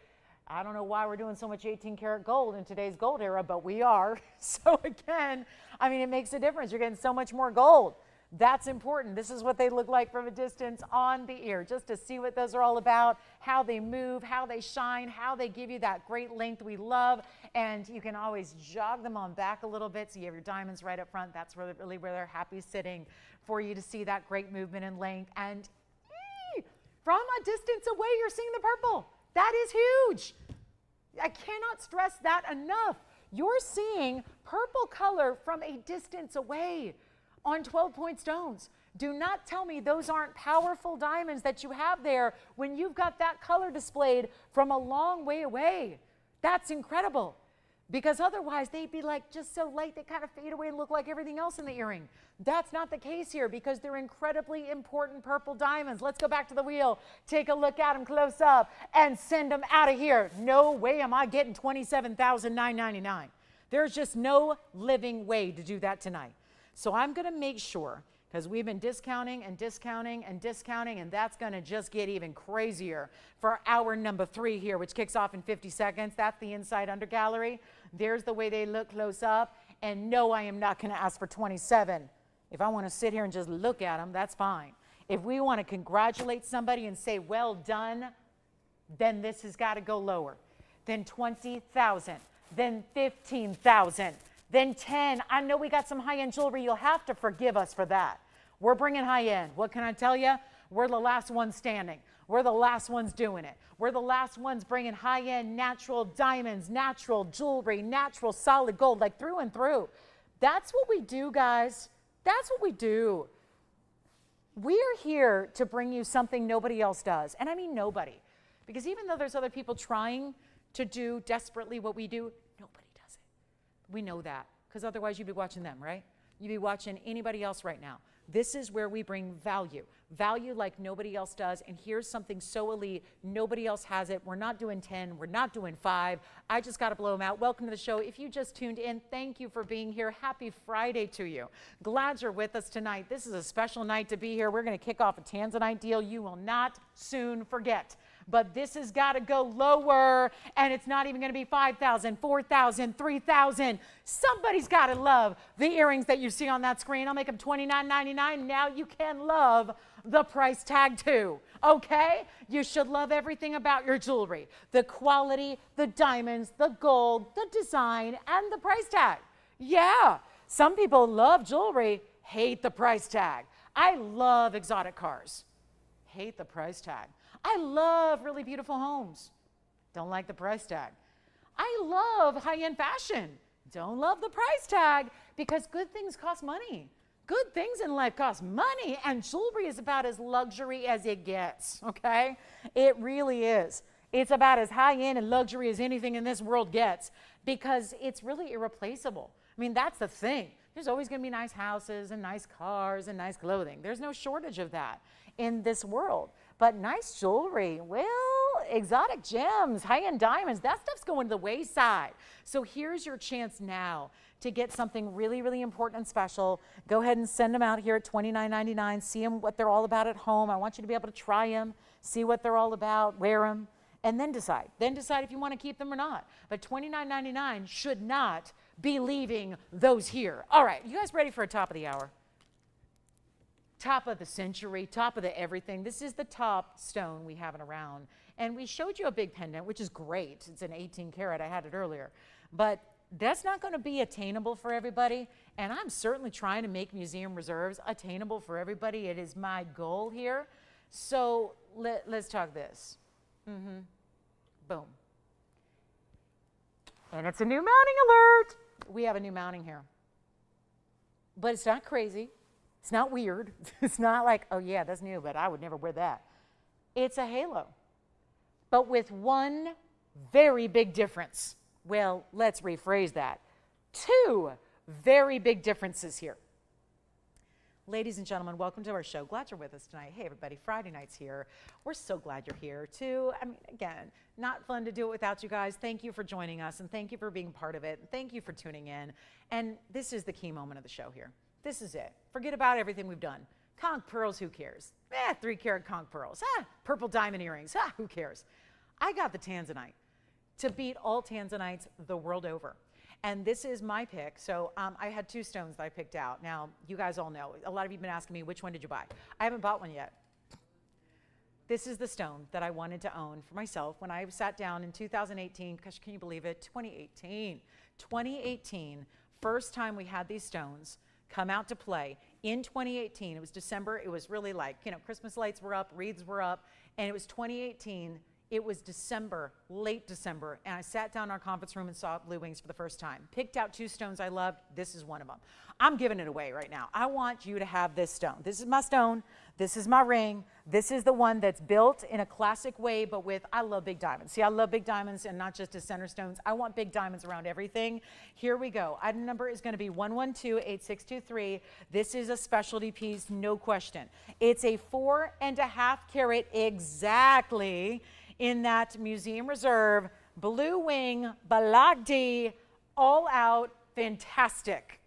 I don't know why we're doing so much 18 karat gold in today's gold era, but we are. So again, I mean, it makes a difference. You're getting so much more gold. That's important. This is what they look like from a distance on the ear, just to see what those are all about, how they move, how they shine, how they give you that great length we love. And you can always jog them on back a little bit so you have your diamonds right up front. That's really where they're happy sitting, for you to see that great movement and length. And from a distance away, you're seeing the purple. That is huge. I cannot stress that enough. You're seeing purple color from a distance away on 12-point stones. Do not tell me those aren't powerful diamonds that you have there when you've got that color displayed from a long way away. That's incredible, because otherwise they'd be like just so light they kind of fade away and look like everything else in the earring. That's not the case here, because they're incredibly important purple diamonds. Let's go back to the wheel, take a look at them close up, and send them out of here. No way am I getting $27,999. There's just no living way to do that tonight. So I'm going to make sure, because we've been discounting and discounting and discounting, and that's going to just get even crazier for hour number 3 here, which kicks off in 50 seconds. That's the inside under gallery. There's the way they look close up. And no, I am not going to ask for 27. If I want to sit here and just look at them, that's fine. If we want to congratulate somebody and say, well done, then this has got to go lower. Then 20,000, then 15,000, then 10. I know we got some high-end jewelry. You'll have to forgive us for that. We're bringing high-end. What can I tell you? We're the last ones standing. We're the last ones doing it. We're the last ones bringing high-end natural diamonds, natural jewelry, natural solid gold, like through and through. That's what we do, guys. That's what we do. We're here to bring you something nobody else does. And I mean nobody. Because even though there's other people trying to do desperately what we do, nobody does it. We know that, because otherwise you'd be watching them, right? You'd be watching anybody else right now. This is where we bring value. Value like nobody else does. And here's something so elite, nobody else has it. We're not doing 10, we're not doing 5. I just got to blow them out. Welcome to the show. If you just tuned in, thank you for being here. Happy Friday to you. Glad you're with us tonight. This is a special night to be here. We're going to kick off a tanzanite deal you will not soon forget. But this has got to go lower, and it's not even going to be 5,000, 4,000, 3,000. Somebody's got to love the earrings that you see on that screen. I'll make them $29.99. Now you can love the price tag too, okay? You should love everything about your jewelry. The quality, the diamonds, the gold, the design, and the price tag. Yeah, some people love jewelry, hate the price tag. I love exotic cars, hate the price tag. I love really beautiful homes, don't like the price tag. I love high-end fashion, don't love the price tag, because good things cost money. Good things in life cost money, and jewelry is about as luxury as it gets, okay? It really is. It's about as high-end and luxury as anything in this world gets, because it's really irreplaceable. I mean, that's the thing. There's always going to be nice houses and nice cars and nice clothing. There's no shortage of that in this world. But nice jewelry, well, exotic gems, high-end diamonds, that stuff's going to the wayside. So here's your chance now to get something really, really important and special. Go ahead and send them out here at $29.99. See them, what they're all about at home. I want you to be able to try them, see what they're all about, wear them, and then decide. Then decide if you want to keep them or not. But $29.99 should not be leaving those here. All right, you guys ready for a top of the hour? Top of the century, top of the everything. This is the top stone we have around. And we showed you a big pendant, which is great. It's an 18 karat, I had it earlier. But that's not going to be attainable for everybody. And I'm certainly trying to make museum reserves attainable for everybody. It is my goal here. So let's talk this. Boom. And it's a new mounting alert. We have a new mounting here. But it's not crazy. It's not weird. It's not like, oh yeah, that's new, but I would never wear that. It's a halo, but with one very big difference. Well, let's rephrase that. Two very big differences here. Ladies and gentlemen, welcome to our show. Glad you're with us tonight. Hey, everybody, Friday night's here. We're so glad you're here, too. I mean, again, not fun to do it without you guys. Thank you for joining us, and thank you for being part of it. Thank you for tuning in. And this is the key moment of the show here. This is it. Forget about everything we've done. Conch pearls, who cares? 3 karat conch pearls. Purple diamond earrings. Who cares? I got the tanzanite to beat all tanzanites the world over. And this is my pick. So I had 2 stones that I picked out. Now, you guys all know. A lot of you have been asking me, which one did you buy? I haven't bought one yet. This is the stone that I wanted to own for myself when I sat down in 2018. Gosh, can you believe it? 2018. 2018, first time we had these stones come out to play. In 2018, it was December. It was really like, you know, Christmas lights were up, wreaths were up. And it was 2018. It was December, late December, and I sat down in our conference room and saw Blue Wings for the first time. Picked out 2 stones I loved. This is one of them. I'm giving it away right now. I want you to have this stone. This is my stone. This is my ring. This is the one that's built in a classic way, but with, I love big diamonds. See, I love big diamonds, and not just as center stones. I want big diamonds around everything. Here we go. Item number is going to be 1128623. This is a specialty piece, no question. It's a 4.5 carat exactly in that museum reserve, blue wing, balagdi, all out, fantastic.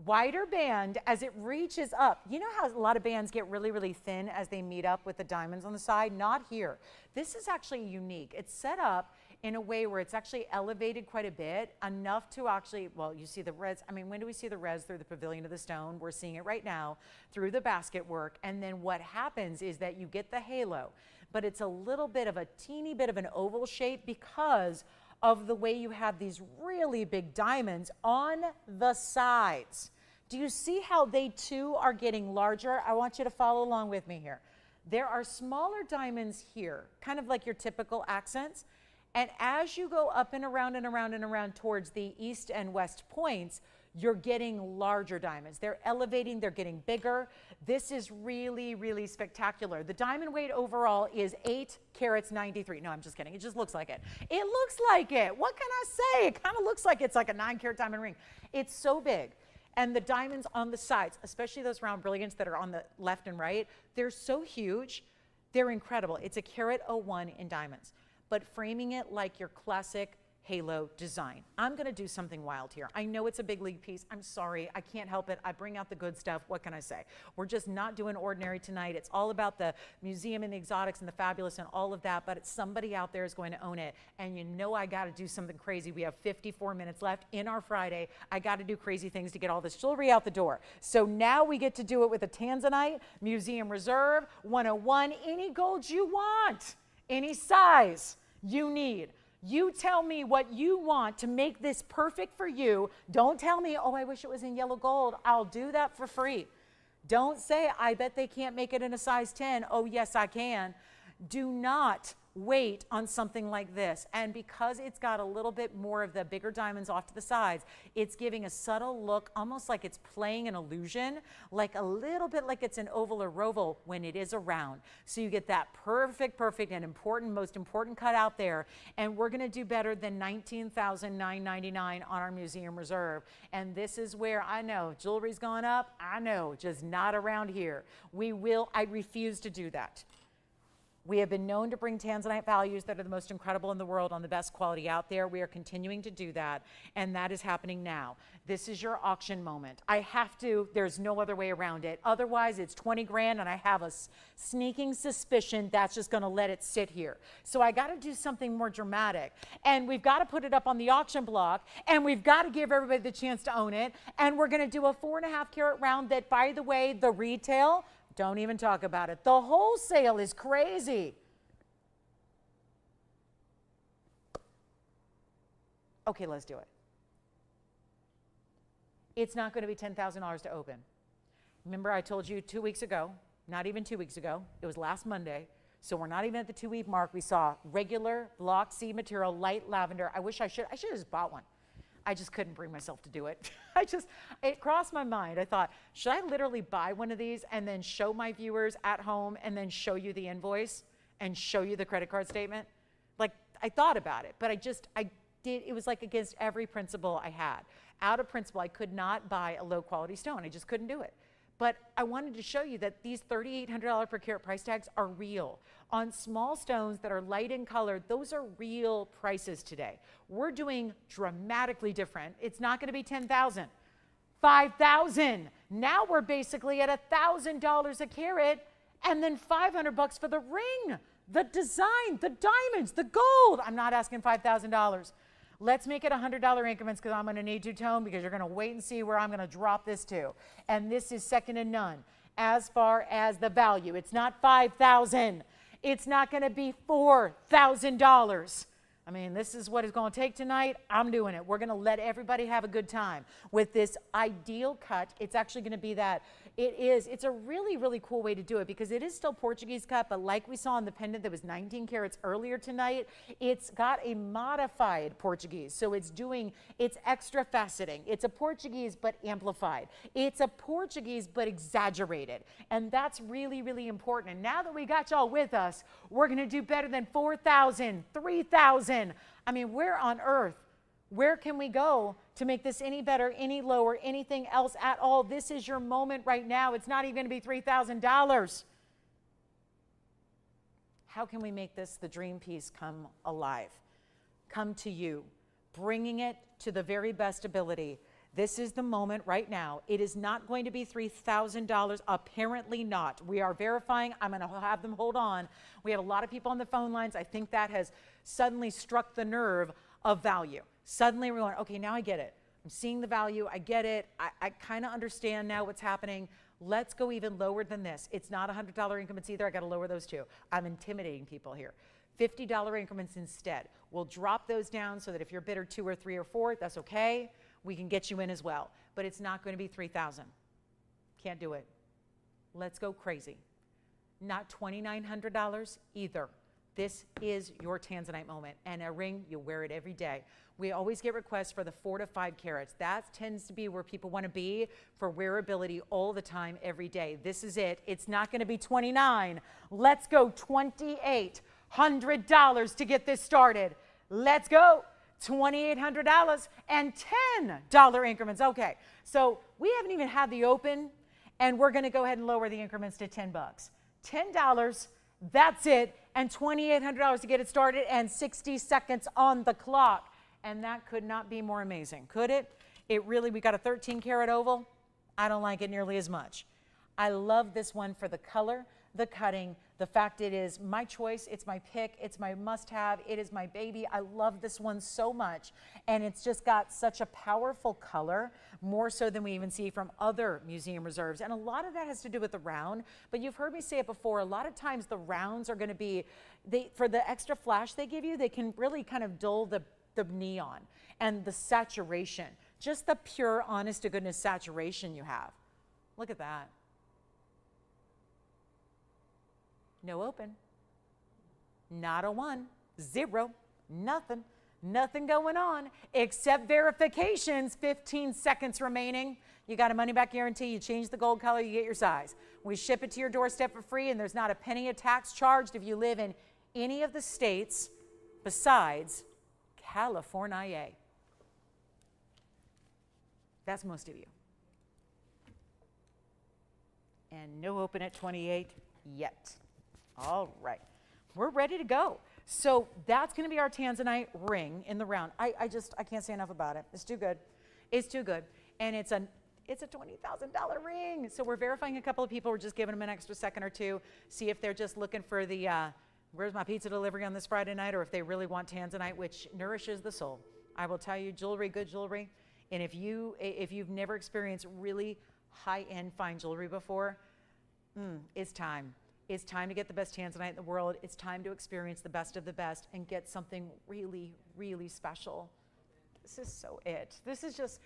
Wider band as it reaches up. You know how a lot of bands get really, really thin as they meet up with the diamonds on the side? Not here. This is actually unique. It's set up in a way where it's actually elevated quite a bit, enough to actually, well, you see the reds. I mean, when do we see the reds through the pavilion of the stone? We're seeing it right now through the basket work. And then what happens is that you get the halo, but it's a little bit of a teeny bit of an oval shape because of the way you have these really big diamonds on the sides. Do you see how they too are getting larger? I want you to follow along with me here. There are smaller diamonds here, kind of like your typical accents. And as you go up and around and around and around towards the east and west points, you're getting larger diamonds. They're elevating, they're getting bigger. This is really, really spectacular. The diamond weight overall is 8 carats 93. No, I'm just kidding. It just looks like it. It looks like it. What can I say? It kind of looks like it's like a 9 carat diamond ring. It's so big. And the diamonds on the sides, especially those round brilliants that are on the left and right, they're so huge. They're incredible. It's a carat 01 in diamonds, but framing it like your classic halo design. I'm going to do something wild here. I know it's a big league piece. I'm sorry. I can't help it. I bring out the good stuff. What can I say? We're just not doing ordinary tonight. It's all about the museum and the exotics and the fabulous and all of that, but it's somebody out there is going to own it. And you know I got to do something crazy. We have 54 minutes left in our Friday. I got to do crazy things to get all this jewelry out the door. So now we get to do it with a Tanzanite, Museum Reserve, 101, any gold you want, any size you need. You tell me what you want to make this perfect for you. Don't tell me, oh, I wish it was in yellow gold. I'll do that for free. Don't say, I bet they can't make it in a size 10. Oh, yes, I can. Do not wait on something like this. And because it's got a little bit more of the bigger diamonds off to the sides, it's giving a subtle look, almost like it's playing an illusion, like a little bit like it's an oval or roval when it is a round. So you get that perfect and important, most important cut out there. And we're going to do better than $19,999 on our Museum Reserve. And this is where I know jewelry's gone up. I know, just not around here. I refuse to do that. We have been known to bring tanzanite values that are the most incredible in the world on the best quality out there. We are continuing to do that, and that is happening now. This is your auction moment. I have to, there's no other way around it. Otherwise, it's 20 grand, and I have a sneaking suspicion that's just gonna let it sit here. So I gotta do something more dramatic, and we've gotta put it up on the auction block, and we've gotta give everybody the chance to own it, and we're gonna do a 4.5 carat round that, by the way, the retail, don't even talk about it. The wholesale is crazy. Okay, let's do it. It's not going to be $10,000 to open. Remember, I told you 2 weeks ago, not even 2 weeks ago, it was last Monday, so we're not even at the 2-week mark. We saw regular block C material, light lavender. I should have just bought one. I just couldn't bring myself to do it. It crossed my mind. I thought, should I literally buy one of these and then show my viewers at home and then show you the invoice and show you the credit card statement? Like, I thought about it, but I did, it was like against every principle I had. Out of principle, I could not buy a low quality stone. I just couldn't do it. But I wanted to show you that these $3,800 per carat price tags are real. On small stones that are light in color, those are real prices today. We're doing dramatically different. It's not gonna be 10,000, 5,000. Now we're basically at $1,000 a carat, and then 500 bucks for the ring, the design, the diamonds, the gold. I'm not asking $5,000. Let's make it $100 increments, because I'm going to need to tone, because you're going to wait and see where I'm going to drop this to. And this is second to none as far as the value. It's not $5,000. It's not going to be $4,000. I mean, this is what it's going to take tonight. I'm doing it. We're going to let everybody have a good time with this ideal cut. It's actually going to be that. It's a really, really cool way to do it, because it is still Portuguese cut, but like we saw in the pendant that was 19 carats earlier tonight, it's got a modified Portuguese. So it's extra faceting. It's a Portuguese, but amplified. It's a Portuguese, but exaggerated. And that's really, really important. And now that we got y'all with us, we're going to do better than 4,000, 3,000. I mean, where on earth? Where can we go to make this any better, any lower, anything else at all? This is your moment right now. It's not even going to be $3,000. How can we make this the dream piece come alive? Come to you, bringing it to the very best ability. This is the moment right now. It is not going to be $3,000. Apparently not. We are verifying. I'm going to have them hold on. We have a lot of people on the phone lines. I think that has suddenly struck the nerve of value. Suddenly we're going, okay, now I get it. I'm seeing the value. I get it. I kind of understand now what's happening. Let's go even lower than this. It's not $100 increments either. I got to lower those too. I'm intimidating people here. $50 increments instead. We'll drop those down so that if you're bidder 2 or 3 or 4, that's okay. We can get you in as well. But it's not going to be $3,000. Can't do it. Let's go crazy. Not $2,900 either. This is your tanzanite moment, and a ring, you wear it every day. We always get requests for the 4 to 5 carats. That tends to be where people want to be for wearability all the time, every day. This is it. It's not going to be 29. Let's go $2,800 to get this started. Let's go. $2,800 and $10 increments. Okay, so we haven't even had the open, and we're going to go ahead and lower the increments to 10 bucks. $10. That's it, and $2,800 to get it started, and 60 seconds on the clock. And that could not be more amazing, could it? We got a 13 karat oval. I don't like it nearly as much. I love this one for the color, the cutting, the fact it is my choice, it's my pick, it's my must-have, it is my baby. I love this one so much, and it's just got such a powerful color, more so than we even see from other museum reserves. And a lot of that has to do with the round, but you've heard me say it before, a lot of times the rounds are going to be, for the extra flash they give you, they can really kind of dull the neon and the saturation, just the pure, honest to goodness saturation you have. Look at that. No open, not a 1, 0, nothing going on except verifications. 15 seconds remaining. You got a money back guarantee. You change the gold color, you get your size. We ship it to your doorstep for free, and there's not a penny of tax charged if you live in any of the states besides California. That's most of you. And no open at 28 yet. All right, we're ready to go. So that's going to be our tanzanite ring in the round. I can't say enough about it. It's too good. It's too good. And it's a $20,000 ring. So we're verifying a couple of people. We're just giving them an extra second or two, see if they're just looking for the, where's my pizza delivery on this Friday night, or if they really want tanzanite, which nourishes the soul. I will tell you, jewelry, good jewelry. And if you've never experienced really high-end fine jewelry before, it's time. It's time to get the best tanzanite in the world. It's time to experience the best of the best and get something really, really special. This is so it. This is just,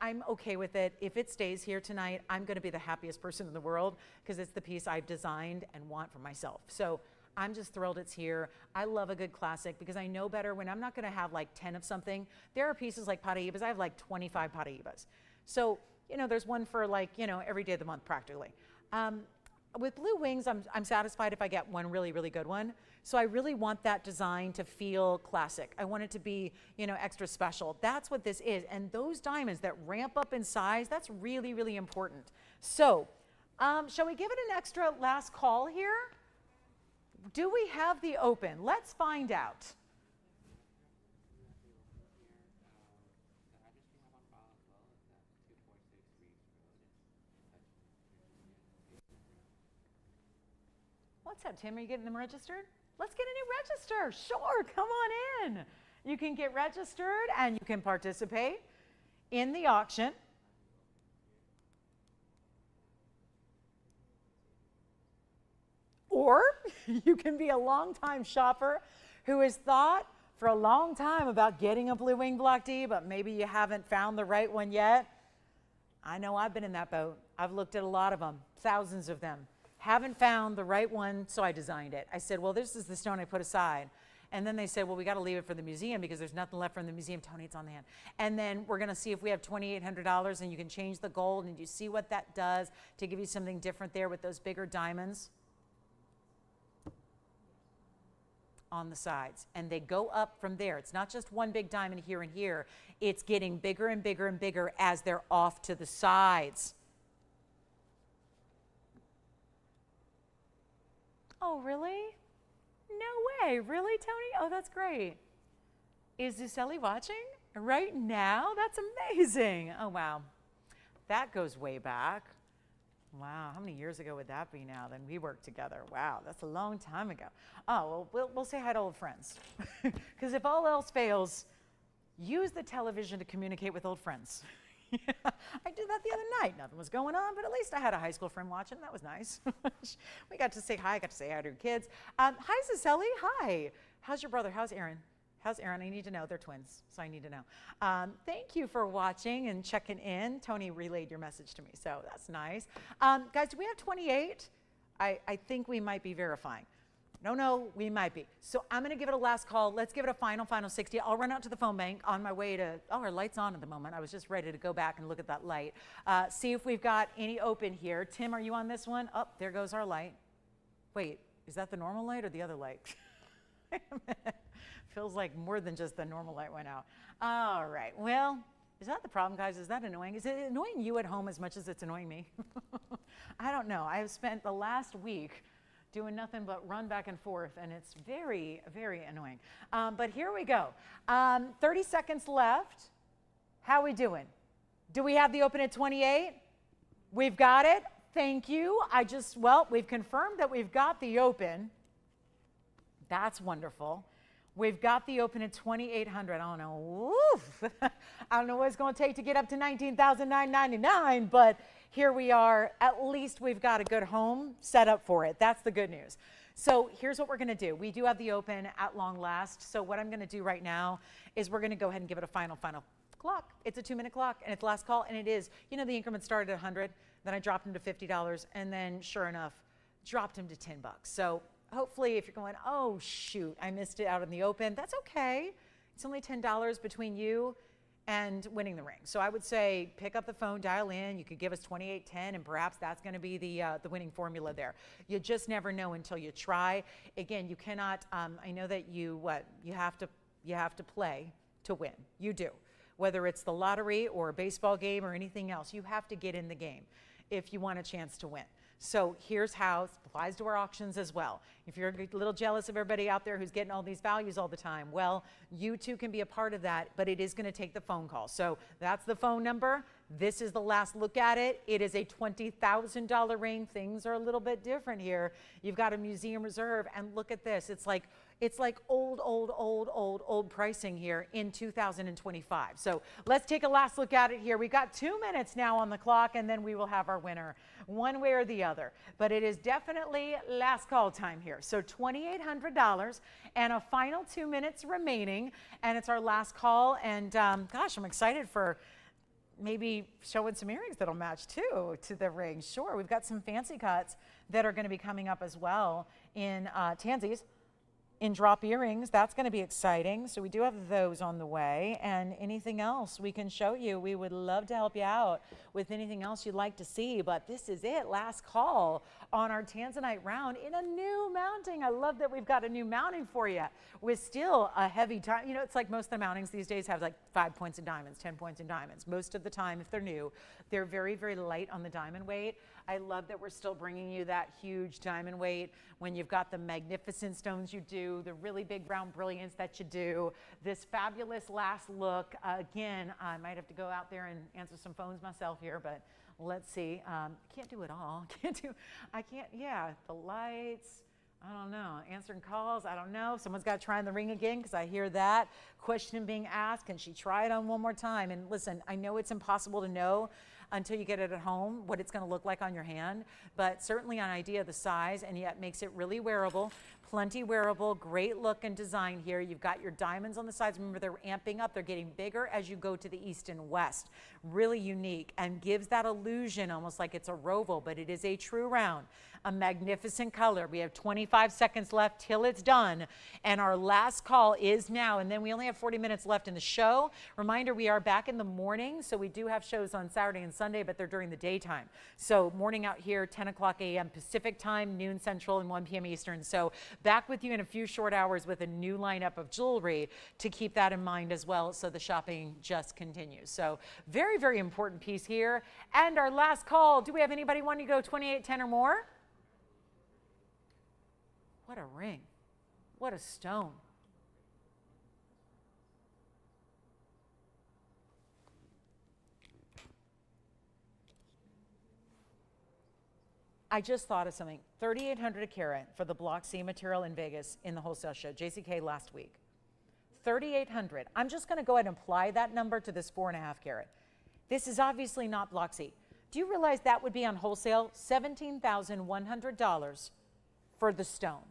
I'm okay with it. If it stays here tonight, I'm going to be the happiest person in the world because it's the piece I've designed and want for myself. So I'm just thrilled it's here. I love a good classic because I know better when I'm not going to have like 10 of something. There are pieces like paraibas. I have like 25 paraibas. So, there's one for like, every day of the month practically. With blue wings, I'm satisfied if I get one really, really good one. So I really want that design to feel classic. I want it to be, extra special. That's what this is. And those diamonds that ramp up in size, that's really, really important. So shall we give it an extra last call here? Do we have the open? Let's find out. What's up, Tim? Are you getting them registered? Let's get a new register. Sure, come on in. You can get registered and you can participate in the auction. Or you can be a longtime shopper who has thought for a long time about getting a blue wing block D, but maybe you haven't found the right one yet. I know I've been in that boat. I've looked at a lot of them, thousands of them. Haven't found the right one, so I designed it. I said, well, this is the stone I put aside. And then they said, well, we got to leave it for the museum because there's nothing left from the museum. Tony, it's on the hand. And then we're going to see if we have $2,800 and you can change the gold. And you see what that does to give you something different there with those bigger diamonds on the sides. And they go up from there. It's not just one big diamond here and here. It's getting bigger and bigger and bigger as they're off to the sides. Oh, really? No way. Really, Tony? Oh, that's great. Is Zuselli watching right now? That's amazing. Oh, wow. That goes way back. Wow. How many years ago would that be now? Then we worked together. Wow. That's a long time ago. Oh, well, we'll say hi to old friends. Because if all else fails, use the television to communicate with old friends. I did that the other night. Nothing was going on, but at least I had a high school friend watching. That was nice. We got to say hi. I got to say hi to your kids. Hi, Zuselli. Hi. How's your brother? How's Aaron? How's Aaron? I need to know. They're twins, so I need to know. Thank you for watching and checking in. Tony relayed your message to me, so that's nice. Guys, do we have 28? I think we might be verifying. No, we might be. So I'm going to give it a last call. Let's give it a final 60. I'll run out to the phone bank on my way to, our light's on at the moment. I was just ready to go back and look at that light. See if we've got any open here. Tim, are you on this one? Oh, there goes our light. Wait, is that the normal light or the other light? Feels like more than just the normal light went out. All right, well, is that the problem, guys? Is that annoying? Is it annoying you at home as much as it's annoying me? I don't know. I have spent the last week doing nothing but run back and forth, and it's very, very annoying. But here we go. 30 seconds left. How are we doing? Do we have the open at 28? We've got it. Thank you. We've confirmed that we've got the open. That's wonderful. We've got the open at 2,800. I don't know. Oof. I don't know what it's going to take to get up to 19,999, but here we are. At least we've got a good home set up for it. That's the good news. So here's what we're going to do. We do have the open at long last. So what I'm going to do right now is we're going to go ahead and give it a final clock. It's a 2-minute clock, and it's last call, and it is. The increment started at 100, then I dropped him to $50, and then sure enough, dropped him to $10. So hopefully if you're going, oh shoot, I missed it out in the open, that's okay. It's only $10 between you and winning the ring. So I would say pick up the phone, dial in. You could give us 2810, and perhaps that's going to be the winning formula there. You just never know until you try. Again, you cannot. I know that you have to play to win. You do. Whether it's the lottery or a baseball game or anything else, you have to get in the game. if you want a chance to win. So here's how, it applies to our auctions as well. If you're a little jealous of everybody out there who's getting all these values all the time, well, you too can be a part of that, but it is going to take the phone call. So that's the phone number. This is the last look at it. It is a $20,000 ring. Things are a little bit different here. You've got a museum reserve, and look at this. It's like old pricing here in 2025. So let's take a last look at it here. We've got 2 minutes now on the clock, and then we will have our winner one way or the other. But it is definitely last call time here. So $2,800 and a final 2 minutes remaining, and it's our last call. And gosh, I'm excited for maybe showing some earrings that'll match too to the ring. Sure, we've got some fancy cuts that are going to be coming up as well in tansies. In drop earrings, that's going to be exciting. So we do have those on the way, and anything else we can show you. We would love to help you out with anything else you'd like to see, but this is it, last call on our tanzanite round in a new mounting. I love that we've got a new mounting for you with still a heavy time. You know, it's like most of the mountings these days have like 5 points in diamonds, 10 points in diamonds. Most of the time, if they're new, they're very, very light on the diamond weight. I love that we're still bringing you that huge diamond weight when you've got the magnificent stones you do, the really big round brilliance that you do, this fabulous last look. Again, I might have to go out there and answer some phones myself here, but let's see. Can't do it all. Yeah, the lights. I don't know. Answering calls, I don't know. Someone's got to try on the ring again because I hear that question being asked. Can she try it on one more time? And listen, I know it's impossible to know until you get it at home what it's going to look like on your hand, but certainly an idea of the size, and yet makes it really wearable. Plenty wearable, great look and design here. You've got your diamonds on the sides. Remember, they're amping up. They're getting bigger as you go to the east and west. Really unique and gives that illusion almost like it's a roval, but it is a true round. A magnificent color. We have 25 seconds left till it's done, and our last call is now, and then we only have 40 minutes left in the show. Reminder, we are back in the morning, so we do have shows on Saturday and Sunday, but they're during the daytime. So morning out here, 10 o'clock a.m. Pacific time, noon Central, and 1 p.m. Eastern. So back with you in a few short hours with a new lineup of jewelry to keep that in mind as well, so the shopping just continues. So very, very important piece here. And our last call, do we have anybody wanting to go 2810 or more? What a ring. What a stone. I just thought of something. $3,800 a carat for the Block C material in Vegas in the wholesale show, JCK last week. $3,800. I'm just going to go ahead and apply that number to this 4.5 carat. This is obviously not Block C. Do you realize that would be on wholesale $17,100 for the stone?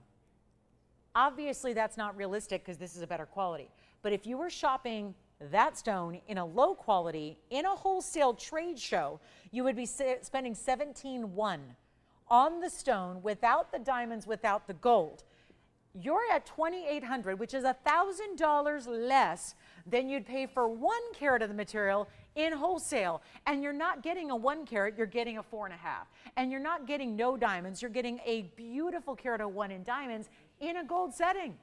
Obviously, that's not realistic because this is a better quality. But if you were shopping that stone in a low quality, in a wholesale trade show, you would be spending $17,100 on the stone without the diamonds, without the gold. You're at $2,800, which is $1,000 less than you'd pay for 1 carat of the material in wholesale. And you're not getting a 1 carat, you're getting a 4.5. And you're not getting no diamonds, you're getting a beautiful carat of 1 in diamonds in a gold setting,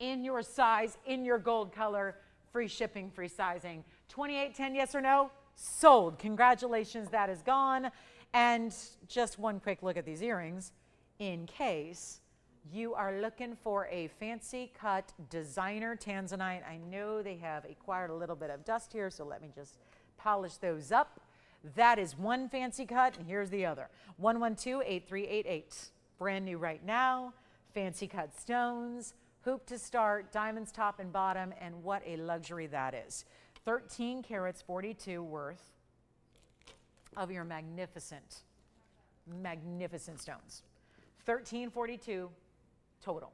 in your size, in your gold color, free shipping, free sizing. 2810, yes or no? Sold. Congratulations, that is gone. And just one quick look at these earrings in case you are looking for a fancy cut designer tanzanite. I know they have acquired a little bit of dust here, so let me just polish those up. That is one fancy cut, and here's the other. 112-8388. Brand new right now. Fancy cut stones, hoop to start, diamonds top and bottom, and what a luxury that is. 13 carats, 42 worth of your magnificent, magnificent stones. 1342 total.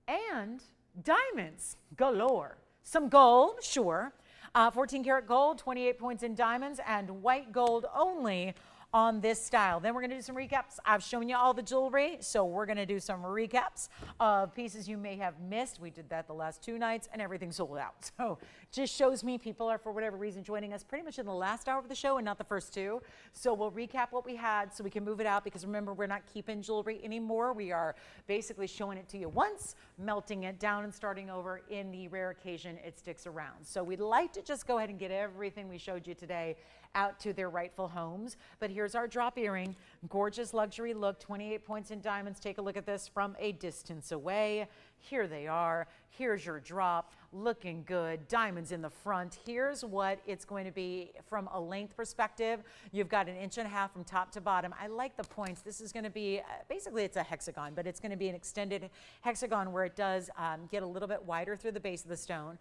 And diamonds galore. Some gold, sure. 14 karat gold, 28 points in diamonds, and white gold only on this style. Then we're going to do some recaps. I've shown you all the jewelry, so we're going to do some recaps of pieces you may have missed. We did that the last 2 nights, and everything sold out. So just shows me people are, for whatever reason, joining us pretty much in the last hour of the show and not the first 2. So we'll recap what we had so we can move it out, because remember, we're not keeping jewelry anymore. We are basically showing it to you once, melting it down, and starting over. In the rare occasion it sticks around. So we'd like to just go ahead and get everything we showed you today out to their rightful homes. But here's our drop earring. Gorgeous luxury look, 28 points in diamonds. Take a look at this from a distance away. Here they are. Here's your drop, looking good. Diamonds in the front. Here's what it's going to be from a length perspective. You've got 1.5 inches from top to bottom. I like the points. This is going to be, basically it's a hexagon, but it's going to be an extended hexagon where it does get a little bit wider through the base of the stone.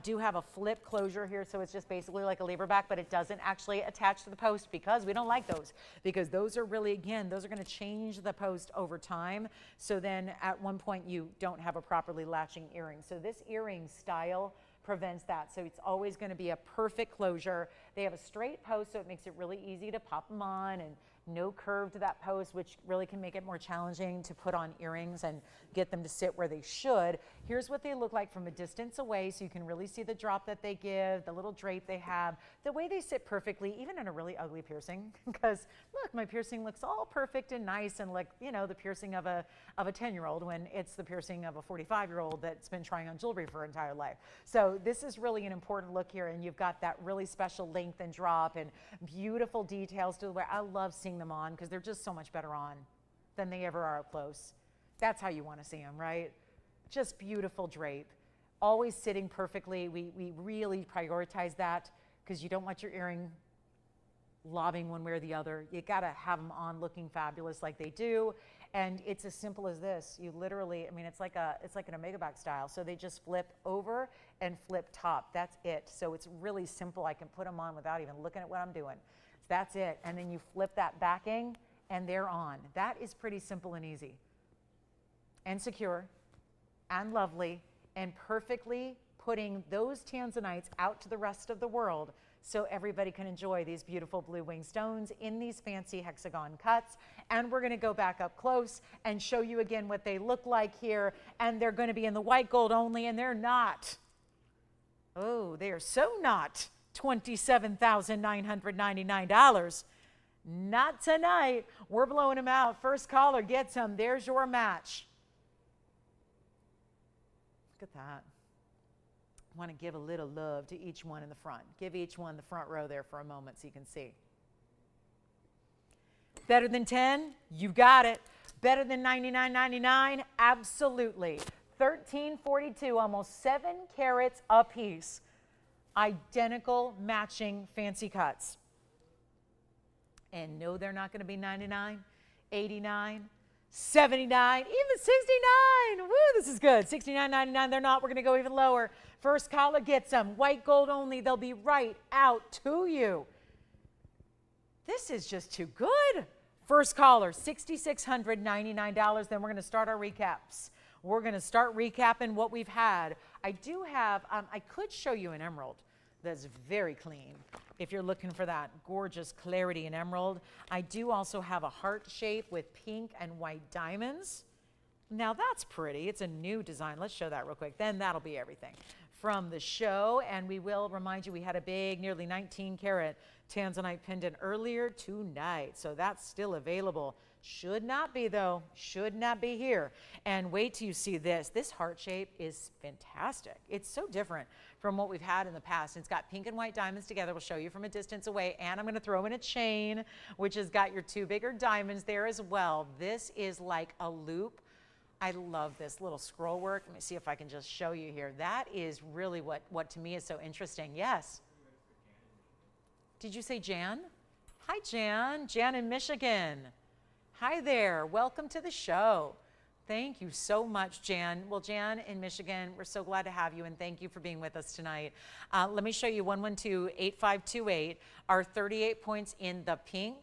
Do have a flip closure here, so it's just basically like a lever back, but it doesn't actually attach to the post, because we don't like those, because those are really, again, those are going to change the post over time. So then at one point you don't have a properly latching earring. So this earring style prevents that. So it's always going to be a perfect closure. They have a straight post, so it makes it really easy to pop them on, and no curve to that post, which really can make it more challenging to put on earrings and get them to sit where they should. Here's what they look like from a distance away, so you can really see the drop that they give, the little drape they have, the way they sit perfectly, even in a really ugly piercing. Because look, my piercing looks all perfect and nice, and like, you know, the piercing of a 10-year-old, when it's the piercing of a 45-year-old that's been trying on jewelry for her entire life. So this is really an important look here, and you've got that really special length and drop and beautiful details to the wear. I love seeing them on, because they're just so much better on than they ever are up close. That's how you want to see them, right? Just beautiful drape, always sitting perfectly. We really prioritize that, because you don't want your earring lobbing one way or the other. You got to have them on looking fabulous like they do. And it's as simple as this. You literally, I mean, it's like an omega back style. So they just flip over and flip top. That's it. So it's really simple. I can put them on without even looking at what I'm doing. That's it. And then you flip that backing and they're on. That is pretty simple and easy and secure and lovely, and perfectly putting those tanzanites out to the rest of the world, so everybody can enjoy these beautiful blue wing stones in these fancy hexagon cuts. And we're going to go back up close and show you again what they look like here. And they're going to be in the white gold only, and they're not. Oh, they are so not $27,999. Not tonight. We're blowing them out. First caller gets them. There's your match. Look at that. I want to give a little love to each one in the front. Give each one the front row there for a moment so you can see. Better than 10? You got it. Better than $99.99? Absolutely. $13.42, almost 7 carats a piece. Identical matching fancy cuts. And no, they're not going to be 99, 89, 79, even 69. Woo, this is good. $69.99. They're not. We're going to go even lower. First caller gets them. White gold only. They'll be right out to you. This is just too good. First caller, $6,699. Then we're going to start our recaps. We're going to start recapping what we've had. I do have, I could show you an emerald that's very clean if you're looking for that gorgeous clarity in emerald. I do also have a heart shape with pink and white diamonds. Now that's pretty. It's a new design. Let's show that real quick. Then that'll be everything from the show. And we will remind you, we had a big, nearly 19 carat tanzanite pendant earlier tonight. So that's still available. Should not be though, should not be here. And wait till you see this. This heart shape is fantastic. It's so different from what we've had in the past. It's got pink and white diamonds together. We'll show you from a distance away. And I'm going to throw in a chain, which has got your 2 bigger diamonds there as well. This is like a loop. I love this little scroll work. Let me see if I can just show you here. That is really what to me is so interesting. Yes. Did you say Jan? Hi, Jan. Jan in Michigan. Hi there. Welcome to the show. Thank you so much, Jan. Well, Jan in Michigan, we're so glad to have you, and thank you for being with us tonight. Let me show you 112-8528, our 38 points in the pink,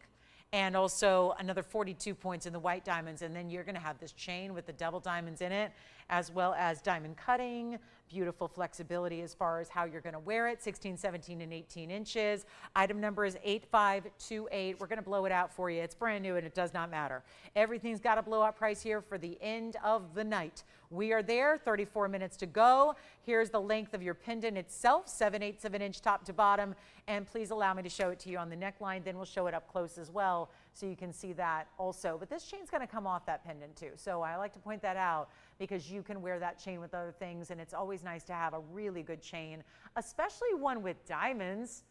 and also another 42 points in the white diamonds. And then you're going to have this chain with the double diamonds in it, as well as diamond cutting, Beautiful flexibility as far as how you're going to wear it. 16, 17, and 18 inches. Item number is 8528. We're going to blow it out for you. It's brand new and it does not matter. Everything's got a blowout price here for the end of the night. We are there, 34 minutes to go. Here's the length of your pendant itself, 7/8 of an inch top to bottom. And please allow me to show it to you on the neckline. Then we'll show it up close as well so you can see that also. But this chain's going to come off that pendant too. So I like to point that out because you can wear that chain with other things. And it's always nice to have a really good chain, especially one with diamonds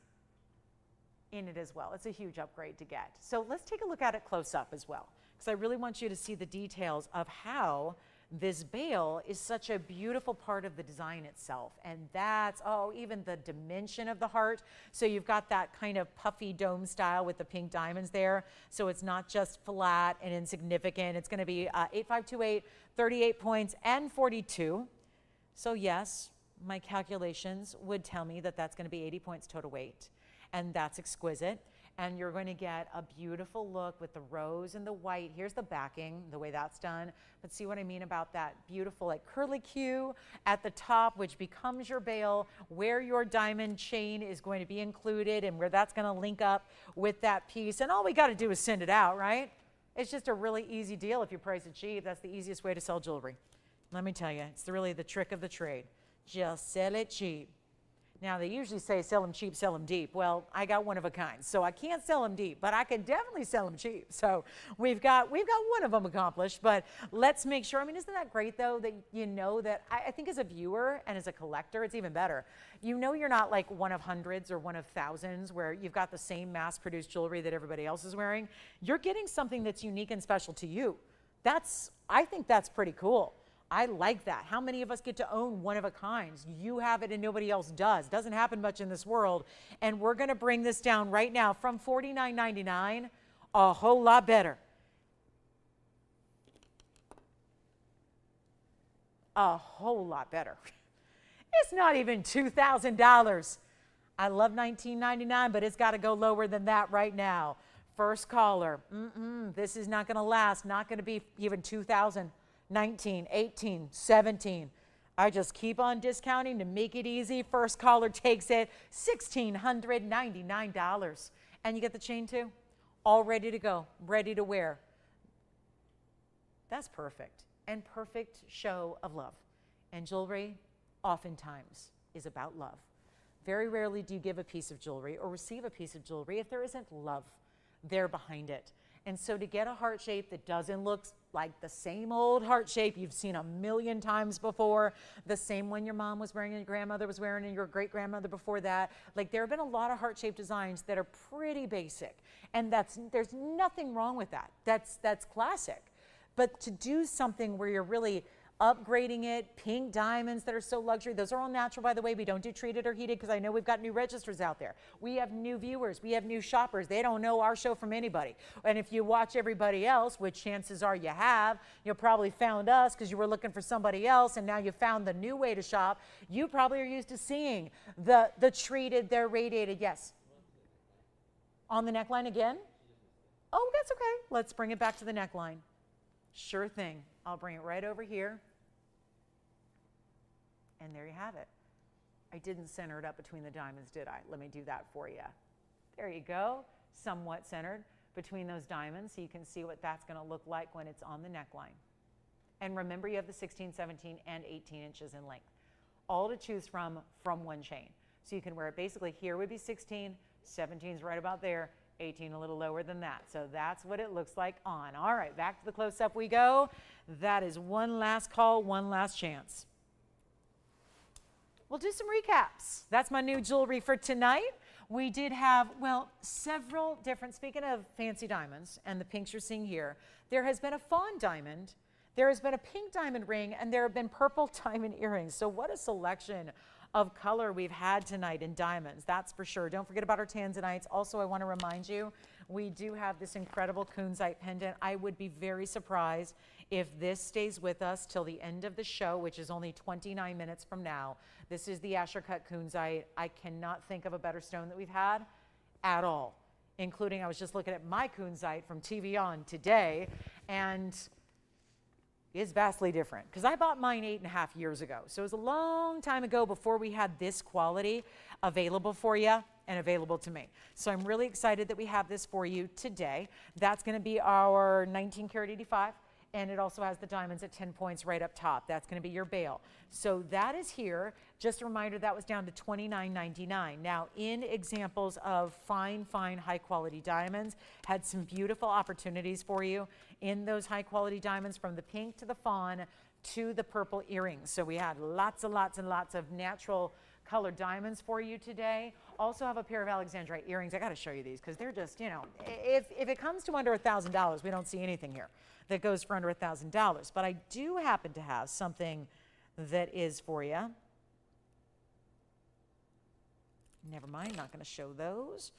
in it as well. It's a huge upgrade to get. So let's take a look at it close up as well, because I really want you to see the details of how this bail is such a beautiful part of the design itself. And that's, oh, even the dimension of the heart. So you've got that kind of puffy dome style with the pink diamonds there. So it's not just flat and insignificant. It's going to be 8528, 38 points, and 42. So yes, my calculations would tell me that that's going to be 80 points total weight. And that's exquisite. And you're going to get a beautiful look with the rose and the white. Here's the backing, the way that's done. But see what I mean about that beautiful like curly Q at the top, which becomes your bail, where your diamond chain is going to be included and where that's going to link up with that piece. And all we got to do is send it out, right? It's just a really easy deal if you price it cheap. That's the easiest way to sell jewelry. Let me tell you, it's really the trick of the trade. Just sell it cheap. Now, they usually say sell them cheap, sell them deep. Well, I got one of a kind, so I can't sell them deep, but I can definitely sell them cheap. So we've got one of them accomplished, but let's make sure. I mean, isn't that great, though, that you know that I think as a viewer and as a collector, it's even better. You know you're not like one of hundreds or one of thousands where you've got the same mass-produced jewelry that everybody else is wearing. You're getting something that's unique and special to you. I think that's pretty cool. I like that. How many of us get to own one of a kinds? You have it and nobody else does. Doesn't happen much in this world. And we're going to bring this down right now from $49.99, a whole lot better. A whole lot better. It's not even $2,000. I love $19.99, but it's got to go lower than that right now. First caller. This is not going to last. Not going to be even $2,000. 19, 18, 17. I just keep on discounting to make it easy. First caller takes it, $1,699. And you get the chain too, all ready to go, ready to wear. That's perfect, and perfect show of love. And jewelry oftentimes is about love. Very rarely do you give a piece of jewelry or receive a piece of jewelry if there isn't love there behind it. And so to get a heart shape that doesn't look like the same old heart shape you've seen a million times before, the same one your mom was wearing and your grandmother was wearing and your great-grandmother before that, like there have been a lot of heart-shaped designs that are pretty basic. And there's nothing wrong with that. That's classic. But to do something where you're really upgrading it, pink diamonds that are so luxury. Those are all natural, by the way. We don't do treated or heated because I know we've got new registers out there. We have new viewers. We have new shoppers. They don't know our show from anybody. And if you watch everybody else, which chances are you have, you probably found us because you were looking for somebody else and now you found the new way to shop. You probably are used to seeing the treated, they're radiated. Yes. On the neckline again? Oh, that's okay. Let's bring it back to the neckline. Sure thing. I'll bring it right over here. And there you have it. I didn't center it up between the diamonds, did I? Let me do that for you. There you go. Somewhat centered between those diamonds so you can see what that's going to look like when it's on the neckline. And remember, you have the 16, 17, and 18 inches in length. All to choose from one chain. So you can wear it basically here would be 16, 17 is right about there, 18 a little lower than that. So that's what it looks like on. All right, back to the close-up we go. That is one last call, one last chance. We'll do some recaps. That's my new jewelry for tonight. We did have, well, several different, speaking of fancy diamonds and the pinks you're seeing here, there has been a fawn diamond, there has been a pink diamond ring, and there have been purple diamond earrings. So what a selection of color we've had tonight in diamonds, that's for sure. Don't forget about our tanzanites. Also, I want to remind you, we do have this incredible kunzite pendant. I would be very surprised if this stays with us till the end of the show, which is only 29 minutes from now. This is the Asher cut kunzite. I cannot think of a better stone that we've had at all, including I was just looking at my kunzite from TVON today, and is vastly different because I bought mine 8.5 years ago. So it was a long time ago before we had this quality available for you and available to me. So I'm really excited that we have this for you today. That's going to be our 19 karat 85. And it also has the diamonds at 10 points right up top. That's going to be your bail. So that is here. Just a reminder, that was down to $29.99. Now, in examples of fine, high quality diamonds, had some beautiful opportunities for you in those high quality diamonds, from the pink to the fawn to the purple earrings. So we had lots and lots of natural colored diamonds for you today. Also have a pair of Alexandrite earrings. I got to show you these because they're just, you know, if it comes to under $1,000, we don't see anything here that goes for under $1,000. But I do happen to have something that is for you. Never mind, not going to show those.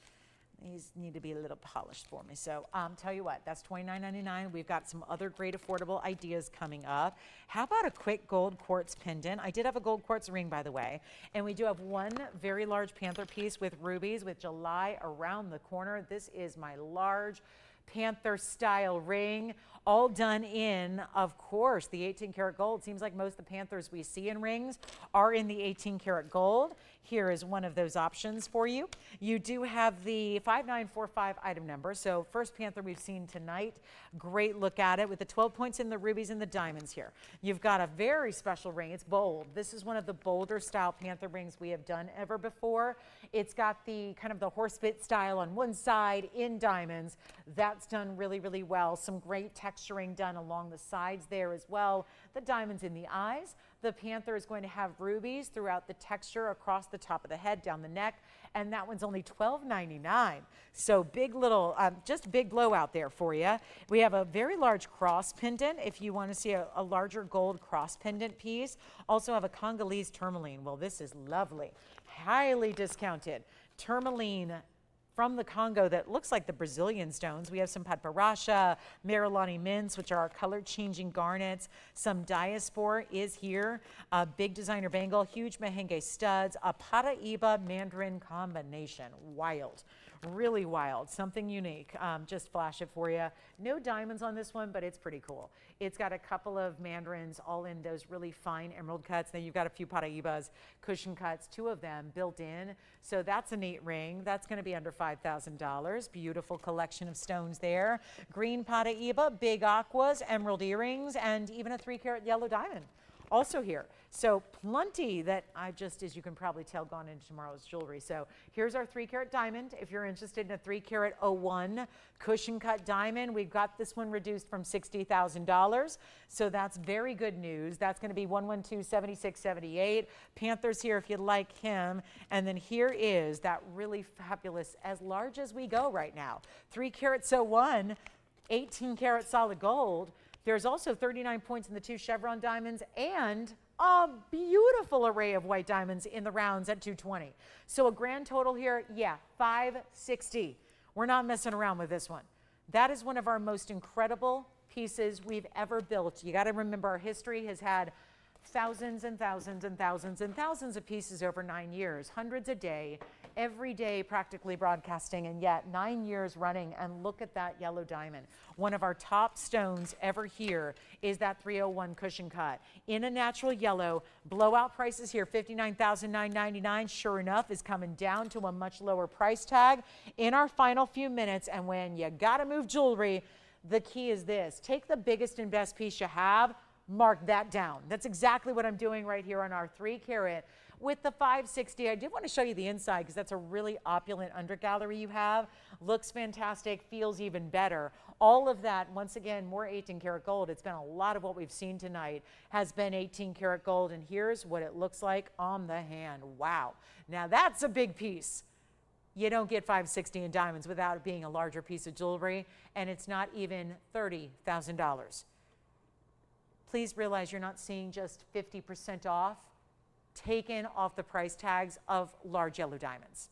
These need to be a little polished for me. So tell you what, that's $29.99. We've got some other great affordable ideas coming up. How about a quick gold quartz pendant? I did have a gold quartz ring, by the way. And we do have one very large panther piece with rubies with July around the corner. This is my large panther style ring, all done in, of course, the 18 karat gold. Seems like most of the panthers we see in rings are in the 18 karat gold. Here is one of those options for you. You do have the 5945 item number. So first panther we've seen tonight. Great look at it with the 12 points in the rubies and the diamonds here. You've got a very special ring. It's bold. This is one of the bolder style panther rings we have done ever before. It's got the kind of the horse bit style on one side in diamonds. That's done really, really well. Some great texturing done along the sides there as well. The diamonds in the eyes. The panther is going to have rubies throughout the texture across the top of the head, down the neck, and that one's only $12.99. So big little, just big blowout there for you. We have a very large cross pendant if you want to see a larger gold cross pendant piece. Also have a Congolese tourmaline. Well, this is lovely, highly discounted tourmaline from the Congo that looks like the Brazilian stones. We have some Padparacha, Marilani mints, which are our color-changing garnets. Some diaspore is here. A big designer bangle, huge merengue studs, a paraiba mandarin combination. Wild. Really wild, something unique. Just flash it for you. No diamonds on this one, but it's pretty cool. It's got a couple of mandarins all in those really fine emerald cuts. Then you've got a few paraibas, cushion cuts, 2 of them built in. So that's a neat ring. That's going to be under $5,000. Beautiful collection of stones there. Green paraiba, big aquas, emerald earrings, and even a 3 karat yellow diamond. Also here. So plenty that I just, as you can probably tell, gone into tomorrow's jewelry. So here's our 3 karat diamond. If you're interested in a 3 karat 01 cushion cut diamond, we've got this one reduced from $60,000. So that's very good news. That's going to be $112,7678. Panther's here if you'd like him. And then here is that really fabulous, as large as we go right now, 3 karat 01, 18 karat solid gold. There's also 39 points in the 2 chevron diamonds and a beautiful array of white diamonds in the rounds at 220. So a grand total here, yeah, $560. We're not messing around with this one. That is one of our most incredible pieces we've ever built. You got to remember, our history has had thousands and thousands and thousands and thousands of pieces over 9 years, hundreds a day, every day practically broadcasting, and yet 9 years running. And look at that yellow diamond. One of our top stones ever here is that 301 cushion cut in a natural yellow. Blowout prices here, $59,999. Sure enough, is coming down to a much lower price tag in our final few minutes. And when you gotta move jewelry, the key is this: take the biggest and best piece you have, mark that down. That's exactly what I'm doing right here on our 3 karat with the $560. I did want to show you the inside because that's a really opulent undergallery you have. Looks fantastic, feels even better. All of that, once again, more 18 karat gold. It's been a lot of what we've seen tonight has been 18 karat gold, and here's what it looks like on the hand. Wow. Now that's a big piece. You don't get $560 in diamonds without it being a larger piece of jewelry, and it's not even $30,000. Please realize you're not seeing just 50% off taken off the price tags of large yellow diamonds.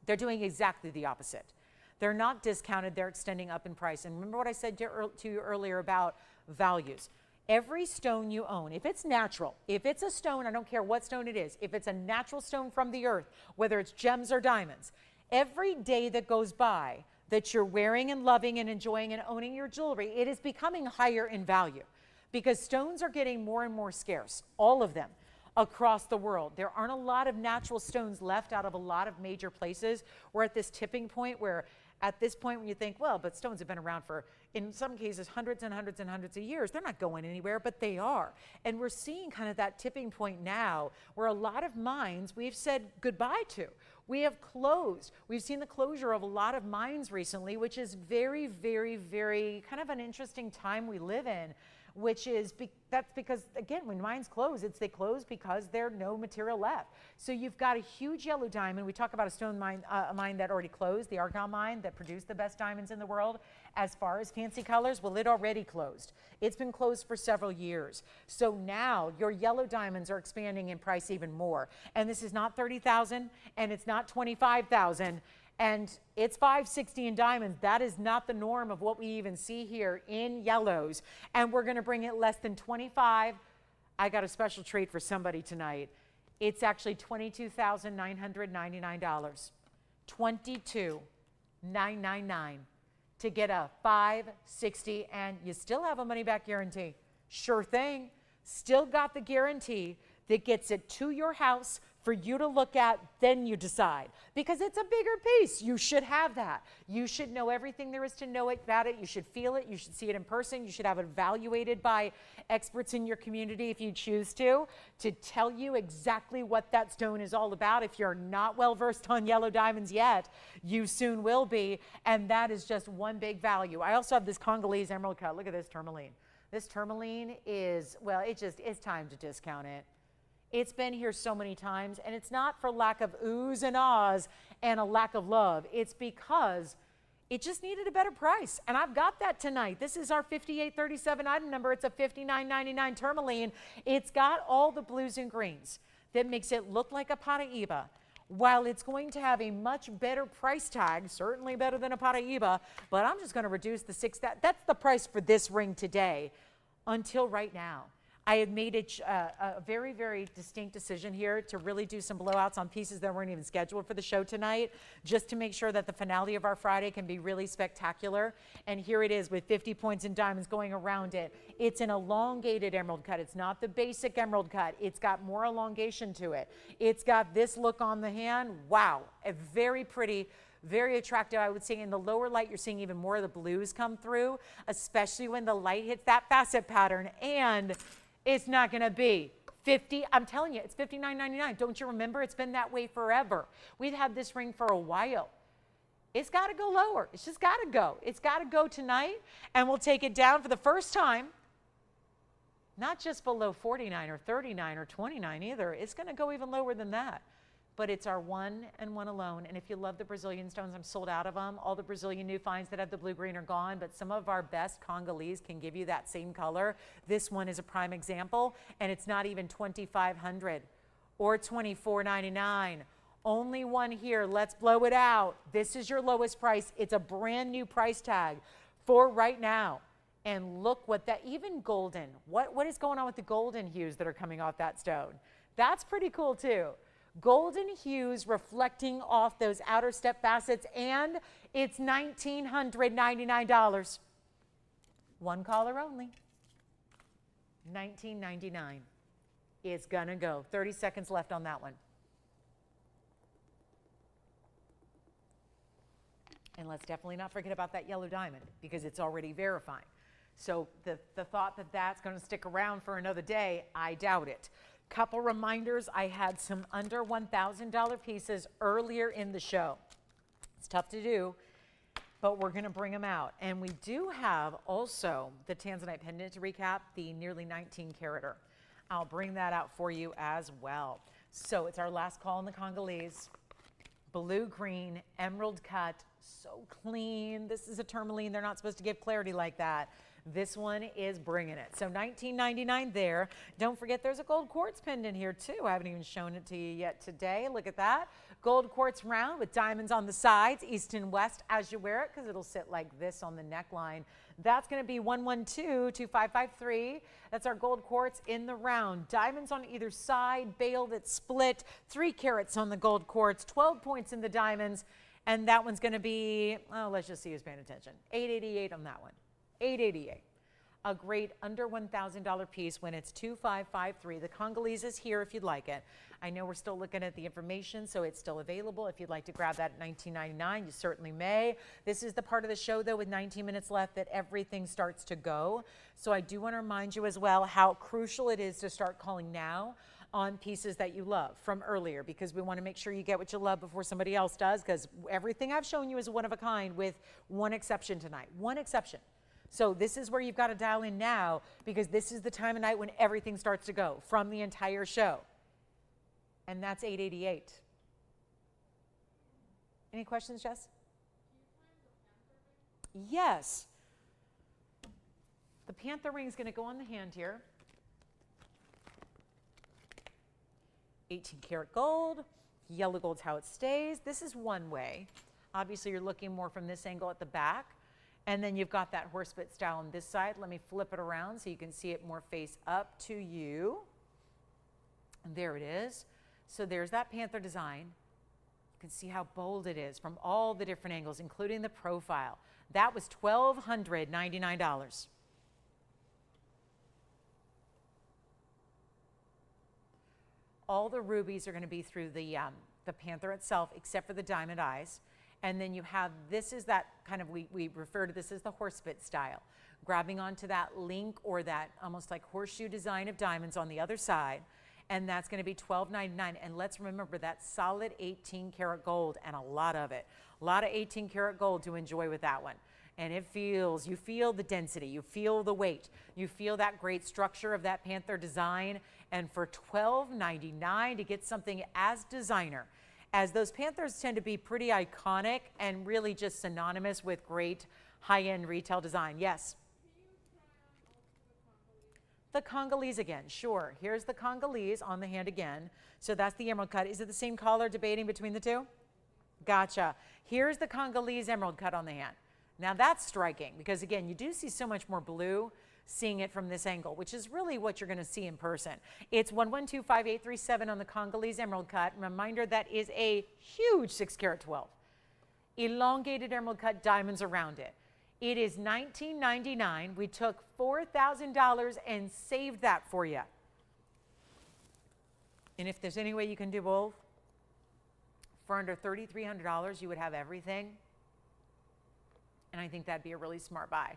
They're doing exactly the opposite. They're not discounted, they're extending up in price. And remember what I said to you earlier about values. Every stone you own, if it's natural, if it's a stone, I don't care what stone it is, if it's a natural stone from the earth, whether it's gems or diamonds, every day that goes by that you're wearing and loving and enjoying and owning your jewelry, it is becoming higher in value. because stones are getting more and more scarce, all of them, across the world. There aren't a lot of natural stones left out of a lot of major places. We're at this tipping point where at this point when you think, well, but stones have been around for, in some cases, hundreds and hundreds and hundreds of years. They're not going anywhere, but they are. And we're seeing kind of that tipping point now where a lot of mines we've said goodbye to. We have closed. We've seen the closure of a lot of mines recently, which is very, very, very kind of an interesting time we live in, which is, that's because, again, when mines close, they close because there's no material left. So you've got a huge yellow diamond. We talk about a stone mine, a mine that already closed, the Argyle mine that produced the best diamonds in the world. As far as fancy colors, well, it already closed. It's been closed for several years. So now your yellow diamonds are expanding in price even more. And this is not 30,000 and it's not 25,000. And it's 560 in diamonds. That is not the norm of what we even see here in yellows. And we're gonna bring it less than 25. I got a special treat for somebody tonight. It's actually $22,999. $22,999 to get a 560, and you still have a money back guarantee. Sure thing. Still got the guarantee that gets it to your house for you to look at, then you decide. Because it's a bigger piece. You should have that. You should know everything there is to know about it. You should feel it. You should see it in person. You should have it evaluated by experts in your community if you choose to tell you exactly what that stone is all about. If you're not well versed on yellow diamonds yet, you soon will be. And that is just one big value. I also have this Congolese emerald cut. Look at this tourmaline. This tourmaline is, well, it's time to discount it. It's been here so many times, and it's not for lack of oohs and ahs and a lack of love. It's because it just needed a better price, and I've got that tonight. This is our 5837 item number. It's a $59.99 tourmaline. It's got all the blues and greens that makes it look like a paraiba. While it's going to have a much better price tag, certainly better than a paraiba, but I'm just going to reduce the that's the price for this ring today until right now. I had made a very, very distinct decision here to really do some blowouts on pieces that weren't even scheduled for the show tonight, just to make sure that the finale of our Friday can be really spectacular. And here it is with 50 points in diamonds going around it. It's an elongated emerald cut. It's not the basic emerald cut. It's got more elongation to it. It's got this look on the hand. Wow, a very pretty, very attractive. I would say in the lower light, you're seeing even more of the blues come through, especially when the light hits that facet pattern. And it's not going to be 50. I'm telling you, it's $59.99. Don't you remember? It's been that way forever. We've had this ring for a while. It's got to go lower. It's just got to go. It's got to go tonight, and we'll take it down for the first time. Not just below 49 or 39 or 29 either. It's going to go even lower than that. But it's our one and one alone. And if you love the Brazilian stones, I'm sold out of them. All the Brazilian new finds that have the blue-green are gone, but some of our best Congolese can give you that same color. This one is a prime example, and it's not even $2,500 or $24.99. Only one here. Let's blow it out. This is your lowest price. It's a brand new price tag for right now. And look what that, even golden. What is going on with the golden hues that are coming off that stone? That's pretty cool too. Golden hues reflecting off those outer step facets, and it's $1,999. One caller only. $19.99 is gonna go. 30 seconds left on that one. And let's definitely not forget about that yellow diamond because it's already verifying. So the thought that that's gonna stick around for another day, I doubt it. Couple reminders, I had some under $1,000 pieces earlier in the show. It's tough to do, but we're gonna bring them out. And we do have also the tanzanite pendant to recap, the nearly 19 carater. I'll bring that out for you as well. So it's our last call in the Congolese. Blue-green, emerald cut, so clean. This is a tourmaline, they're not supposed to give clarity like that. This one is bringing it. So $19.99 there. Don't forget there's a gold quartz pendant here too. I haven't even shown it to you yet today. Look at that. Gold quartz round with diamonds on the sides, east and west as you wear it, because it'll sit like this on the neckline. That's going to be 112-2553. That's our gold quartz in the round. Diamonds on either side, bail that's split, 3 carats on the gold quartz, 12 points in the diamonds. And that one's going to be, oh, let's just see who's paying attention. $888 on that one. $888. a great under $1,000 piece when it's 2553. The Congolese is here if you'd like it. I know we're still looking at the information, so it's still available. If you'd like to grab that at $19.99, you certainly may. This is the part of the show, though, with 19 minutes left that everything starts to go. So I do want to remind you as well how crucial it is to start calling now on pieces that you love from earlier, because we want to make sure you get what you love before somebody else does, because everything I've shown you is one of a kind with one exception tonight. One exception. So this is where you've got to dial in now, because this is the time of night when everything starts to go from the entire show. And that's $888. Any questions, Jess? Yes. The panther ring is going to go on the hand here. 18 karat gold. Yellow gold's how it stays. This is one way. Obviously, you're looking more from this angle at the back. And then you've got that horse bit style on this side. Let me flip it around so you can see it more face up to you. And there it is. So there's that panther design. You can see how bold it is from all the different angles, including the profile. That was $1,299. All the rubies are going to be through the panther itself, except for the diamond eyes. And then you have, this is that kind of, we refer to this as the horse bit style. Grabbing onto that link or that almost like horseshoe design of diamonds on the other side. And that's going to be $12.99. And let's remember that solid 18 karat gold, and a lot of it. A lot of 18 karat gold to enjoy with that one. And it feels, you feel the density, you feel the weight, you feel that great structure of that panther design. And for $12.99 to get something as designer, as those panthers tend to be pretty iconic and really just synonymous with great high-end retail design. Yes? The Congolese again, sure. Here's the Congolese on the hand again. So that's the emerald cut. Is it the same color, debating between the two? Gotcha. Here's the Congolese emerald cut on the hand. Now that's striking because, again, you do see so much more blue seeing it from this angle, which is really what you're going to see in person. It's 1125837 on the Congolese emerald cut. Reminder, that is a huge 6 karat 12. Elongated emerald cut diamonds around it. It is $19.99. We took $4,000 and saved that for you. And if there's any way you can do both, for under $3,300, you would have everything. And I think that'd be a really smart buy.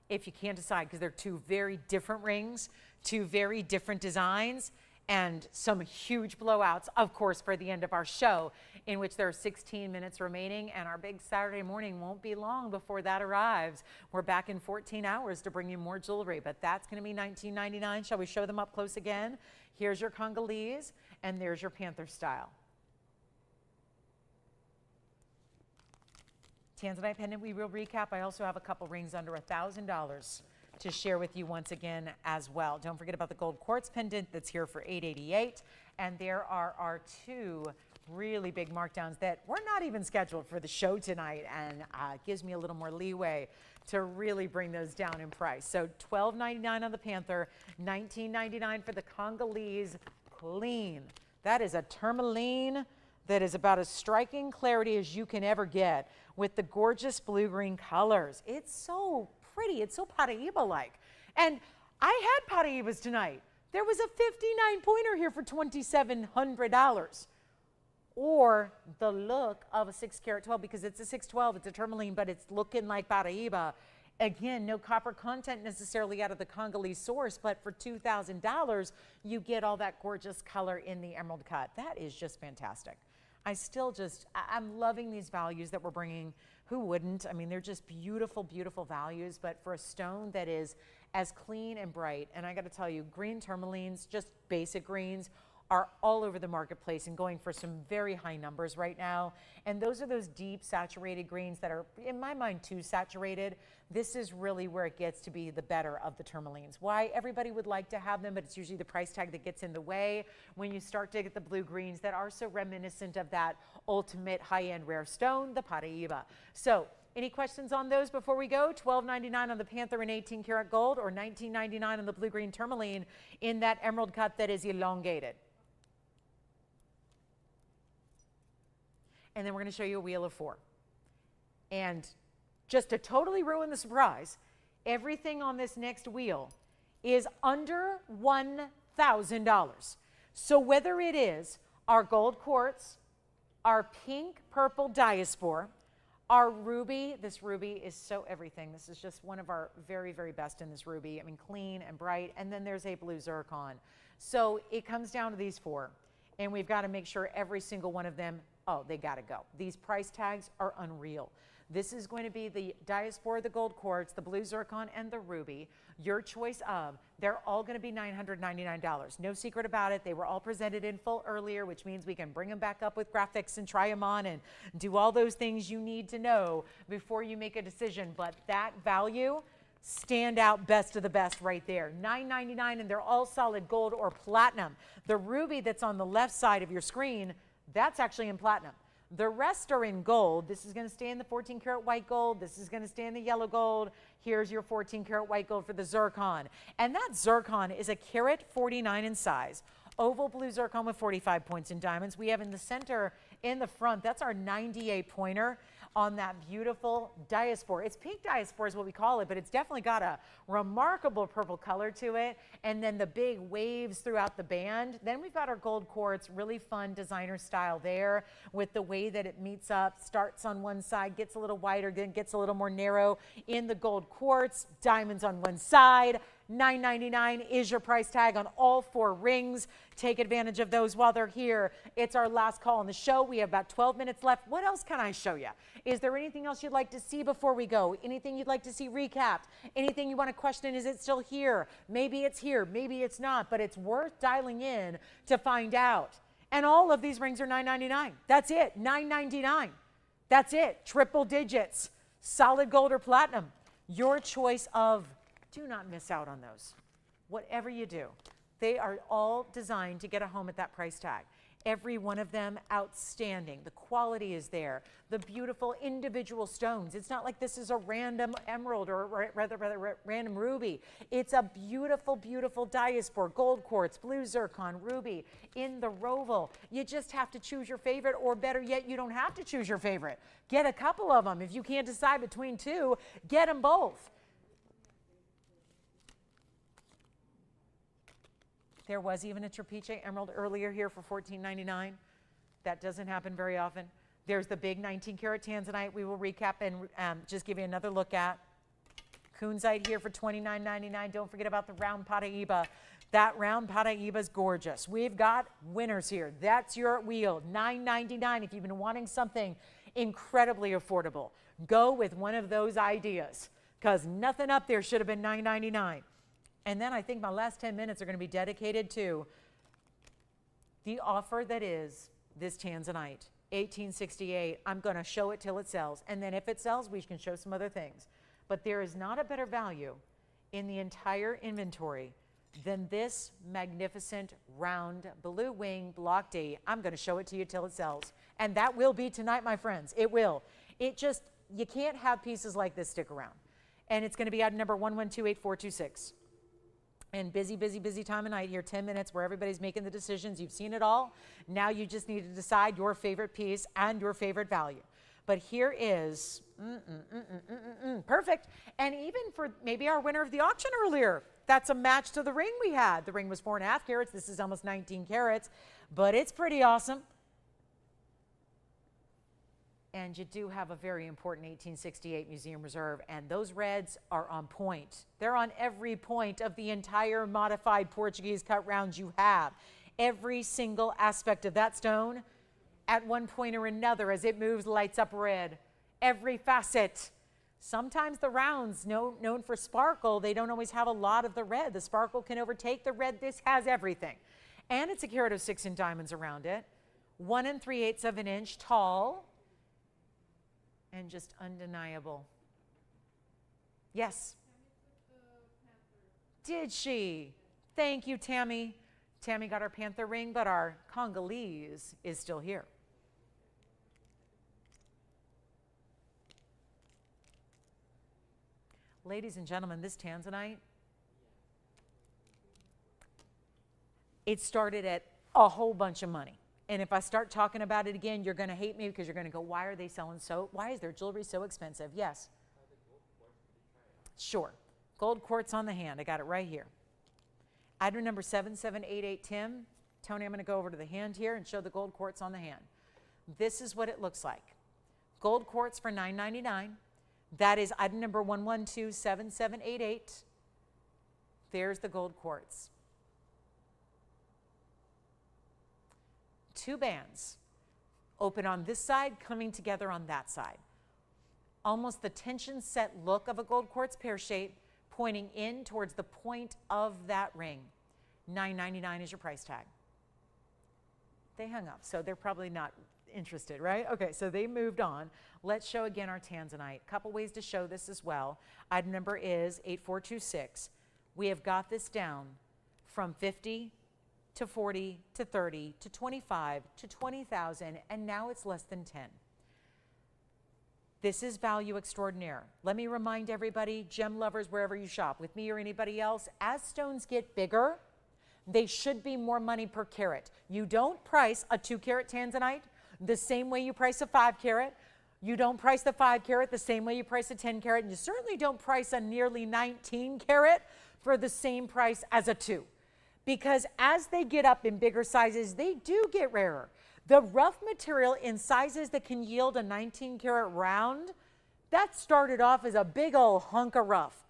If you can't decide, because they're two very different rings, two very different designs, and some huge blowouts, of course, for the end of our show, in which there are 16 minutes remaining, and our big Saturday morning won't be long before that arrives. We're back in 14 hours to bring you more jewelry, but that's going to be $19.99. Shall we show them up close again? Here's your Congolese, and there's your panther style. Tanzanite pendant, we will recap. I also have a couple rings under $1,000 to share with you once again as well. Don't forget about the gold quartz pendant that's here for $888. And there are our two really big markdowns that were not even scheduled for the show tonight, and gives me a little more leeway to really bring those down in price. So $12.99 on the panther, $19.99 for the Congolese clean. That is a tourmaline that is about as striking clarity as you can ever get, with the gorgeous blue-green colors. It's so pretty. It's so paraiba-like. And I had paraibas tonight. There was a 59-pointer here for $2,700. Or the look of a 6 karat 12, because it's a 612, it's a tourmaline, but it's looking like paraiba. Again, no copper content necessarily out of the Congolese source, but for $2,000, you get all that gorgeous color in the emerald cut. That is just fantastic. I'm loving these values that we're bringing. Who wouldn't? I mean, they're just beautiful, beautiful values, but for a stone that is as clean and bright, and I got to tell you, green tourmalines, just basic greens, are all over the marketplace and going for some very high numbers right now. And those are those deep saturated greens that are, in my mind, too saturated. This is really where it gets to be the better of the tourmalines. Why everybody would like to have them, but it's usually the price tag that gets in the way when you start to get the blue greens that are so reminiscent of that ultimate high-end rare stone, the paraiba. So any questions on those before we go? $12.99 on the panther in 18 karat gold, or $19.99 on the blue-green tourmaline in that emerald cut that is elongated. And then we're going to show you a wheel of 4. And just to totally ruin the surprise, Everything on this next wheel is under $1,000. So whether it is our gold quartz, our pink purple diaspore, our ruby, this ruby is so everything. This is just one of our very, very best in this ruby. I mean, clean and bright. And then there's a blue zircon. So it comes down to these four. And we've got to make sure every single one of them, oh, they got to go. These price tags are unreal. This is going to be the diaspore, the gold quartz, the blue zircon, and the ruby. Your choice of. They're all going to be $999. No secret about it. They were all presented in full earlier, which means we can bring them back up with graphics and try them on and do all those things you need to know before you make a decision. But that value, stand out best of the best right there. $999, and they're all solid gold or platinum. The ruby that's on the left side of your screen, that's actually in platinum. The rest are in gold. This is going to stay in the 14 karat white gold. This is going to stay in the yellow gold. Here's your 14 karat white gold for the zircon. And that zircon is a carat 49 in size. Oval blue zircon with 45 points in diamonds. We have in the center, in the front, that's our 98 pointer on that beautiful diaspore. It's pink diaspore is what we call it, but it's definitely got a remarkable purple color to it. And then the big waves throughout the band. Then we've got our gold quartz, really fun designer style there with the way that it meets up, starts on one side, gets a little wider, then gets a little more narrow in the gold quartz, diamonds on one side. $999 is your price tag on all four rings. Take advantage of those while they're here. It's our last call on the show. We have about 12 minutes left. What else can I show you? Is there anything else you'd like to see before we go? Anything you'd like to see recapped? Anything you want to question? Is it still here? Maybe it's here, maybe it's not, but it's worth dialing in to find out. And all of these rings are $999. That's it, $999. That's it, triple digits, solid gold or platinum. Your choice of. Do not miss out on those. Whatever you do, they are all designed to get a home at that price tag. Every one of them outstanding. The quality is there. The beautiful individual stones. It's not like this is a random emerald or rather random ruby. It's a beautiful, beautiful diaspore, gold quartz, blue zircon, ruby in the roval. You just have to choose your favorite, or better yet, you don't have to choose your favorite. Get a couple of them. If you can't decide between two, get them both. There was even a Trapiche emerald earlier here for $14.99. That doesn't happen very often. There's the big 19 karat tanzanite we will recap and just give you another look at. Kunzite here for $29.99. Don't forget about the round paraiba. That round paraiba is gorgeous. We've got winners here. That's your wheel, $9.99. If you've been wanting something incredibly affordable, go with one of those ideas, because nothing up there should have been $9.99. And then I think my last 10 minutes are going to be dedicated to the offer that is this tanzanite, 1868. I'm going to show it till it sells. And then if it sells, we can show some other things. But there is not a better value in the entire inventory than this magnificent round blue wing block D. I'm going to show it to you till it sells. And that will be tonight, my friends. It will. It just, you can't have pieces like this stick around. And it's going to be item number 1128-426. And busy, busy, busy time of night here, 10 minutes where everybody's making the decisions. You've seen it all. Now you just need to decide your favorite piece and your favorite value. But here is, perfect. And even for maybe our winner of the auction earlier, that's a match to the ring we had. The ring was 4.5 carats. This is almost 19 carats, but it's pretty awesome. And you do have a very important 1868 Museum Reserve, and those reds are on point. They're on every point of the entire modified Portuguese cut rounds you have. Every single aspect of that stone, at one point or another, as it moves, lights up red. Every facet. Sometimes the rounds, known for sparkle, they don't always have a lot of the red. The sparkle can overtake the red. This has everything. And it's a carat of 6 in diamonds around it. 1 3/8 of an inch tall. And just undeniable. Yes? Did she? Thank you, Tammy. Tammy got our panther ring, but our Congolese is still here. Ladies and gentlemen, this tanzanite, it started at a whole bunch of money. And if I start talking about it again, you're going to hate me because you're going to go, why are they selling so, why is their jewelry so expensive? Yes. Sure. Gold quartz on the hand. I got it right here. Item number 7788, Tim. Tony, I'm going to go over to the hand here and show the gold quartz on the hand. This is what it looks like. Gold quartz for $9.99. That is item number 1127788. There's the gold quartz. 2 bands. Open on this side, coming together on that side. Almost the tension set look of a gold quartz pear shape, pointing in towards the point of that ring. $9.99 is your price tag. They hung up, so they're probably not interested, right? Okay, so they moved on. Let's show again our tanzanite. Couple ways to show this as well. Item number is 8426. We have got this down from 50 to 40 to 30 to 25 to 20,000, and now it's less than 10. This is value extraordinaire. Let me remind everybody, gem lovers, wherever you shop, with me or anybody else, as stones get bigger, they should be more money per carat. You don't price a 2-carat tanzanite the same way you price a 5-carat. You don't price the 5-carat the same way you price a 10-carat. And you certainly don't price a nearly 19-carat for the same price as a 2. Because as they get up in bigger sizes, they do get rarer. The rough material in sizes that can yield a 19-carat round, that started off as a big old hunk of rough.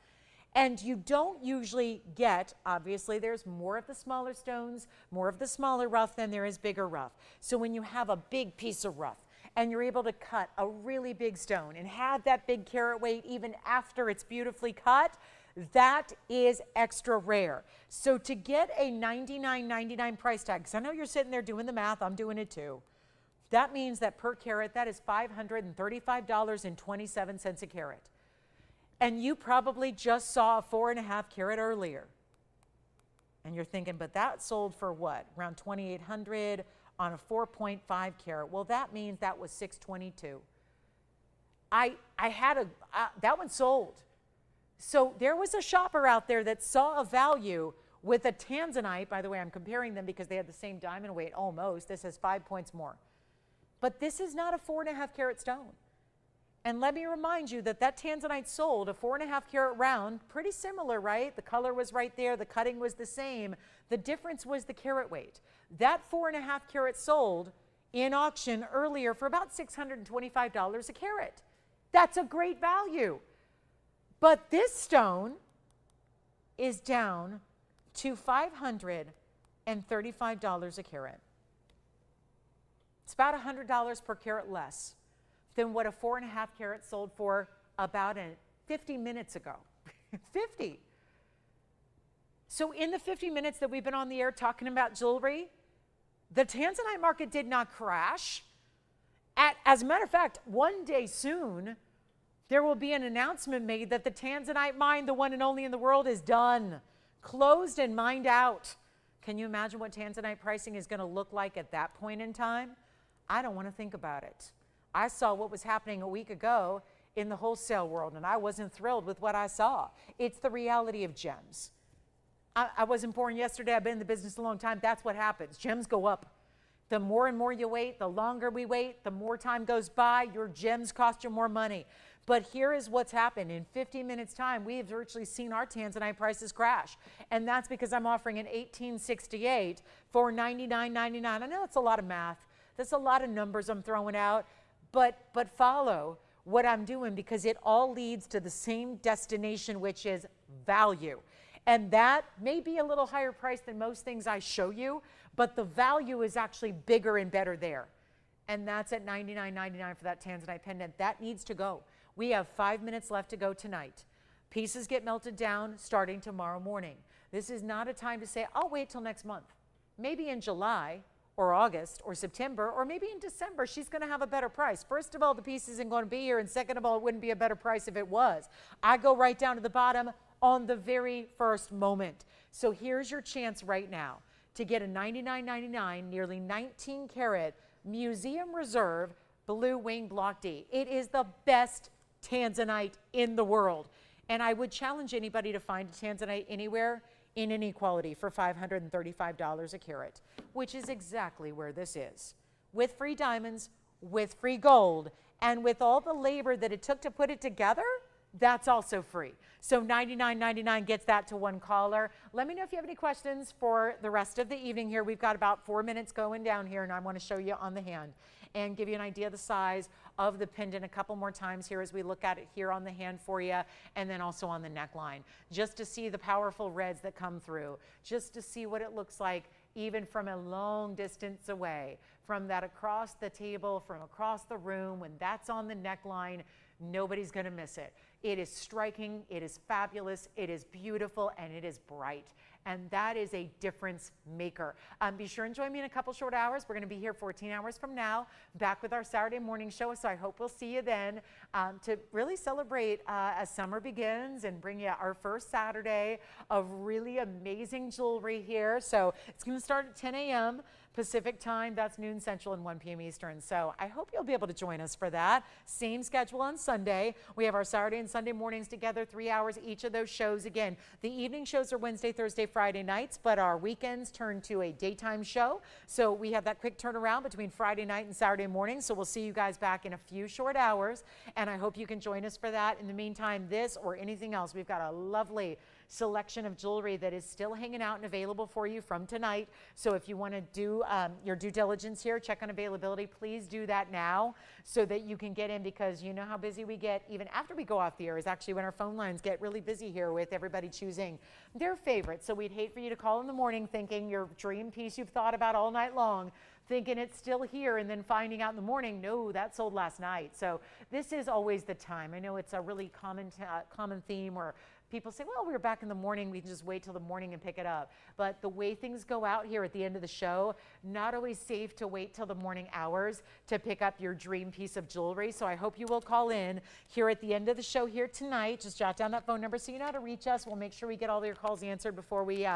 And you don't usually get, obviously there's more of the smaller stones, more of the smaller rough than there is bigger rough. So when you have a big piece of rough and you're able to cut a really big stone and have that big carat weight even after it's beautifully cut, that is extra rare. So to get a $99.99 price tag, because I know you're sitting there doing the math, I'm doing it too. That means that per carat, that is $535.27 a carat. And you probably just saw a 4.5 carat earlier. And you're thinking, but that sold for what? Around $2,800 on a 4.5 carat. Well, that means that was $622. That one sold. So there was a shopper out there that saw a value with a tanzanite. By the way, I'm comparing them because they had the same diamond weight almost. This has 5 points more. But this is not a 4.5 carat stone. And let me remind you that that tanzanite sold a 4.5 carat round, pretty similar, right? The color was right there, the cutting was the same. The difference was the carat weight. That 4.5 carat sold in auction earlier for about $625 a carat. That's a great value. But this stone is down to $535 a carat. It's about $100 per carat less than what a 4.5 carat sold for about 50 minutes ago. 50. So in the 50 minutes that we've been on the air talking about jewelry, the tanzanite market did not crash. As a matter of fact, one day soon, there will be an announcement made that the tanzanite mine, the one and only in the world, is done, closed and mined out. Can you imagine what tanzanite pricing is going to look like at that point in time? I don't want to think about it. I saw what was happening a week ago in the wholesale world, and I wasn't thrilled with what I saw. It's the reality of gems. I wasn't born yesterday. I've been in the business a long time. That's what happens. Gems go up. The more and more you wait, the longer we wait, the more time goes by, your gems cost you more money. But here is what's happened. In 50 minutes time, we have virtually seen our tanzanite prices crash. And that's because I'm offering an 1868 for $99.99. I know it's a lot of math. That's a lot of numbers I'm throwing out. But follow what I'm doing, because it all leads to the same destination, which is value. And that may be a little higher price than most things I show you, but the value is actually bigger and better there. And that's at $99.99 for that tanzanite pendant. That needs to go. We have 5 minutes left to go tonight. Pieces get melted down starting tomorrow morning. This is not a time to say, I'll wait till next month. Maybe in July or August or September, or maybe in December, she's going to have a better price. First of all, the piece isn't going to be here, and second of all, it wouldn't be a better price if it was. I go right down to the bottom on the very first moment. So here's your chance right now to get a $99.99, nearly 19 carat Museum Reserve Blue Wing Block D. It is the best tanzanite in the world. And I would challenge anybody to find a tanzanite anywhere in any quality for $535 a carat, which is exactly where this is. With free diamonds, with free gold, and with all the labor that it took to put it together, that's also free. So $99.99 gets that to one caller. Let me know if you have any questions for the rest of the evening here. We've got about 4 minutes going down here, and I want to show you on the hand and give you an idea of the size of the pendant a couple more times here as we look at it here on the hand for you, and then also on the neckline, just to see the powerful reds that come through, just to see what it looks like even from a long distance away, from that across the table, from across the room. When that's on the neckline, nobody's going to miss it. It is striking, it is fabulous, it is beautiful, and it is bright. And that is a difference maker. Be sure and join me in a couple short hours. We're going to be here 14 hours from now, back with our Saturday morning show. So I hope we'll see you then to really celebrate as summer begins and bring you our first Saturday of really amazing jewelry here. So it's going to start at 10 a.m. Pacific time. That's noon Central and 1 p.m. Eastern. So I hope you'll be able to join us for that. Same schedule on Sunday. We have our Saturday and Sunday mornings together, 3 hours each of those shows. Again, the evening shows are Wednesday, Thursday, Friday nights, but our weekends turn to a daytime show. So we have that quick turnaround between Friday night and Saturday morning. So we'll see you guys back in a few short hours, and I hope you can join us for that. In the meantime, this or anything else, we've got a lovely selection of jewelry that is still hanging out and available for you from tonight. So if you want to do your due diligence here, check on availability, please do that now so that you can get in, because you know how busy we get even after we go off the air is actually when our phone lines get really busy here with everybody choosing their favorite. So we'd hate for you to call in the morning thinking your dream piece you've thought about all night long, thinking it's still here, and then finding out in the morning, no, that sold last night. So this is always the time. I know it's a really common theme where people say, well, we were back in the morning, we can just wait till the morning and pick it up. But the way things go out here at the end of the show, not always safe to wait till the morning hours to pick up your dream piece of jewelry. So I hope you will call in here at the end of the show here tonight. Just jot down that phone number so you know how to reach us. We'll make sure we get all your calls answered before we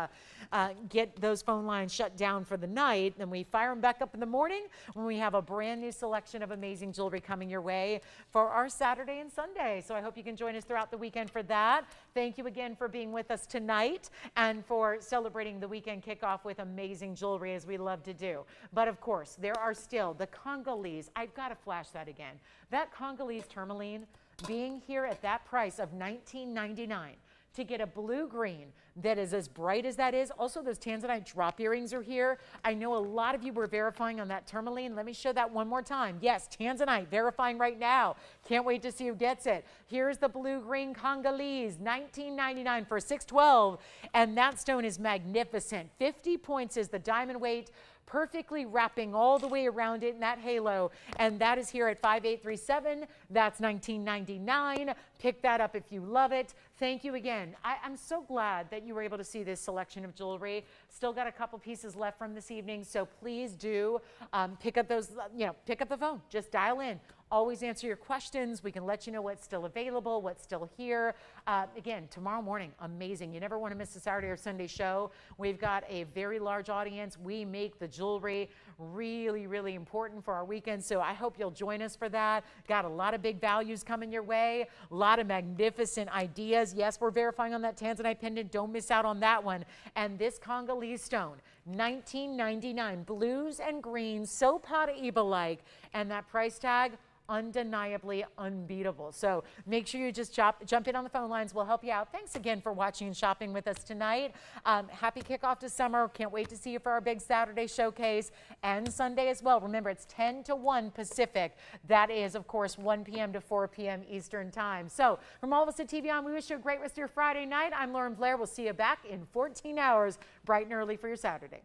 get those phone lines shut down for the night. Then we fire them back up in the morning when we have a brand new selection of amazing jewelry coming your way for our Saturday and Sunday. So I hope you can join us throughout the weekend for that. Thank you again for being with us tonight and for celebrating the weekend kickoff with amazing jewelry, as we love to do. But of course, there are still the Congolese. I've got to flash that again. That Congolese tourmaline being here at that price of $19.99 to get a blue-green that is as bright as that is. Also, those tanzanite drop earrings are here. I know a lot of you were verifying on that tourmaline. Let me show that one more time. Yes, tanzanite, verifying right now. Can't wait to see who gets it. Here's the blue-green Congolese, $19.99 for 612, and that stone is magnificent. 50 points is the diamond weight, perfectly wrapping all the way around it in that halo, and that is here at 5837. That's $19.99. Pick that up if you love it. Thank you again. I'm so glad that you were able to see this selection of jewelry. Still got a couple pieces left from this evening, so please do pick up those, pick up the phone. Just dial in. Always answer your questions. We can let you know what's still available, what's still here. Again, tomorrow morning, amazing. You never want to miss the Saturday or Sunday show. We've got a very large audience. We make the jewelry really, really important for our weekend, so I hope you'll join us for that. Got a lot of big values coming your way, a lot of magnificent ideas. Yes, we're verifying on that tanzanite pendant. Don't miss out on that one. And this Congolese stone, $19.99, blues and greens, so paraiba-like, and that price tag, undeniably unbeatable. So make sure you just jump in on the phone lines. We'll help you out. Thanks again for watching and shopping with us tonight. Happy kickoff to summer. Can't wait to see you for our big Saturday showcase and Sunday as well. Remember, it's 10 to 1 Pacific. That is, of course, 1 p.m. to 4 p.m. Eastern time. So from all of us at TVON, we wish you a great rest of your Friday night. I'm Lauren Blair. We'll see you back in 14 hours, bright and early for your Saturday.